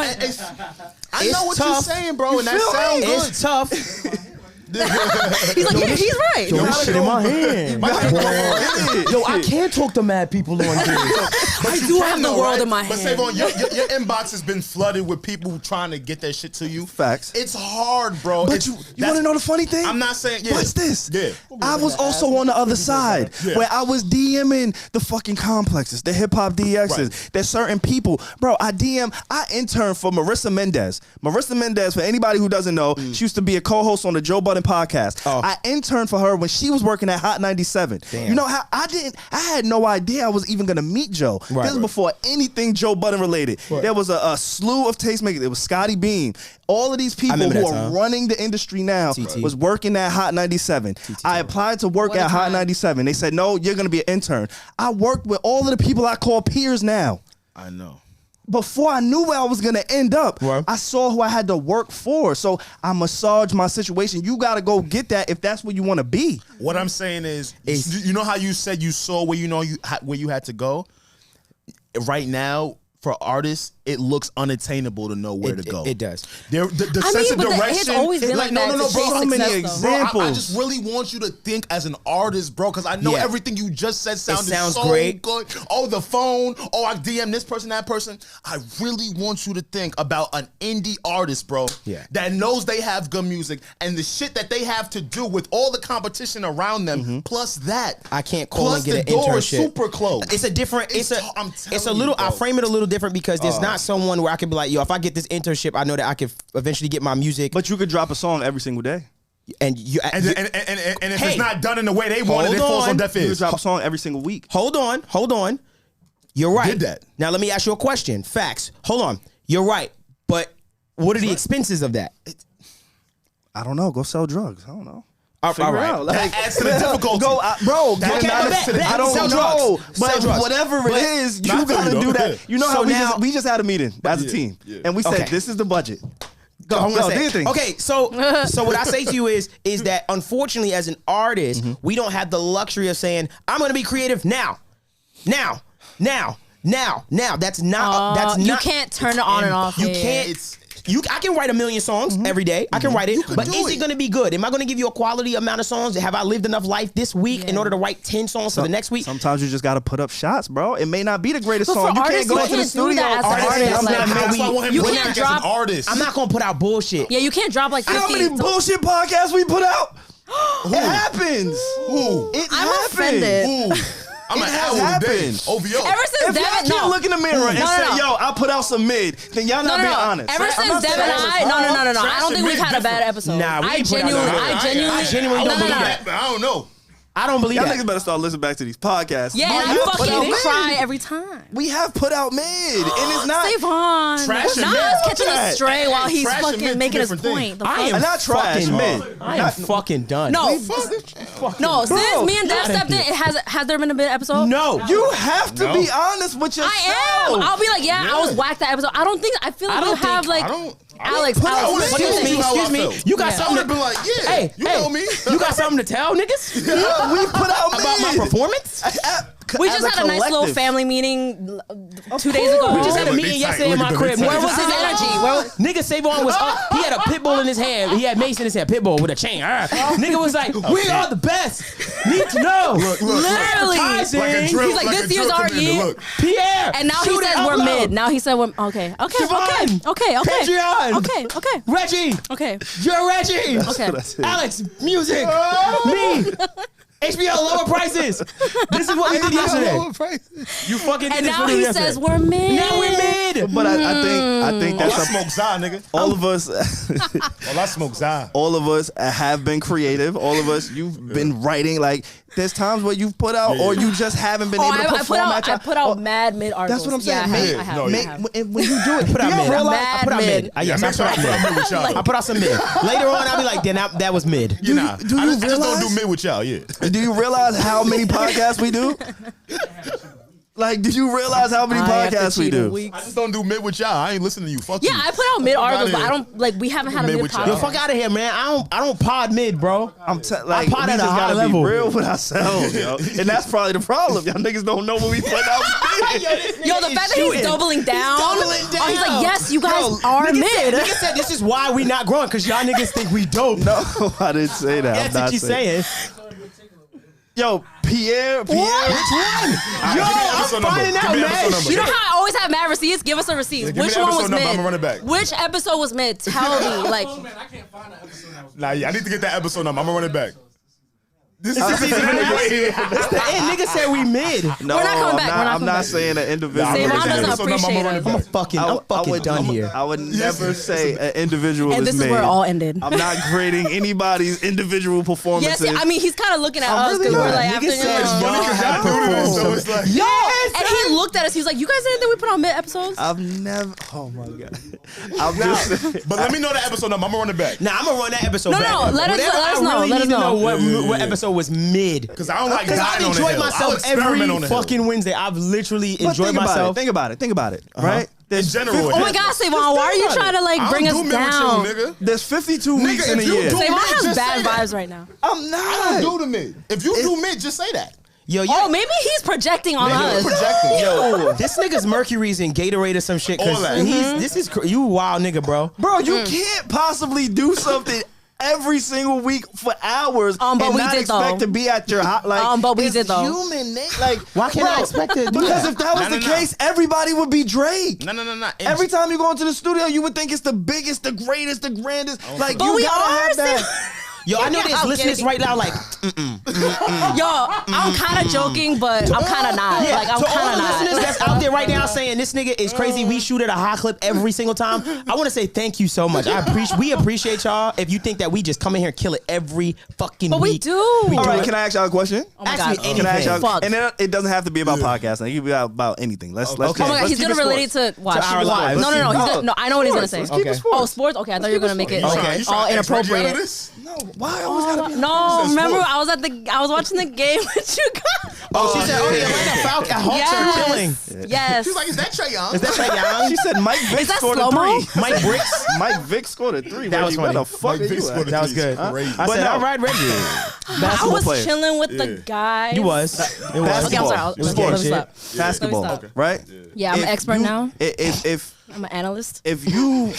point. I know what you're tough. saying, bro, and that feel sounds me? good. It's tough. He's like, yeah, he's right. Yo, this shit in my hand. Yo, I can't talk to mad people on this. I do have the world in my But hand. Savon, your inbox has been flooded with people trying to get that shit to you. Facts. It's hard, bro. But you want to know the funny thing? I'm not saying. Yeah. What's this? Yeah. I was also on the other side where I was DMing the fucking complexes, the hip hop DXs. Right. There's certain people, bro. I interned for Marissa Mendez. Marissa Mendez, for anybody who doesn't know, she used to be a co-host on the Joe Budden podcast. Oh. I interned for her when she was working at Hot 97. Damn. You know how I had no idea I was even gonna meet Joe. Right. This was before anything Joe Budden related. There was a slew of tastemakers. It was Scotty Beam. All of these people remember who that are time. running the industry now TT. was working at Hot 97. I applied to work What a at Hot time. 97. They said, no, you're going to be an intern. I worked with all of the people I call peers now. I know. Before I knew where I was going to end up, Right. I saw who I had to work for. So I massaged my situation. You got to go get that if that's where you want to be. What I'm saying is, you know how you said you saw where where you had to go. Right now, for artists, it looks unattainable to know where to go. It does. The I sense mean, of but direction. it's always been like that. no, It's bro. chase How many success, though. Bro, I examples? just really want you to think as an artist, bro, because I know Yeah. everything you just said sounded sounds so great. good. Oh, the phone. Oh, I DM this person, that person. I really want you to think about an indie artist, bro. Yeah. That knows they have good music and the shit that they have to do with all the competition around them. Plus that, I can't call plus and get the an door is internship. super close. It's a different. I'm It's a telling little. you, I bro. frame it a little different because there's not someone where I can be like, yo, if I get this internship, I know that I can eventually get my music. But you could drop a song every single day. And you. And if Hey, it's not done in the way they want it, it hold falls on on. deaf You could ears. drop a song every single week. Hold on. You're right. Did that. Now let me ask you a question. Facts. Hold on. You're right. But what are the expenses of that? I don't know. Go sell drugs. I don't know. All Figure right. it out. Like, That adds to the difficulty. Go, bro. That Get adds out to of- the- I don't Sell know, drugs. Sell but drugs. whatever But it is, you not gotta for you, do though. that. You know So how now- we just had a meeting as a team, and we said Okay. this is the budget. Go, I wanna Yo, say- do your thing. Okay, so what I say to you is that unfortunately as an artist, we don't have the luxury of saying, I'm gonna be creative now. That's not You can't turn it on and off. You Yeah, can't. It's I can write a million songs every day. I can write it, but is it going to be good? Am I going to give you a quality amount of songs? Have I lived enough life this week in order to write 10 songs for the next week? Sometimes you just got to put up shots, bro. It may not be the greatest But song. for You artists, can't go you into the can't do studio. that as an artist. Like, That's why I want him you to can't work as drop- an artist. I'm not going to put out bullshit. Yeah, you can't drop like 50. How many bullshit podcasts we put out? It happens. Who? It I'm happens. offended. Who? I'm It an has owl today. happened. OVO. Ever since If y'all Devin, can't look in the mirror and No, say, no. yo, I put out some mid, then y'all not being honest. Ever I'm since not Devin saying and all I, the time. no. I Trash don't think and we've had a mid bad episode. Nah, we I ain't put out genuinely, no- I genuinely don't believe that. I don't know. I don't believe Y'all that. niggas better start listening back to these podcasts. Yeah, We and have I put out fucking mid. cry every time. We have put out mid, and it's not. Savon. Trash and Nas mid. catching That. a stray while he's Trash and fucking mid, making his different thing. point. The I fuck? am Not trash, fucking mid. I am fucking done. No, Bro, no. Since me and Dev outta stepped in, here. has there been a mid episode? No. You have to No. be honest with yourself. I am. I'll be like, yeah, I was Yeah. whacked that episode. I don't think. I feel like I you don't have think- like I don't. Alex. I Alex, would've what do you told think? you how I Excuse me. felt. You got Yeah. I something would have to, been like, yeah, hey, you hey, know me. You got something to tell, niggas? Yeah, we put out mid. About my performance? We As just had a nice little collective. family meeting 2 days ago. We just had a Look, meeting they yesterday tight. in my Look at crib. them, they Where tight. was his energy? Where was, Nigga Savon was up. He had a pit bull in his hand. He had Mace in his hand. Pit bull with a chain. Nigga was like, we are the best. Need to know. Literally. Tyson, Like a drill, He's like, like this a year's drill our commander, year. look. Pierre. And now he shoot it says up we're low. mid. Now he said we're okay. Siobhan. Okay. Patreon. Okay. Reggie. Okay. You're Reggie. Okay. That's it. Alex, music. Me. HBO, lower prices. This is what we did yesterday. You fucking did And this now video he yesterday. says we're mid. Now we're mid. But I think Oh, that's I a, smoke Zah, nigga. all of us. Oh, I smoke Zah. All of us have been creative. All of us, you've been writing. Like there's times where you've put out, or you just haven't been Oh, able to perform at your. I put out mad mid articles. That's what I'm saying. Yeah, I Mid. have. No, I yeah. have. When you do it, Put out do y'all mid. realize- I put out Mad mid. mid. Yes, I I make put sure I out put out mid with mid. y'all. I put out some mid. Later on, I'll be like, then that was mid. You know, do you I just don't realize- do mid with y'all. Yeah. Do you realize how many podcasts we do? Like, do you realize how many podcasts we do? I just don't do mid with y'all. I ain't listening to you. Fuck you. Yeah, I put out mid Fuck articles, outta but I here. don't like. We haven't had a Mid mid with y'all. Yo, podcast. fuck out of here, man. I don't pod mid, bro. I'm like, pod we at just a high gotta level. be real with ourselves, yo. And that's probably the problem. Y'all niggas don't know what we put out. Yo, the fact that he's doubling down. doubling Oh, he's down. like, yes, you guys Yo, are nigga mid. Nigga said this is why we not growing, because y'all niggas think we dope. No, I didn't say that. That's I'm not what you saying. Yo, Pierre. Which one? Yo, episode I'm number. finding Give out, me man. episode number. You know how I always have mad receipts? Give us the receipts. give me Which the one was episode number, mid? I'ma run it back. Which episode was mid? Tell me. Like, Oh man, I can't find an episode that was. Nah, yeah, I need to get that episode number. I'm gonna run it back. This is It's the end. Nigga said we mid. No, We're not coming back. We're not I'm coming not back. saying an individual. Savon I'm doesn't episode number, appreciate I'm us. gonna run it back. I'm fucking done here. I would never say an individual And is this is made. where it all ended. I'm not grading anybody's individual Yes, performances. I mean, he's kind of looking at us really because we're not. like, Nigga after said y'all have Y'all do this, so performed. it's like, Yes, and he looked at us. He was like, "You guys didn't think we put on mid episodes?" I've never. Oh my god. I'm just saying. but let me know the episode number. I'm gonna run it back. Nah, I'm gonna run that episode No, back. no, let us- Whatever, let us I know, really let need us to know know. what episode was mid. Because I don't like Because dying I've on the enjoyed hill. I'll myself experiment every on the hill. fucking Wednesday. I've literally But enjoyed myself. Think about it. Right? There's In general, Oh my God, Savon, why are you trying to like I bring us don't do mid down? with you, nigga. There's 52 weeks Nigga, in a if you year. do- Savon Mid, has just bad say that. vibes right now. I'm not. I don't do the mid. If you do mid, just say that. Yo, Oh, maybe he's projecting on You're us. projecting. yo, this nigga's Mercury's in Gatorade or some shit. All that. This is you a wild nigga, bro. Bro, you can't possibly do something every single week for hours But and we not did, expect though. to be at your hot. Like, But we it's did, though. Human nature. Like, Why can't I bro, expect it to do Because that? if that was No, the no. case, everybody would be Drake. No. Every time you go into the studio, you would think it's the biggest, the greatest, the grandest. Like, But you we gotta are have that. still- Yo, I know Yeah, there's I'm listeners kidding. right now like, Yo, I'm kind of joking, but I'm kind of not. Like, I'm to all kind the of not. listeners that's out there right now saying this nigga is crazy, we shoot at a high clip every single time. I want to say thank you so much. We appreciate y'all. If you think that we just come in here and kill it every fucking But we week. do. We All do right, it. can I ask y'all a question? Oh my Ask God. me Can I ask y'all? Fuck. And it doesn't have to be about podcasting. It can be about anything. Let's Okay. Oh my God, let's he's keep gonna it relate it sports. to what? To our lives. No, Let's keep- no. I know what he's gonna say. Let's keep it Okay. sports. Oh, sports. Okay, I thought you were gonna make it Okay. all inappropriate. No, why always gotta be? No, Says remember sports. I was watching the game with you guys. Oh, she said, oh, the Atlanta Falcons Hawks are killing. Yes. She's like, is that Trae Young? Is that Trae Young? She said Mike Vick Is that scored a slow-mo? 3. Mike Bricks? Mike Vick scored a 3. That was Reggie, where funny. the fuck Mike are Vick you scored at? a That was three. good. It's crazy. I But said, no. all right, Reggie. I Basketball was player. chilling with the guys. You was. It was. Okay, I'm Basketball. sorry. It was Let me gay stop. Basketball, Let me stop. right? Yeah, I'm an If expert you- now. If I'm an analyst. if you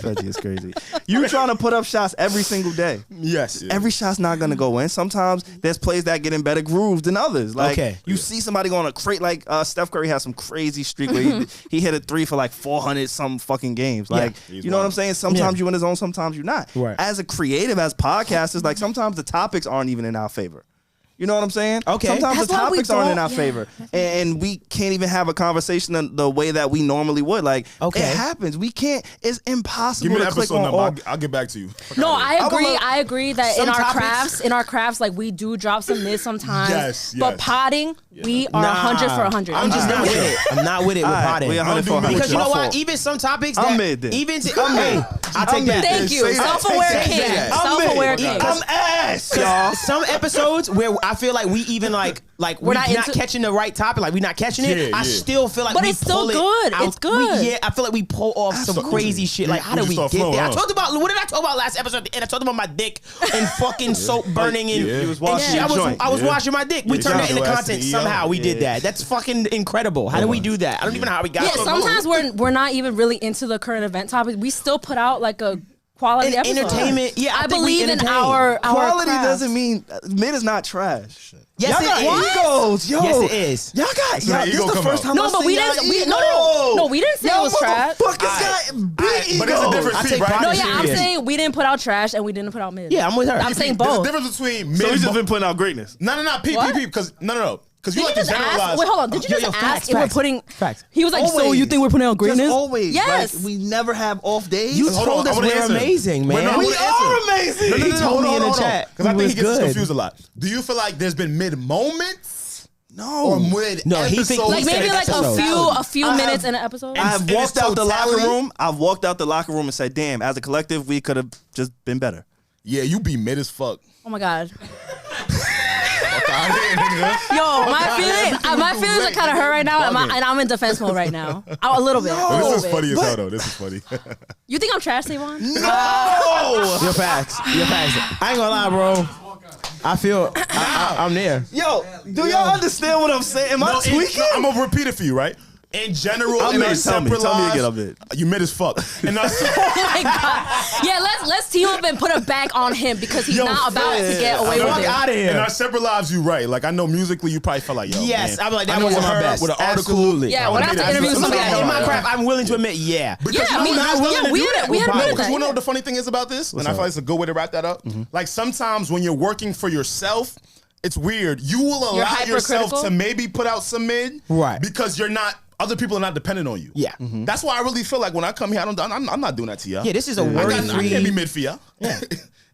Reggie is crazy. You trying to put up shots every single day. Yes. Every shot's not gonna go in. Sometimes there's plays that get in better grooves than others. Like you see somebody going on a crate, like Steph Curry has some crazy streak where he hit a 3 for like 400 some fucking games. Like you know what I'm saying? Sometimes you in the zone, sometimes you're not. Right. As a creative, as podcasters, like sometimes the topics aren't even in our favor. You know what I'm saying? Okay. Sometimes That's the why we topics aren't in don't- our favor, and we can't even have a conversation the way that we normally would. Like, it happens. We can't. It's impossible Give me the to click episode on number. all. I'll get back to you. No, I agree. love- I agree that Some in topics- our crafts, like we do drop some myths sometimes. Yes, But yes. potting, we are 100 for 100. I'm just not with it. I'm not with it with All right, potting. we 100 for 100. Because you know My what? fault. Even some topics I'm that mid then. even I'll take that. Thank you. Say that. Self-aware Say king. that. Self-aware king. I'm ass, y'all. Some episodes where I feel like we even like we're not into- catching the right topic, like we're not catching it. Yeah, I yeah. still feel like But we it's still pull it good. out. It's good. Yeah, I feel like we pull off some crazy shit. Like, how We did we just get start there? I flowing, talked about what did I talk about last episode? And I talked about my dick and fucking soap burning and, Yeah. He was and washing shit. your joint. I was Yeah. washing my dick. We Yeah. turned that into Your ass content to the ER. somehow. We did Yeah. that. That's fucking incredible. How do we do that? I don't even know how we got. Yeah, so sometimes we're not even really into the current event topic. We still put out like a quality And episode. entertainment. Yeah, I I think we believe in entertain. our Quality craft. doesn't mean mid is not trash. Yes, y'all it got is. egos, yo. Yes, it is. Y'all got. So Y'all, the this ego is the come first out. time No, I've but seen we y'all didn't. We, ego. no, we didn't say it was trash. Motherfuckers got big egos. But there's a difference, I Pete, take right? pride No, in yeah, I'm serious. saying we didn't put out trash and we didn't put out mid. Yeah, I'm with her. I'm saying There's a both. difference between So mid. we just been putting out greatness. No, Pete, What? because no. Because you Did like you to just ask? generalize. Wait, hold on. Did you Yo, just facts, ask if we're facts. putting? Facts. He was like, so Always. you think we're putting out greatness? Just always. Yes. Like, we never have off days. You Hold told on, I us wanna we're answer. amazing, man. Wait, no, I we wanna are answer. amazing. He told me in the chat. Because I He think was he gets good. confused a lot. Do you feel like there's been mid moments No. or mid No, he episodes? think- Like maybe like episode. a few I minutes have- in an episode. I've in its walked out the locker totality? room. I've walked out the locker room and said, "Damn, as a collective, we could have just been better." Yeah, you be mid as fuck. Oh my god. Fuck out here, nigga. Yo, God, my feelings are kind of hurt right now, and I'm in defense mode right now. A little bit. But a this little is bit. funny as hell, though. This is funny. You think I'm trash, Savon? No. Your facts. Your facts. I ain't gonna lie, bro. I feel I'm there. Yo, do y'all understand what I'm saying? Am I tweaking? I'm gonna repeat it for you, right? In general, I'm in mid. our Tell me. separate Tell me lives, again, I'm mid. you mid as fuck. And Oh my god. Yeah, let's team up and put it back on him because he's Yo, not about to get away I'm with fuck it. out of in here. our separate lives, you right. Like I know musically, you probably felt like, yo, Yes, man, I'm like I that know wasn't with my her, best. with an article. Absolutely. Yeah, when I have to made it. interview That's somebody, what in I'm my saying. craft, I'm willing to admit, yeah. Because Yeah, you know me, what's willing to we do had that? we had admitted Because that. you know what the funny thing is about this, and I feel like it's a good way to wrap that up. Like sometimes when you're working for yourself, it's weird. You will You're allow yourself hypercritical? to maybe put out some mid, Right. Because you're not. Other people are not dependent on you. Yeah. That's why I really feel like when I come here, I'm not doing that to y'all. Yeah, this is a I worry-free. can't be mid for y'all. Yeah.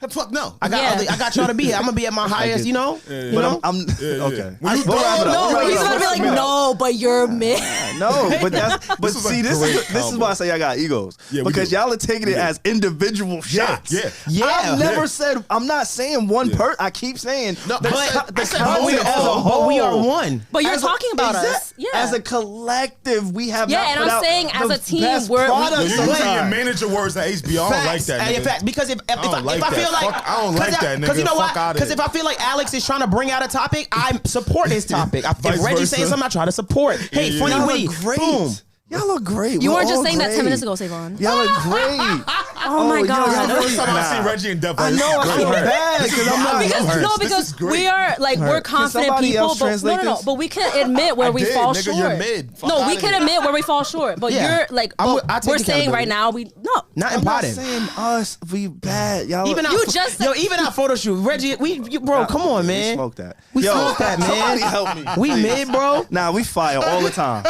Fuck no. I got y'all to be here. I'm gonna be at my highest, you know. You But know. I'm Yeah. okay. When you We'll wrap it up. No, We'll wrap it he's up. gonna be like, no, but you're mid. No, but that's but This is a see, this great is combo. why I say y'all got egos. Yeah, we because do. y'all are taking it do. as individual shots. yeah. Yeah. I've never Yeah. said I'm not saying one per. I keep saying No, the, I said- the I said concept both. as a But whole. But we are one. But you're As a- talking about us. exact- Yeah. As a collective, we have Yeah, not and put I'm out saying as the a team, best we're- product Yo, you using your sometimes. manager words at HBO. I don't like that. In Nigga. fact, because if don't like I feel that. like Fuck, I don't like that, because you nigga. know Fuck what? outta Because here. if I feel like Alex is trying to bring out a topic, I support his topic. If Vice Reggie's versa. saying something, I try to support. Hey, yeah, funny yeah. Y'all witty, look great. boom. Y'all look great. You We're weren't just all saying that 10 great. minutes ago, Savon. Y'all look great. Oh my yo, God. y'all First time I Nah. see Reggie in depth. I Like, know I this is feel great. bad because I'm not. Because hurt. no, This because is great. we are like we're Can confident somebody people, else but translate no, this? but we can admit where I we did, fall nigga, short. you're mid. Fuck No, we outta can here. admit where we fall short, but Yeah. you're like, I but take we're saying right accountability. now we no. Not I'm in not potting. saying us. We bad. Y'all. Even look, our, You just yo, even our photo shoot, Reggie, bro, come on, We man. smoke that. We Yo, smoke that, man. Somebody help me. We please. mid, bro. Nah, we fire all the time.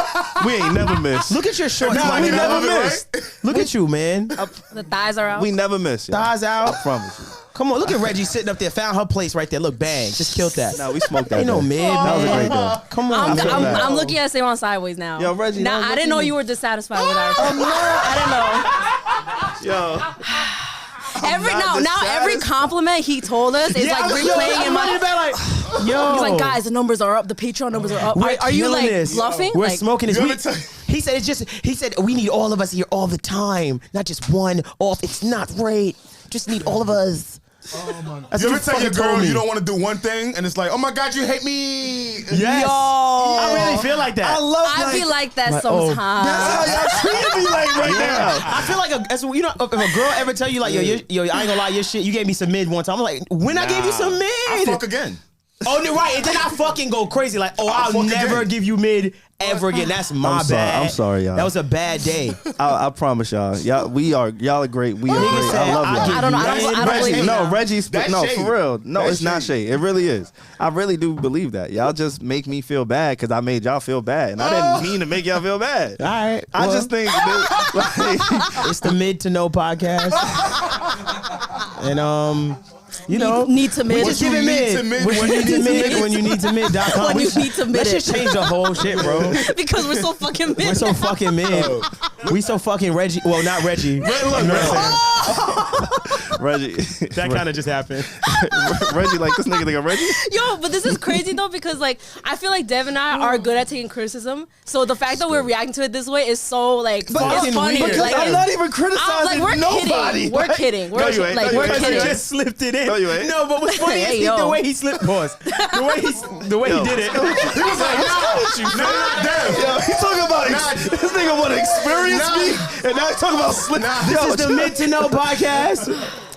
We ain't never miss. Look at your shorts, Nah, my we nigga, nigga. never love it, miss. Look at you, man. The thighs are out. We never miss. Yo. Thighs out. I promise you. Come on, look at Reggie sitting up there. Found her place right there. Look, bang, just killed that. Nah, we smoked that. Ain't no day. mid, That was a man. great day. Come on, man. I'm looking at Savon sideways now. Yo, Reggie, Now don't I look didn't at know me. you were dissatisfied with our. I Yo, didn't know. Every compliment he told us is like replaying in my. Yo, He's like, guys, the numbers are up. The Patreon numbers are up. Are you killing like this. bluffing? We're Like, smoking this. You We- ever tell- He said it's just. He said we need all of us here all the time, not just one off. It's not right. Just need all of us. That's You what ever tell your fucking told girl me. you don't want to do one thing and it's like, oh my God, you hate me? Yes. I really feel like that. I be like that sometimes. That's how y'all treating me like right now. I feel like if a girl ever tell you like, yo, I ain't gonna lie, your shit, you gave me some mid one time. I'm like, when I gave you some mid? I fuck again. Oh, no, right. And then I fucking go crazy. Like, I'll fuck never again. give you mid ever again. That's my bad. I'm sorry, y'all. That was a bad day. I promise y'all. Y'all are great. We are great. I love y'all. I don't Reggie, believe no, that. Reggie's That's no shade. for real. No, That's it's not shade. shade. It really is. I really do believe that. Y'all just make me feel bad because I made y'all feel bad, and I didn't mean to make y'all feel bad. All right. I just think that, It's the Mid to No podcast. And Need to mid. we just give it mid. When you need to mid, when you need to mid.com. When you need to mid Let's it. just change the whole shit, bro. Because we're so fucking mid. We're so fucking mid. We so fucking Reggie. Well, not Reggie. Reggie. That kind of just happened. Reggie, like this nigga think I'm Reggie. Yo, but this is crazy though because like I feel like Dev and I are good at taking criticism. So the fact that we're reacting to it this way is so like it's fucking funny. weird. Like, I'm not even I'm criticizing like we're nobody. kidding. We're kidding. No, We're you ain't. like No, you we're ain't. Because kidding. he just slipped it in. No, you ain't. No, but what's funny Hey, is yo. the way he slipped. Pause. The way he did it. He was like, nah, damn. Yo, he talking about this nigga want to experience me, and now he's talking about slip. This is the Mid to Know podcast.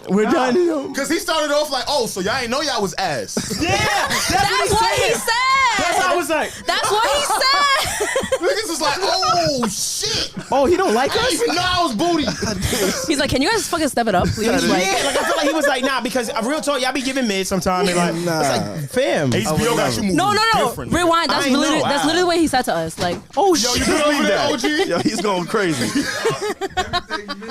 We're done. Because he started off like, oh, so y'all ain't know y'all was ass. Yeah, That's what he said. That's what I was like. That's what he said. Niggas was like, oh, shit. Oh, he don't like I didn't us? even know I was booty. He's like, can you guys fucking step it up, please? Yeah, Like, like I feel like he was like, nah, because real talk, y'all be giving mid sometimes. And like, Nah. it's like, fam. HBO got you moving no. different. Rewind. That's I ain't literally know. that's literally what he said to us. Like, oh Yo, shit. you good over there, OG? Yo, he's going crazy.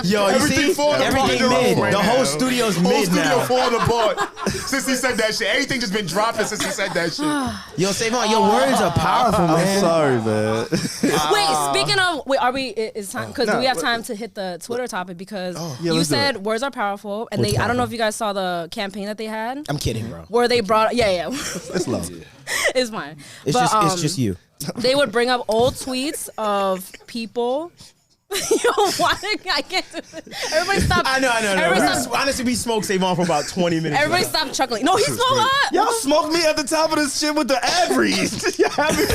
Yo, you Everything see? falling apart Everything in your mid. room right The now. whole studio's Whole mid studio now. falling apart since he said that shit. Everything just been dropping since he said that shit. Yo, Savon, your words are powerful, I'm man. sorry, man. Wait, speaking of, are we? Is time because No, do we have time to hit the Twitter topic because Yeah, you let's do said it. words are powerful, and Words I don't know powerful. if you guys saw the campaign that they had I'm kidding, bro. where they brought It's low. it's fine. It's But, it's just you. They would bring up old tweets of people. Yo, why? I can't do this. Everybody stop. I know. Everybody stop. Honestly, we smoked Savon for about 20 minutes. Everybody stop chuckling. No, he's so hot. Y'all smoked me at the top of this shit with the ad reads. Y'all have me-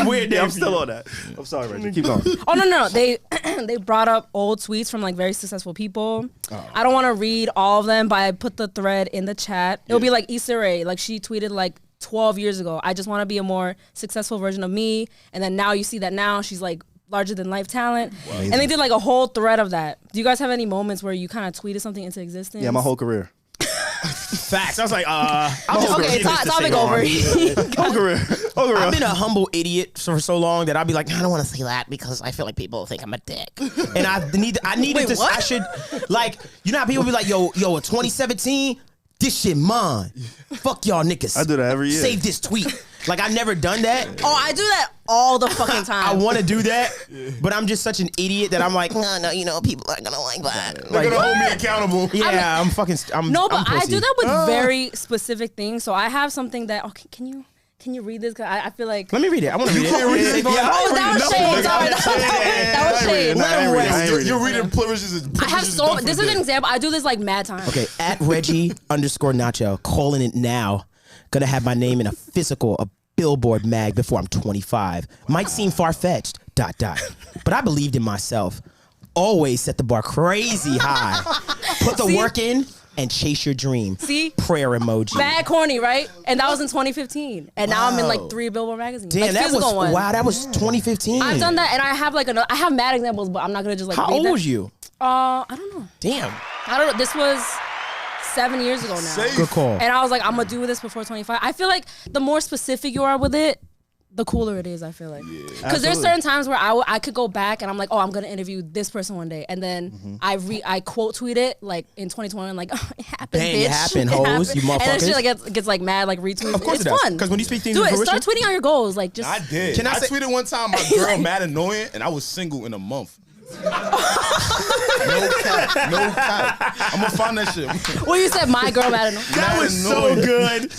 weird Yeah, day I'm for still you. on that. I'm sorry, Reggie. Keep going. Oh no. They they brought up old tweets from like very successful people. I don't want to read all of them, but I put the thread in the chat. It'll be like Issa Rae. Like she tweeted like 12 years ago. I just want to be a more successful version of me. And then now you see that now she's like larger than life talent. And they did like a whole thread of that. Do you guys have any moments where you kind of tweeted something into existence? Yeah, my whole career. Facts. I was like, I'll just Okay, give this to topic Savon. over. Whole career. Whole career. I've been a humble idiot for so long that I'll be like, I don't want to say that because I feel like people think I'm a dick. And I needed Wait, to, what? I should, like, you know how people be like, yo, in 2017, this shit mine. Fuck y'all niggas. I do that every year. Save this tweet. Like, I've never done that. Oh, I do that all the fucking time. I want to do that, but I'm just such an idiot that I'm like, no, you know, people aren't gonna like that. They're Like, gonna hold me accountable. yeah, I'm fucking. No, but I'm I pussy. do that with very specific things. So I have something that. Okay, can you read this? Cause I feel like. Let me read it. I want to read it. can't read it. Yeah, Oh, that was shade. Sorry, that was shade. Nah, I ain't reading it. You're reading privileges. I have so. This is an example. I do this like mad time. Okay, at Reggie_Nacho, calling it now. Gonna have my name in a physical, a billboard mag before I'm 25. Might seem far-fetched, ... But I believed in myself. Always set the bar crazy high. Put the work in and chase your dream. See? Prayer emoji. Bad corny, right? And that was in 2015. And now I'm in like 3 Billboard magazines. Damn, like that was, physical ones. wow, that was 2015. I've done that, and I have like I have mad examples, but I'm not gonna just like. How read old them. was you? I don't know. Damn. I don't know. This was 7 years ago now. Safe. Good call. And I was like, I'm gonna do this before 25. I feel like the more specific you are with it, the cooler it is. I feel like because there's certain times where I could go back and I'm like, oh, I'm gonna interview this person one day, and then I quote tweet it like in 2020, like oh, it happened, Dang, bitch. it happened, hoes, you And then motherfuckers. shit like gets like mad, like retweets. Of course it's it does. fun. Because when you speak things do to it. fruition- Start tweeting on your goals, like just. I did. Can I I say- tweeted one time my girl mad annoying, and I was single in a month. No cap. I'm gonna find that shit. Well, you said my girl mad. That Mad was so annoying. good.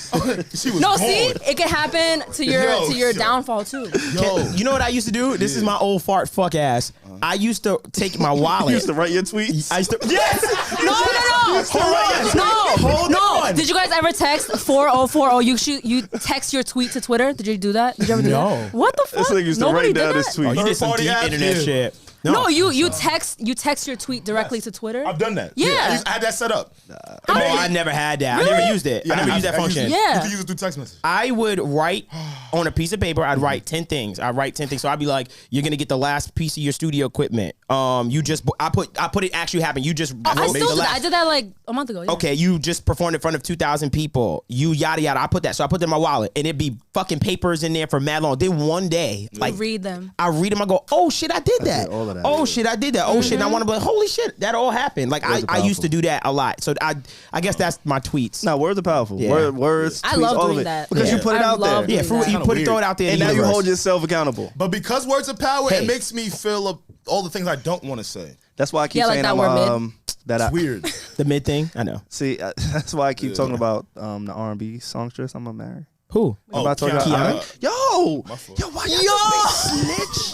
She was No, gone. see, it can happen to your Yo. downfall too. Yo, You know what I used to do? This is my old fart fuck ass. I used to take my You wallet. used to write your tweets. I used to, yes! No. Hold on. Did you guys ever text 4040? You text your tweet to Twitter? Did you do that? Did you ever do that? What the fuck? This nigga used to Nobody write did down that? his tweet. Oh, you did some Third-party deep app? internet Yeah. shit. No, you text your tweet directly to Twitter. I've done that. Yeah. I had that set up. Oh, I never had that. Really? I never used it. I never used that function. You Yeah. can use it through text message. I would write on a piece of paper. I'd write 10 things. I'd write 10 things. So I'd be like, "You're gonna get the last piece of your studio equipment. I put it actually happened. You just I wrote still the did that. last- I did that like a month ago. Yeah. Okay, you just performed in front of 2,000 people. You yada yada. I put that. So I put them in my wallet, and it'd be fucking papers in there for mad long. Then one day, like Read them. I read them. I go, oh shit, I did that. all of that. Oh shit, I did that. Oh shit, and I want to be like, holy shit, that all happened. Like Words are I used powerful. to do that a lot. So I guess that's my tweets. No, words are powerful. Yeah. Words. I tweets, love all doing of it. that. Because Yeah. you put it I out love there. Yeah, doing that. you put it, throw it out there. in And the now you universe. hold yourself accountable. But because words are power, Hey. it makes me feel all the things I don't want to say. That's why I keep Yeah, like saying that I'm word mid. that It's weird. the mid thing. I know See, that's why I keep talking about the R&B songstress I'm gonna marry. who. I'm about to talk Kiana. about yo, why y'all snitch?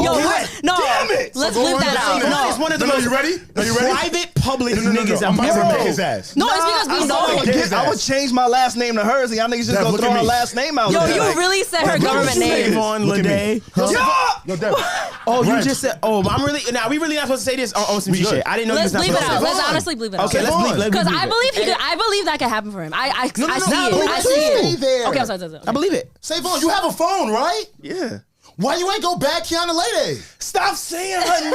Yo, no, Damn it. let's So go live run that it out. down. No, It's one of the No, most you ready? Are you ready? private public No, niggas I'm I've about ever to make met. his ass. no, it's because we know. I would change my last name to hers, and y'all niggas just Dev, gonna look throw at her me. last name out Yo, there. you Like, really said her Look at government me. name. Savon Look at me. Lede. Yo, Dev. Oh, you Reg. just said. Oh, I'm really. Now we really not supposed to say this on some We G good. shit. I didn't know Let's you was bleep not it supposed out. to say Let's that. honestly bleep it out. Okay, let's bleep. Let's Because bleep I it. believe I believe that could happen for him. I see no, it. but I stay see it. there. Okay, I'm sorry. I believe it. Savon, you have a phone, right? yeah. Why you ain't go back Kiana Lede? Stop saying her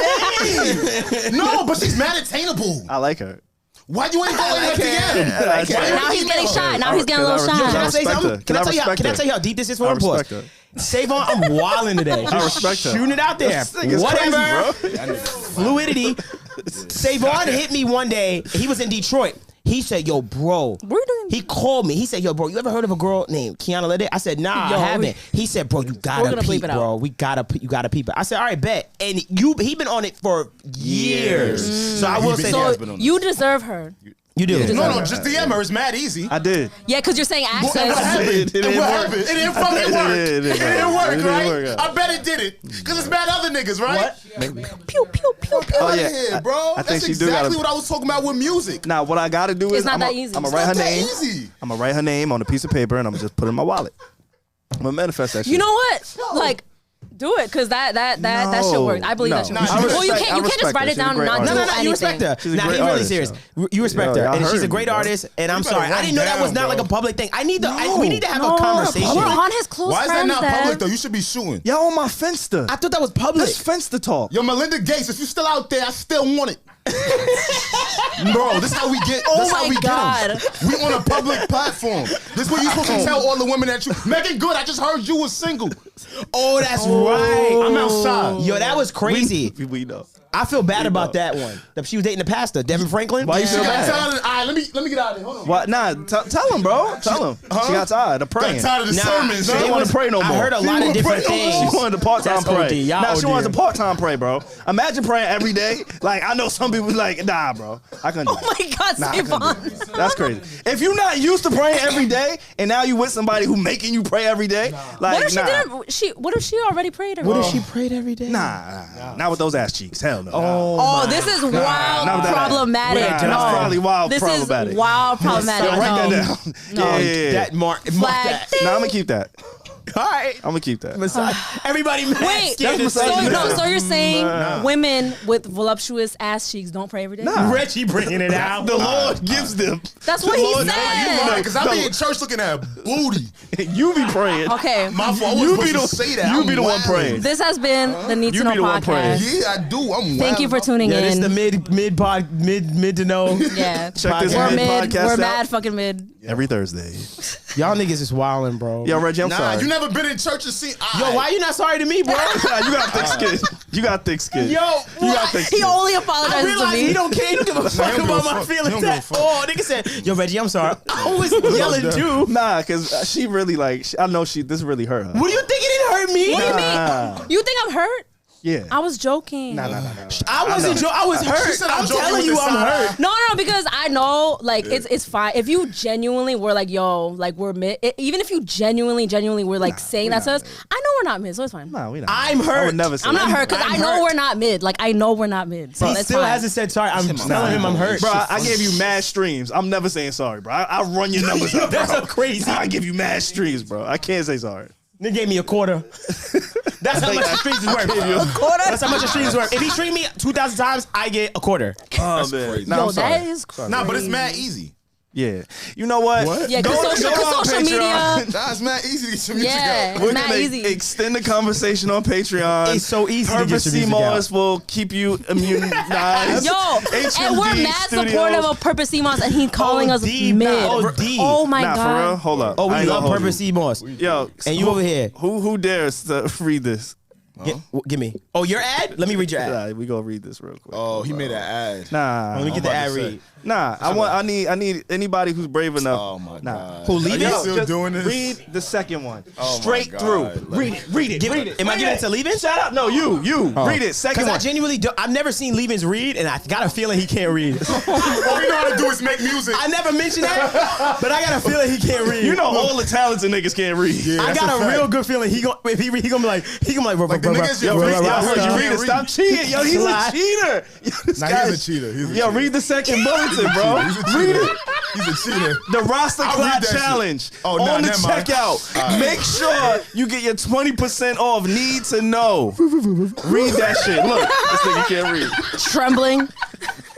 name. No, but she's mad attainable. I like her. Why you ain't going back again? I like her. Why you Now he's email getting her? shot. Now he's getting a little I Can I shot. say respect something? her. Can I tell you? respect Can I her. tell you how deep this is for I a pause? respect her. Savon, I'm wilding today. I respect her. Shooting it out there. This nigga's Whatever. crazy, bro. Fluidity. Savon hit me one day. He was in Detroit. He said, "Yo, bro." We're doing. He called me. He said, "Yo, bro, you ever heard of a girl named Kiana Lede?" I said, "Nah, Yo, I haven't." He said, "Bro, you We're gotta gonna bleep peep, it out. bro. You gotta peep it." I said, "All right, bet." And he been on it for years. So I will say So- that. been on You deserve her. You do. Yeah. No, just DM her. It's mad easy. I did. Yeah, because you're saying And what access. happened? It didn't And what work. happened? It didn't fucking It work. didn't It didn't work. work, It didn't right? work out. I bet it did it. Because it's mad other niggas, right? Pew pew pew pew. Oh, Out yeah. of here, bro. I think That's she do exactly gotta- what I was talking about with music. Now, what I gotta do is It's not I'm that easy. I'm gonna It's write her not that name. easy. I'm gonna write her name on a piece of paper, and I'm gonna just put it in my wallet. I'm gonna manifest that shit. You know what? Like, do it, because that shit works. I believe that shit No. works. I well, you respect- can't I just respect write her. it She's a down and great not artist. do No, anything. you respect her. She's a Nah, great he really artist, serious. yo. You respect Yo, her, y'all and she's a heard great me, bro. artist. And I'm better sorry, I run didn't know that was down, not like bro. a public thing. We need to have No, a conversation. we're on his close Why is that friends, not Dad. public, though? You should be shooting. Y'all on my Finsta. I thought that was public. That's Finsta talk. Yo, Melinda Gates, if you still out there, I still want it. Bro, this how we get. Oh this how my we God. Get 'em. We on a public platform. This what you supposed to tell all the women that you. Megan Good, I just heard you was single. Oh, that's right. I'm outside. Yo, that was crazy. We know. I feel bad about that one. That she was dating the pastor, Devin Franklin. Why you She feel got bad? tired of. All right, let me get out of here. Hold on. What? Nah, tell him, bro. Tell him. Huh? She got tired of praying. Got tired of the sermons. She huh? didn't want to pray no I more. heard a She lot didn't of wanna different pray no more. things. She wanted to part-time That's pray. OD. Y'all Nah, she OD. wants to part-time pray, bro. Imagine praying every day. Like, I know some people like, nah, bro. I couldn't do Oh my God, Nah, I couldn't Savon. do that. That's crazy. If you're not used to praying every day, and now you with somebody who making you pray every day, like, What if she nah. didn't? What if she already prayed? What if she prayed every day? Nah, not with those ass cheeks. Hell no. Oh, this is wild not with that. problematic. Nah, that's No. probably wild This problematic. is wild problematic. Yo, write No. that down. No. Yeah. That mark Flag. that. Nah, I'm gonna keep that. All right. I'm gonna keep that. Everybody mad. Wait, scared to that's say misogyny. that. so you're saying women with voluptuous ass cheeks don't pray every day? Nah. Reggie bringing it out. The Lord gives them. That's what he Lord- said. Because I be in church looking at booty. You be praying. Okay. My fault. I You wasn't be supposed the to say that. You I'm be the one wildin'. praying. This has been the Need You to Know be the one praying. podcast. Yeah, I do. I'm Thank you for wild. tuning Yeah, this is in. the mid to know. Yeah. Check this We're mid mid. podcast We're out. mad fucking mid. Every Thursday. Y'all niggas is wildin', bro. Yo, Reggie, I'm Nah, sorry. you never been in church and seen. Yo, why you not sorry to me, bro? Nah, you got thick skin. You got thick skin. Yo, you got thick He skin. only I apologizes to realize me. he don't care. He don't give a fuck don't give a about my fuck. He feelings don't give a at fuck. all. Nigga said, yo, Reggie, I'm sorry. I was yelling too. Nah, cause she really like. I know this really hurt her. What do you think it didn't hurt me? What do you Nah. mean? You think I'm hurt? Yeah. I was joking. Nah. I wasn't joking. I was hurt. said I'm I'm joking telling with you, the I'm side hurt. No, because I know, like, it's fine. If you genuinely were like, yo, like, we're mid, even if you genuinely were like saying that to us, I know we're not mid, so it's fine. Nah, we not. I'm hurt. I would never say I'm not that. hurt because I'm I know hurt. we're not mid. Like I know we're not mid. So He that's still fine. hasn't said sorry. I'm telling him I'm hurt. Bro, I gave you mad streams. I'm never saying sorry, bro. I run your numbers up, bro. That's so crazy. I give you mad streams, bro. I can't say sorry. Nigga gave me a quarter. That's how much the streams is worth. A quarter? That's how much the streams is worth. If he streamed me 2,000 times, I get a quarter. Oh, man. crazy. Nah, Yo, I'm sorry. that is crazy. Nah, but it's mad easy. Yeah. You know what? Yeah, because social media. Nah, it's mad easy to get your music Yeah. out. We're Not gonna easy. extend the conversation on Patreon. It's so easy to get Purpose your music CMOS out. will keep you immunized. Yo, and we're HMD mad Studios. supportive of Purpose CMOS, and he calling us deep, mid. nah, oh, deep. Oh my Nah, god. for real? Hold up. Oh, I we ain't love gonna hold Purpose you. CMOS. Yo, And you over here. Who dares to read this? Give me. Oh, your ad? Let me read your ad. Nah, we gonna read this real quick. Oh, he made an ad. Nah, Let me get the ad read. Nah, I need anybody who's brave enough. Oh my god. Who leave Are it? you still just doing this? Read the second one. Oh my Straight God. through. Like- Read it. Read it. Read it. Am I giving it to Leavin? Shut up. No, you. Read it. Second Because I one. genuinely do. I've never seen Leavins read, and I got a feeling he can't read. All you know how to do is make music. I never mentioned that, but I got a feeling he can't read. You know all the talented niggas can't read. Yeah, I that's got a fact. real good feeling if he read, he gonna be like, Like, the niggas Yo, Yo, read, bro, I heard bro, you read it. bro. Stop cheating. Yo, he's Slide. a cheater. Yo, this Nah, guy he's a is- cheater. He's a Yo, cheater. read the second bulletin, bro. Read it. He's a cheater. The roster I'll clap read that shit. challenge Oh, nah, on the never mind. checkout. All right. Make sure you get your 20% off. Need to know. Read that shit. Look, this nigga can't read. Trembling.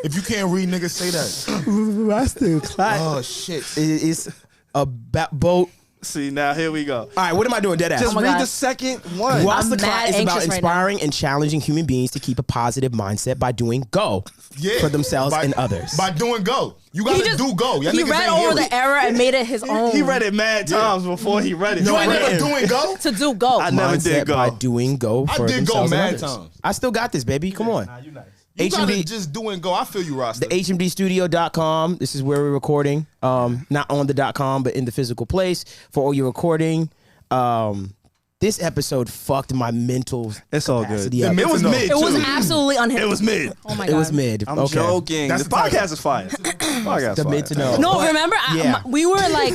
If you can't read, niggas say that. roster clap. Oh shit. It's a boat. See, now here we go. All right, what am I doing? Dead ass. Just my read God. the second one. Roster I'm Clap mad is anxious about right now. inspiring and challenging human beings to keep a positive mindset by doing go Yeah. for themselves By- and others. By doing go. You gotta do go. Y'all He niggas read ain't over hear the it. error and made it his own. He read it mad times before he read it. You ain't I never didn't. doing go? to do go. I never mindset did go. by doing go I for did go themselves and mad others. times. I still got this, baby. Come on. You gotta HMD just doing go. I feel you, Rasta. the HMDstudio.com. This is where we're recording. Not on the .com, but in the physical place for all your recording. This episode fucked my mental It's all good. capacity up. It was No. mid. It was too. absolutely unhinged. It was mid. Oh my god. It was mid. I'm okay. joking. That's the the title. podcast is fire. Podcast The fire. mid to know. No, But- remember yeah. we were like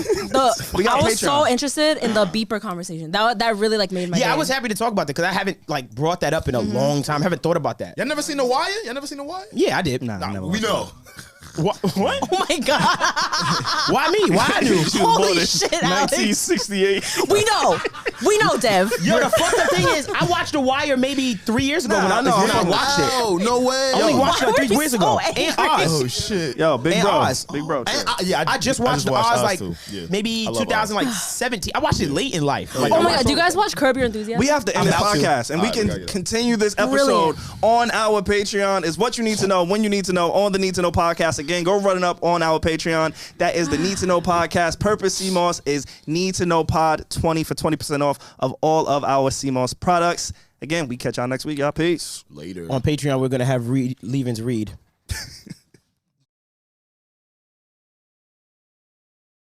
We got I was Patreon. so interested in the beeper conversation. That really like made my Yeah, I day. was happy to talk about that because I haven't like brought that up in a long time. I haven't thought about that. Y'all never seen The Wire? Y'all never seen The Wire? Yeah, I did. Nah, never We watched know. What? Oh my god. Why me? Why I do? She was Holy born in shit, Alex. 1968. We know, Dev. Yo, the fucked up thing is, I watched The Wire maybe 3 years ago Nah, when I watched it. Oh, no way. I only watched it Why like were 3 you years so ago. angry? And Oz. Oh shit. Yo, big And bro. Oz. Big bro. I just watched Oz like too. Yeah. maybe I love Oz. 2017. I watched it late in life. Like, Oh I my watched god, do you it- guys watch Curb Your Enthusiasm? We have to end I'm this about to. podcast, and we Alright, we can gotta get it. continue this episode on our Patreon. Is what you need to know when you need to know on the Need to Know podcast. Again, go run it up on our Patreon. That is the Need to Know podcast. Purpose CMOS is Need to Know Pod 20 for 20% off of all of our CMOS products. Again, we catch y'all next week. Y'all peace. Later. On Patreon, we're gonna have Leavins read.